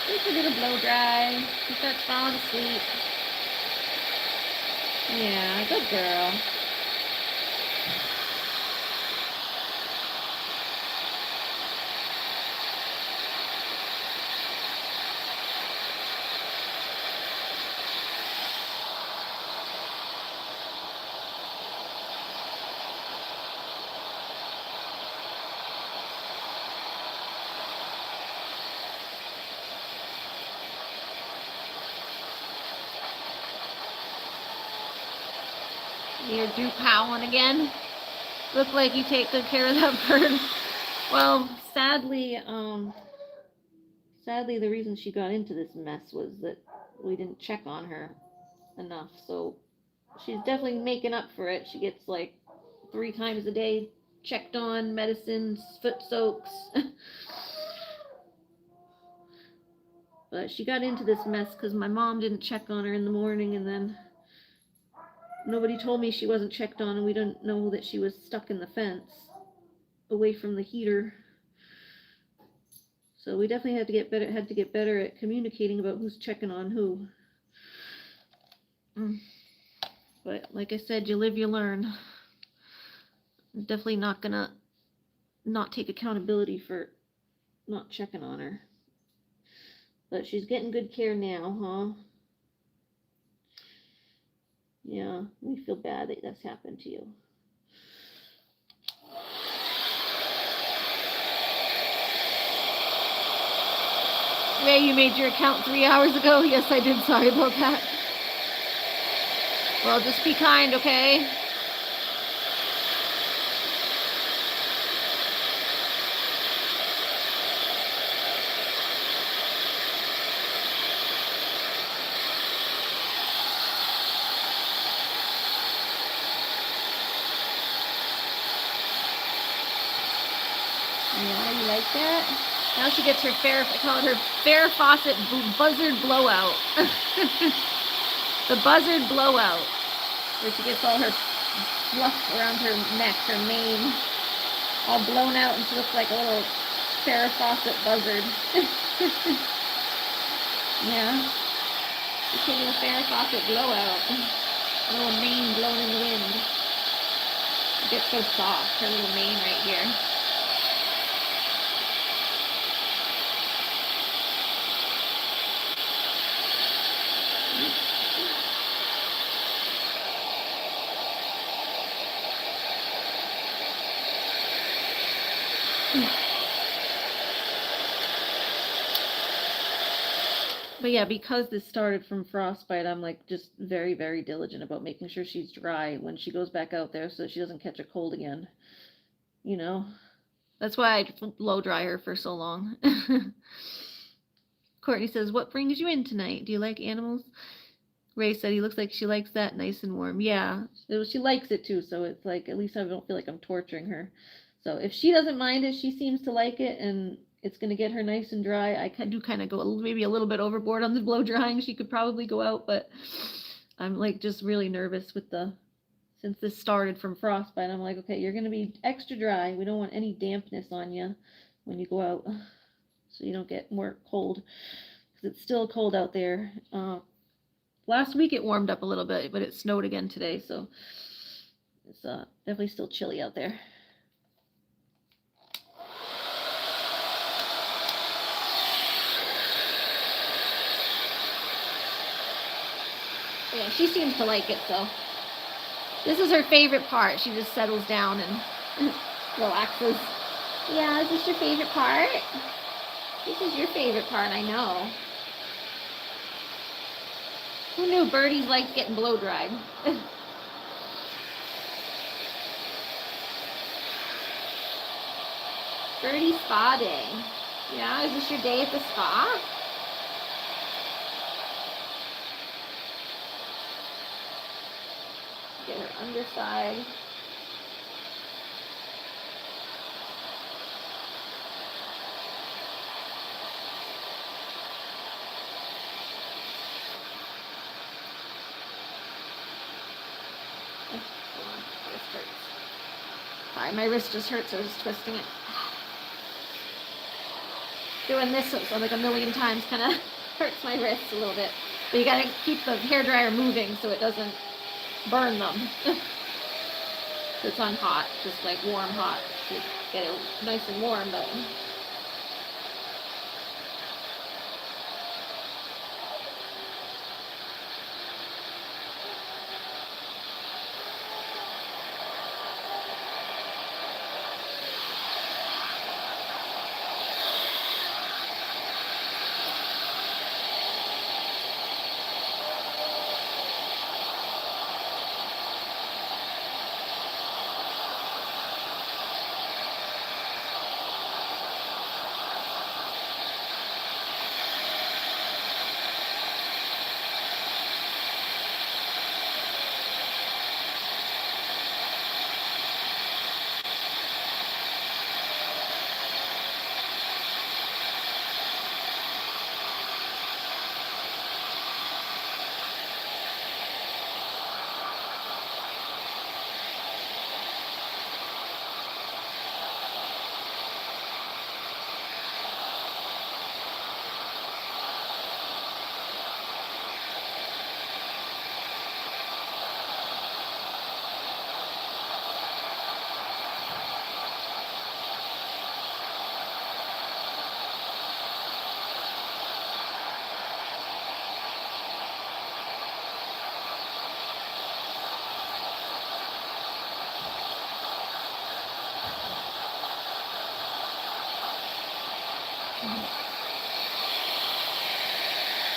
Just a little blow dry. She starts falling asleep. Yeah, good girl. Your Duke howling again. Look like you take good care of that bird. Well, sadly, sadly, the reason she got into this mess was that we didn't check on her enough. So she's definitely making up for it. She gets like 3 times a day checked on, medicines, foot soaks. But she got into this mess because my mom didn't check on her in the morning, and then nobody told me she wasn't checked on, and we didn't know that she was stuck in the fence away from the heater. So we definitely had to get better at communicating about who's checking on who. But like I said, you live, you learn. I'm definitely not gonna not take accountability for not checking on her. But she's getting good care now, huh? Yeah, we feel bad that that's happened to you. Ray, you made your account 3 hours ago? Yes, I did. Sorry about that. Well, just be kind, okay? Yeah, you like that? Now she gets her I call it her Fair Fawcett buzzard blowout. The buzzard blowout, where she gets all her fluff around her neck, her mane, all blown out, and she looks like a little Farrah Fawcett buzzard. Yeah, she's getting a Farrah Fawcett blowout. A little mane blown in the wind. It gets so soft, her little mane right here. But yeah, because this started from frostbite, I'm like just very, very diligent about making sure she's dry when she goes back out there so that she doesn't catch a cold again. You know? That's why I blow dry her for so long. Courtney says, what brings you in tonight? Do you like animals? Ray said he looks like she likes that nice and warm. Yeah, she likes it too, so it's like at least I don't feel like I'm torturing her. So if she doesn't mind it, she seems to like it, and it's going to get her nice and dry. I do kind of go maybe a little bit overboard on the blow drying. She could probably go out, but I'm like just really nervous with since this started from frostbite, I'm like, okay, you're going to be extra dry. We don't want any dampness on you when you go out, so you don't get more cold, because it's still cold out there. Last week it warmed up a little bit, but it snowed again today, so it's definitely still chilly out there. Yeah, she seems to like it, so this is her favorite part. She just settles down and relaxes. Yeah, is this your favorite part? This is your favorite part, I know. Who knew birdies like getting blow dried? Birdie spa day. Yeah, is this your day at the spa? Get her underside. Sorry, my wrist just hurts, so I was just twisting it. Doing this so like a million times kind of hurts my wrists a little bit. But you gotta keep the hairdryer moving so it doesn't burn them. It's on hot, just like warm hot to get it nice and warm, but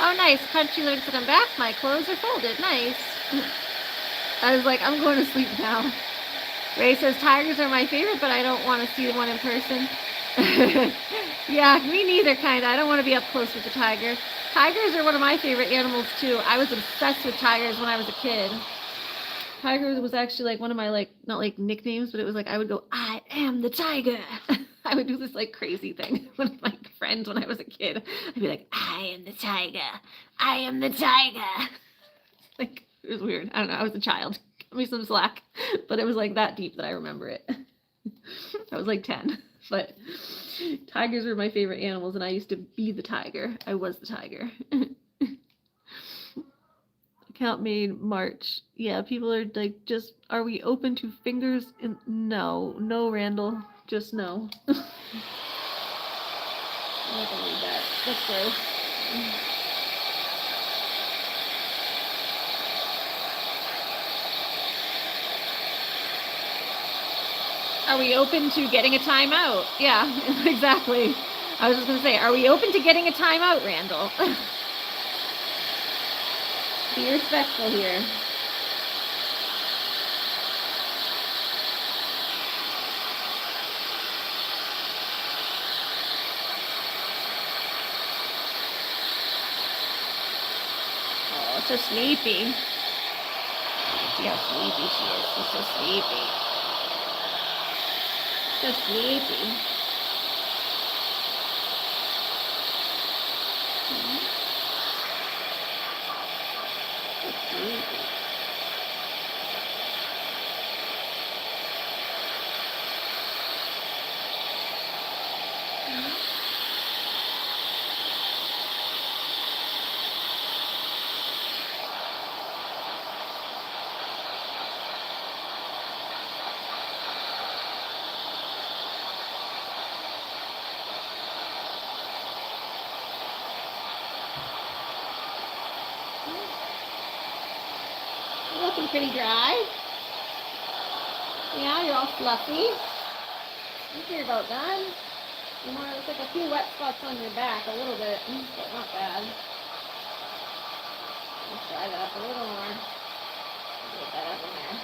Oh, nice. Crunchy legs that I'm back. My clothes are folded. Nice. I was like, I'm going to sleep now. Ray says, tigers are my favorite, but I don't want to see one in person. Yeah, me neither, kind of. I don't want to be up close with the tiger. Tigers are one of my favorite animals, too. I was obsessed with tigers when I was a kid. Tiger was actually like one of my, like, not like nicknames, but it was like I would go, I am the tiger. I would do this like crazy thing with my friends when I was a kid. I'd be like, I am the tiger. I am the tiger. Like, it was weird. I don't know. I was a child. Give me some slack. But it was like that deep that I remember it. I was like 10. But tigers were my favorite animals, and I used to be the tiger. I was the tiger. Account made March. Yeah, people are like, just, are we open to fingers? No. No, Randall. Just no. I'm not gonna read that. That's gross. Are we open to getting a timeout? Yeah, exactly. I was just gonna say, are we open to getting a timeout, Randall? Be respectful here. Oh, so sleepy. See how sleepy she is. She's so sleepy. So sleepy. So sleepy. You're looking pretty dry. Yeah, you're all fluffy. I'm sure you're about done. There's like a few wet spots on your back, a little bit, but not bad. Let's dry that up a little more. Get that up in there.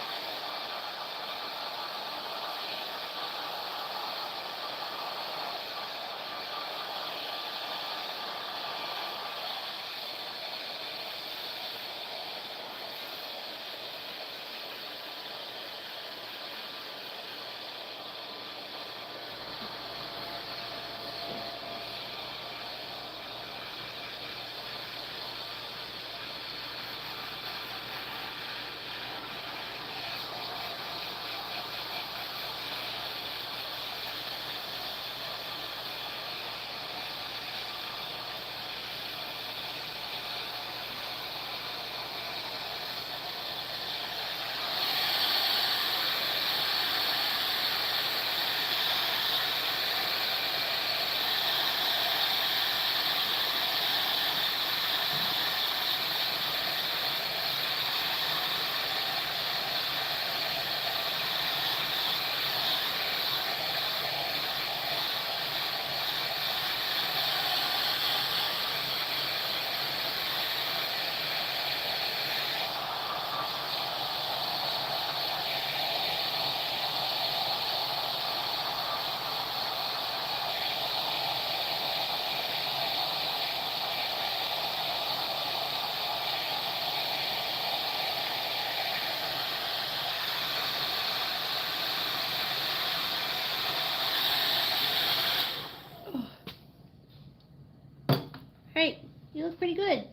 Right, you look pretty good.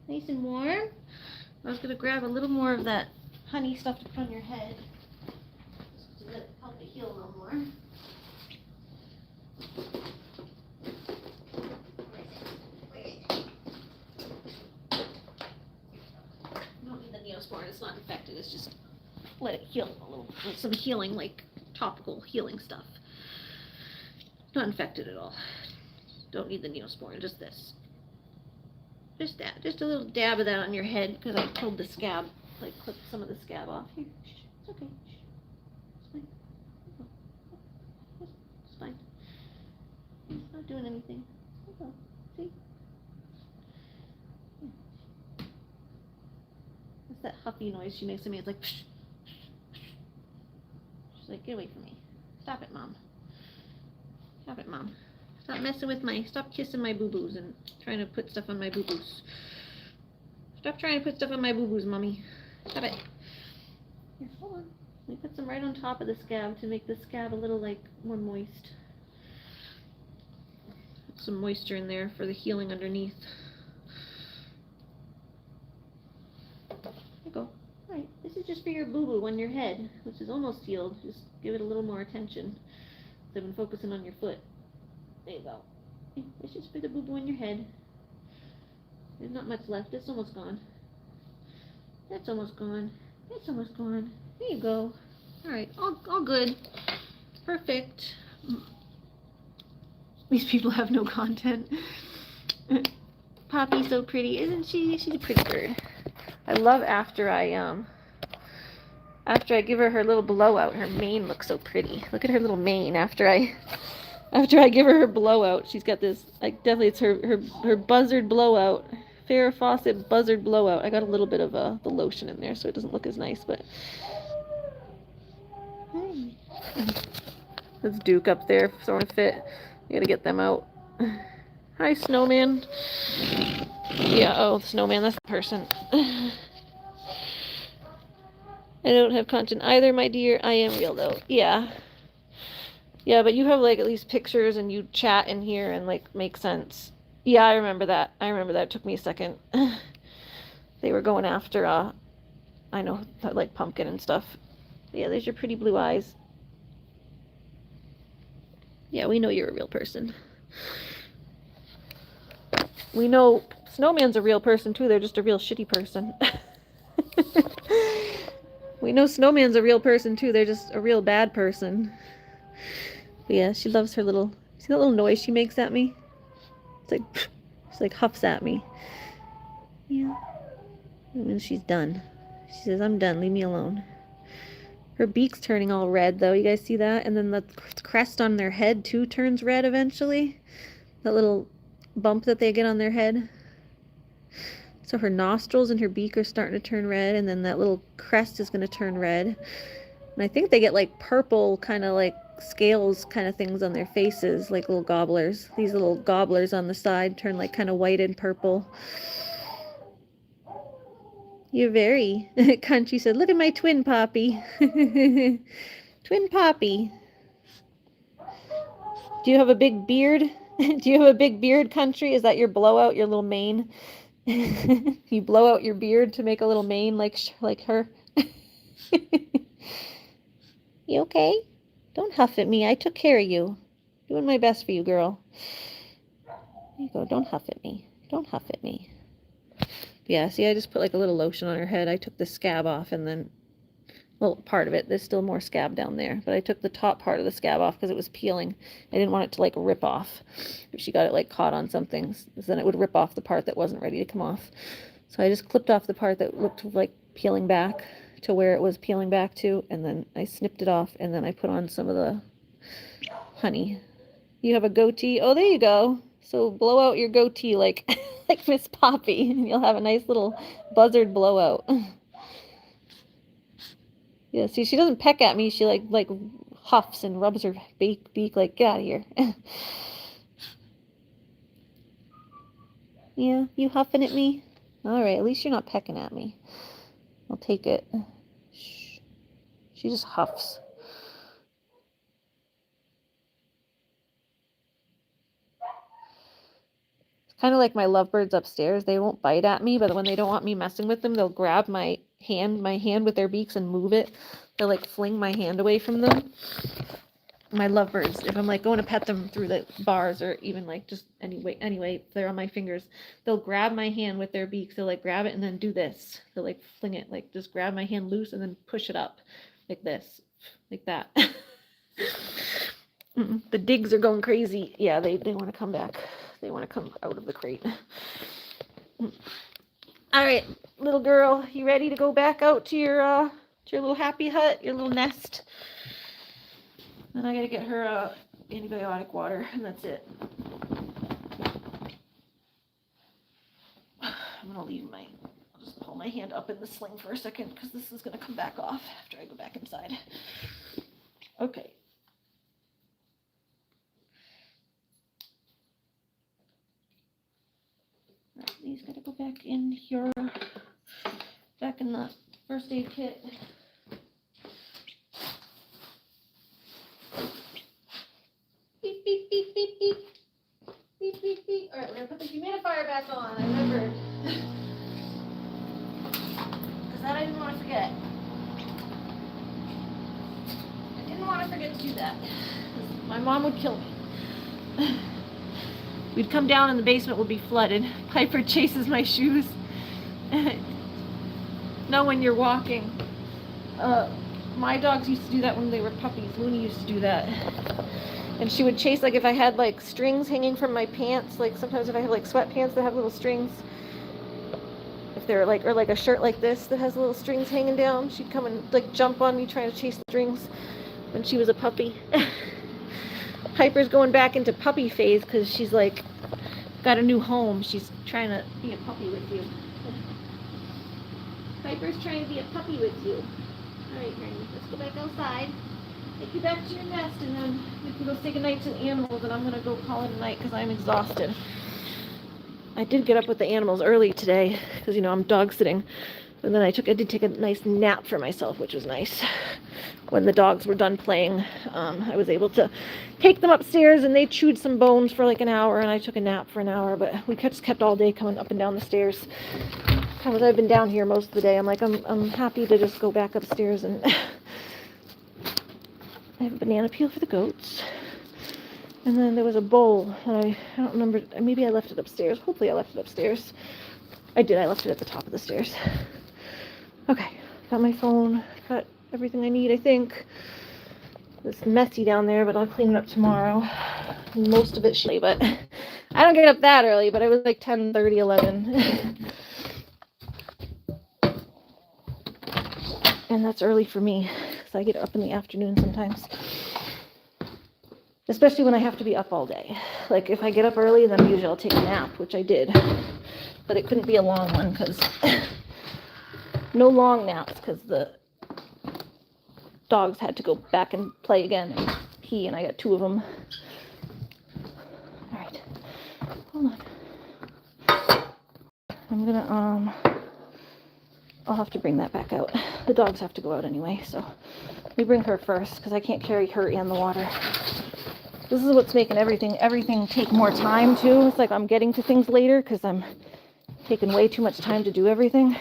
Nice and warm. I was gonna grab a little more of that honey stuff to put on your head, just to help it heal a little more. You don't need the Neosporin, it's not infected, it's just let it heal a little, with some healing, like topical healing stuff. Not infected at all. Don't need the Neosporin, just this. Just that, just a little dab of that on your head, because I pulled the scab, like clipped some of the scab off. Here, it's okay. It's fine. It's fine. It's fine. not doing anything. Oh, see? That's that huffy noise she makes to me. It's like, psh, psh, psh. She's like, get away from me. Stop it, Mom. Stop it, Mom. Stop messing with stop kissing my boo-boos and trying to put stuff on my boo-boos. Stop trying to put stuff on my boo-boos, Mommy. Stop it. Here, hold on. Let me put some right on top of the scab to make the scab a little, like, more moist. Put some moisture in there for the healing underneath. There you go. Alright, this is just for your boo-boo on your head, which is almost healed. Just give it a little more attention. I've been focusing on your foot. There you go. It's just for the boo-boo on your head. There's not much left. It's almost gone. That's almost gone. That's almost gone. There you go. Alright, all good. Perfect. These people have no content. Poppy's so pretty, isn't she? She's a pretty bird. I love after I give her little blowout, her mane looks so pretty. Look at her little mane after I give her blowout. She's got this, like, definitely it's her buzzard blowout. Farrah Fawcett buzzard blowout. I got a little bit of the lotion in there so it doesn't look as nice, but hey. There's Duke up there throwing a fit. You gotta get them out. Hi, Snowman. Yeah, oh, Snowman, that's the person. I don't have content either, my dear. I am real, though. Yeah. Yeah, but you have, like, at least pictures and you chat in here and, like, make sense. Yeah, I remember that. It took me a second. They were going after, I know, like, pumpkin and stuff. Yeah, there's your pretty blue eyes. Yeah, we know you're a real person. We know Snowman's a real person, too. They're just a real shitty person. We know Snowman's a real person, too. They're just a real bad person. But yeah, she loves her little... See that little noise she makes at me? It's like... She, like, huffs at me. Yeah. And then she's done. She says, I'm done. Leave me alone. Her beak's turning all red, though. You guys see that? And then the crest on their head, too, turns red eventually. That little bump that they get on their head. So her nostrils and her beak are starting to turn red, and then that little crest is going to turn red. And I think they get, like, purple kind of, like, scales kind of things on their faces, like little gobblers. These little gobblers on the side turn, like, kind of white and purple. You're very... Country said, look at my twin Poppy. Twin Poppy. Do you have a big beard? Do you have a big beard, Country? Is that your blowout, your little mane? You blow out your beard to make a little mane like her? You okay? Don't huff at me. I took care of you. Doing my best for you, girl. There you go. Don't huff at me. Don't huff at me. Yeah, see, I just put like a little lotion on her head. I took the scab off and then, well, part of it. There's still more scab down there. But I took the top part of the scab off because it was peeling. I didn't want it to like rip off. If she got it like caught on something, then it would rip off the part that wasn't ready to come off. So I just clipped off the part that looked like peeling back to where it was peeling back to. And then I snipped it off and then I put on some of the honey. You have a goatee? Oh, there you go. So blow out your goatee like like Miss Poppy, and you'll have a nice little buzzard blowout. Yeah, see, she doesn't peck at me. She like huffs and rubs her beak like, get out of here. Yeah, you huffing at me? All right, at least you're not pecking at me. I'll take it. Shh. She just huffs. Kind of like my lovebirds upstairs. They won't bite at me, but when they don't want me messing with them, they'll grab my hand with their beaks and move it. They'll like fling my hand away from them. My lovebirds, if I'm like going to pet them through the bars or even like just anyway, if they're on my fingers, they'll grab my hand with their beaks. They'll like grab it and then do this. They'll like fling it, like just grab my hand loose and then push it up like this, like that. The digs are going crazy. Yeah, they want to come back. They want to come out of the crate. All right, little girl, you ready to go back out to your little happy hut, your little nest? Then I gotta get her antibiotic water, and that's it. I'm gonna leave I'll just pull my hand up in the sling for a second because this is gonna come back off after I go back inside. Okay. Right, these gotta go back in here, back in the first aid kit. Beep, beep, beep, beep, beep. Beep, beep, beep. All right, we're gonna put the humidifier back on. I remembered. Because that I didn't want to forget. I didn't want to forget to do that. My mom would kill me. We'd come down and the basement would be flooded. Piper chases my shoes. No, when you're walking. My dogs used to do that when they were puppies. Looney used to do that. And she would chase, like if I had like strings hanging from my pants, like sometimes if I have like sweatpants that have little strings, if they're like, or like a shirt like this that has little strings hanging down, she'd come and like jump on me trying to chase the strings when she was a puppy. Piper's going back into puppy phase because she's like got a new home. She's trying to be a puppy with you. Piper's trying to be a puppy with you. All right, Granny, let's go back outside. Take you back to your nest, and then we can go say goodnight to the animals, and I'm going to go call it a night because I'm exhausted. I did get up with the animals early today because, you know, I'm dog sitting. And then I did take a nice nap for myself, which was nice. When the dogs were done playing, I was able to take them upstairs, and they chewed some bones for like an hour, and I took a nap for an hour. But we just kept all day coming up and down the stairs. Because I've been down here most of the day, I'm like, I'm happy to just go back upstairs and I have a banana peel for the goats. And then there was a bowl. I don't remember. Maybe I left it upstairs. Hopefully I left it upstairs. I did. I left it at the top of the stairs. Okay. Got my phone. Got everything I need, I think. It's messy down there, but I'll clean it up tomorrow. Most of it should be, but I don't get up that early, but it was like 10:30, 11. And that's early for me, because I get up in the afternoon sometimes. Especially when I have to be up all day. Like, if I get up early, then usually I'll take a nap, which I did. But it couldn't be a long one, because no long naps, because the dogs had to go back and play again and pee, and I got 2 of them. All right. Hold on. I'm gonna, I'll have to bring that back out. The dogs have to go out anyway, so let me bring her first because I can't carry her and the water. This is what's making everything take more time too. It's like I'm getting to things later because I'm taking way too much time to do everything.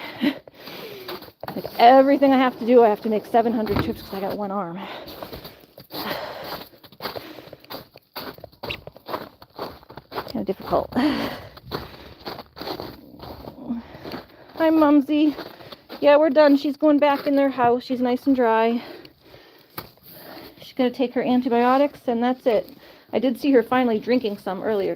Like everything I have to do, I have to make 700 trips because I got one arm. Kind of difficult. Hi, Mumsy. Yeah, we're done. She's going back in their house. She's nice and dry. She's going to take her antibiotics, and that's it. I did see her finally drinking some earlier.